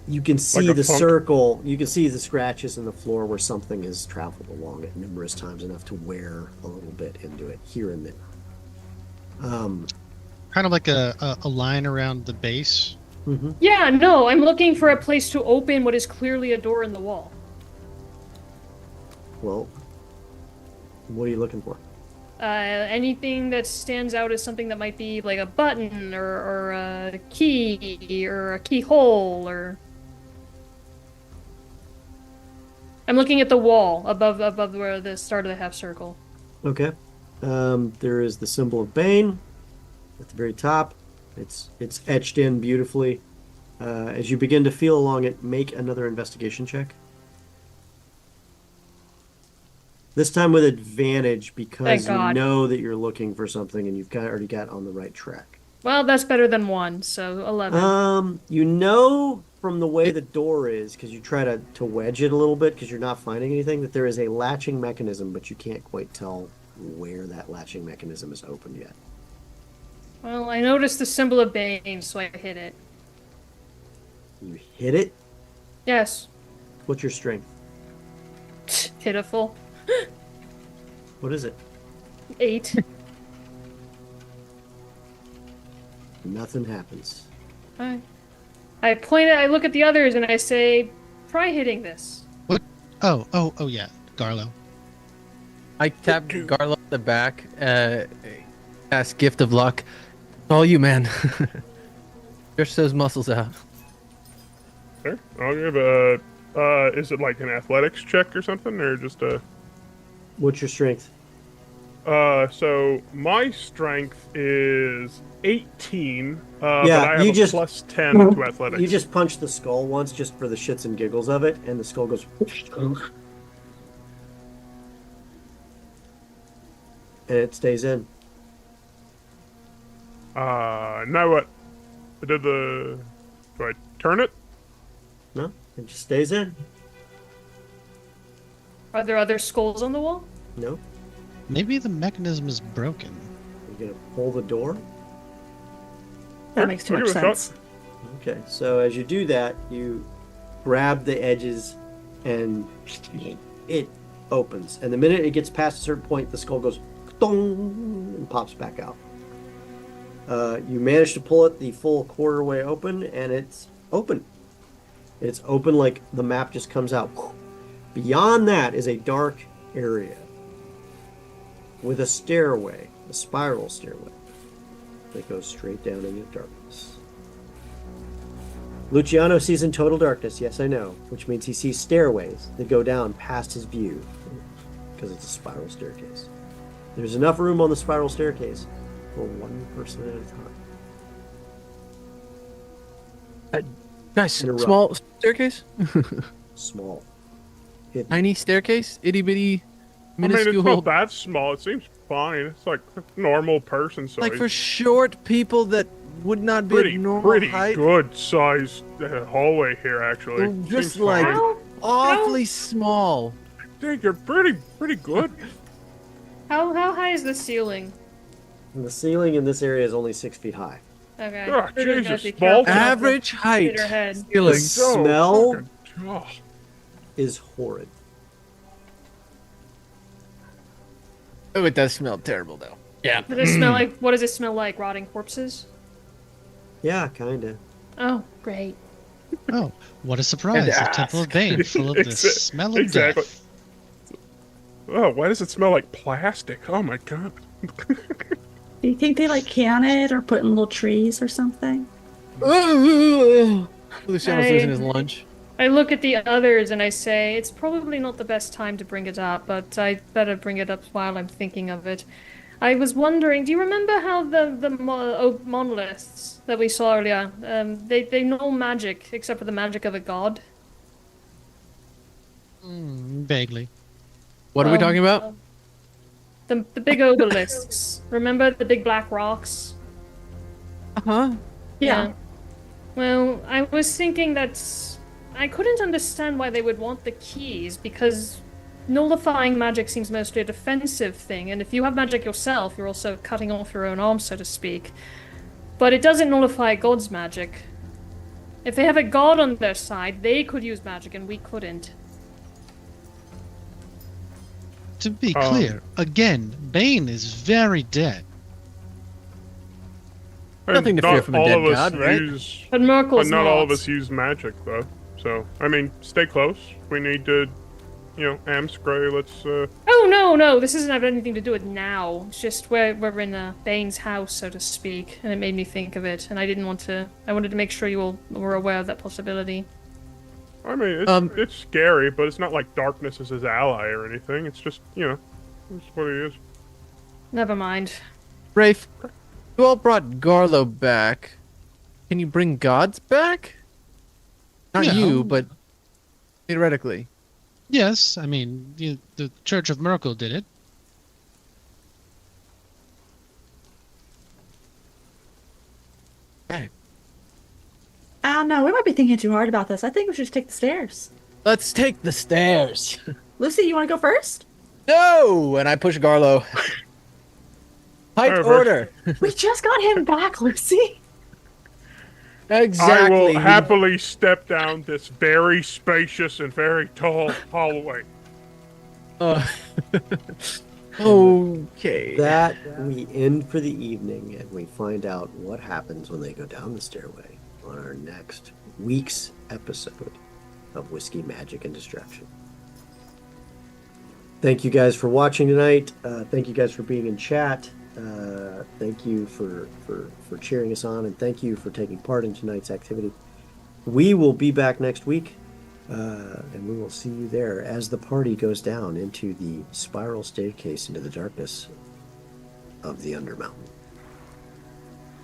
you can see Like the funk? circle. You can see the scratches in the floor where something has traveled along it numerous times, enough to wear a little bit into it here and there. Kind of like a line around the base. Mm-hmm. Yeah, no, I'm looking for a place to open what is clearly a door in the wall. Well, what are you looking for? Anything that stands out as something that might be like a button or a key or a keyhole or... I'm looking at the wall above where the start of the half circle. Okay. There is the symbol of Bane at the very top. It's etched in beautifully. As you begin to feel along it, make another investigation check. This time with advantage because you know that you're looking for something and you've already got on the right track. Well, that's better than 1, so 11. You know from the way the door is, because you try to wedge it a little bit because you're not finding anything, that there is a latching mechanism, but you can't quite tell where that latching mechanism is opened yet. Well, I noticed the symbol of Bane, so I hit it. You hit it? Yes. What's your strength? Pitiful. What is it? 8. Nothing happens. I look at the others and I say, try hitting this. What? Oh, yeah, Garlo. I tap Garlo on the back, ask gift of luck. All you, man. Stretch those muscles out. Sure. I'll give is it like an athletics check or something, or just a... What's your strength? So my strength is 18, but Yeah, I have you a just- plus 10 to athletics. You just punch the skull once just for the shits and giggles of it, and the skull goes... and it stays in. Now what? Do I turn it? No, it just stays in. Are there other skulls on the wall? No. Maybe the mechanism is broken. You're gonna pull the door? That makes too I'll much give it a shot. sense. Okay, so as you do that, you grab the edges and it opens. And the minute it gets past a certain point, the skull goes dong and pops back out. You manage to pull it the full quarter way open, and it's open. It's open like the map just comes out. Beyond that is a dark area with a stairway, a spiral stairway that goes straight down into darkness. Luciano sees in total darkness, yes I know, which means he sees stairways that go down past his view because it's a spiral staircase. There's enough room on the spiral staircase for one person at a time. Nice. In a row. Small staircase? Small. Hidden. Tiny staircase? Itty bitty, I mean, it's minuscule. not that small. It seems fine. It's like normal person size. Like for short people that would not be pretty at normal pretty height. good sized hallway here, actually. Just Seems like fine. awfully small. I think you're pretty good. How high is the ceiling? And the ceiling in this area is only 6 feet high. Okay. Ah, We're gonna Jesus, have to be small. careful not to Average height. hit her head. Ceiling. The smell fucking- oh. is horrid. Oh, it does smell terrible though. Yeah. Does it smell like? What does it smell like? Rotting corpses? Yeah, kinda. Oh, great. Oh, what a surprise! And The Temple of Bane, full of the smell of Exactly. death. Oh, why does it smell like plastic? Oh my god. Do you think they like can it or put in little trees or something? Luciano's I- losing his lunch. I look at the others and I say, it's probably not the best time to bring it up, but I better bring it up while I'm thinking of it. I was wondering, do you remember how the monoliths that we saw earlier, they know magic except for the magic of a god? Vaguely. What are we talking about? The big obelisks. Remember the big black rocks? Uh-huh. Yeah. Well, I was thinking that I couldn't understand why they would want the keys, because nullifying magic seems mostly a defensive thing, and if you have magic yourself, you're also cutting off your own arm, so to speak. But it doesn't nullify God's magic. If they have a god on their side, they could use magic and we couldn't. To be clear, again, Bane is very dead. Nothing to fear from a dead god, right? But Merkel's not all of us use magic, though. So, I mean, stay close. We need to, Amscray, let's, Oh, no, this doesn't have anything to do with now. It's just we're in Bane's house, so to speak, and it made me think of it, and I wanted to make sure you all were aware of that possibility. I mean, it's scary, but it's not like darkness is his ally or anything. It's just, it's what he is. Never mind. Rafe, you all brought Garlo back. Can you bring gods back? Not you, but theoretically. Yes, I mean, the Church of Merkel did it. Okay. I don't know. We might be thinking too hard about this. I think we should just take the stairs. Let's take the stairs. Lucy, you want to go first? No! And I push Garlo. Height order. We just got him back, Lucy. Exactly. I will happily step down this very spacious and very tall hallway. Okay. That we end for the evening, and we find out what happens when they go down the stairway on our next week's episode of Whiskey, Magic, and Destruction. Thank you guys for watching tonight. Thank you guys for being in chat. Thank you for cheering us on, and thank you for taking part in tonight's activity. We will be back next week, and we will see you there as the party goes down into the spiral staircase into the darkness of the Undermountain.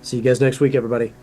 See you guys next week, everybody.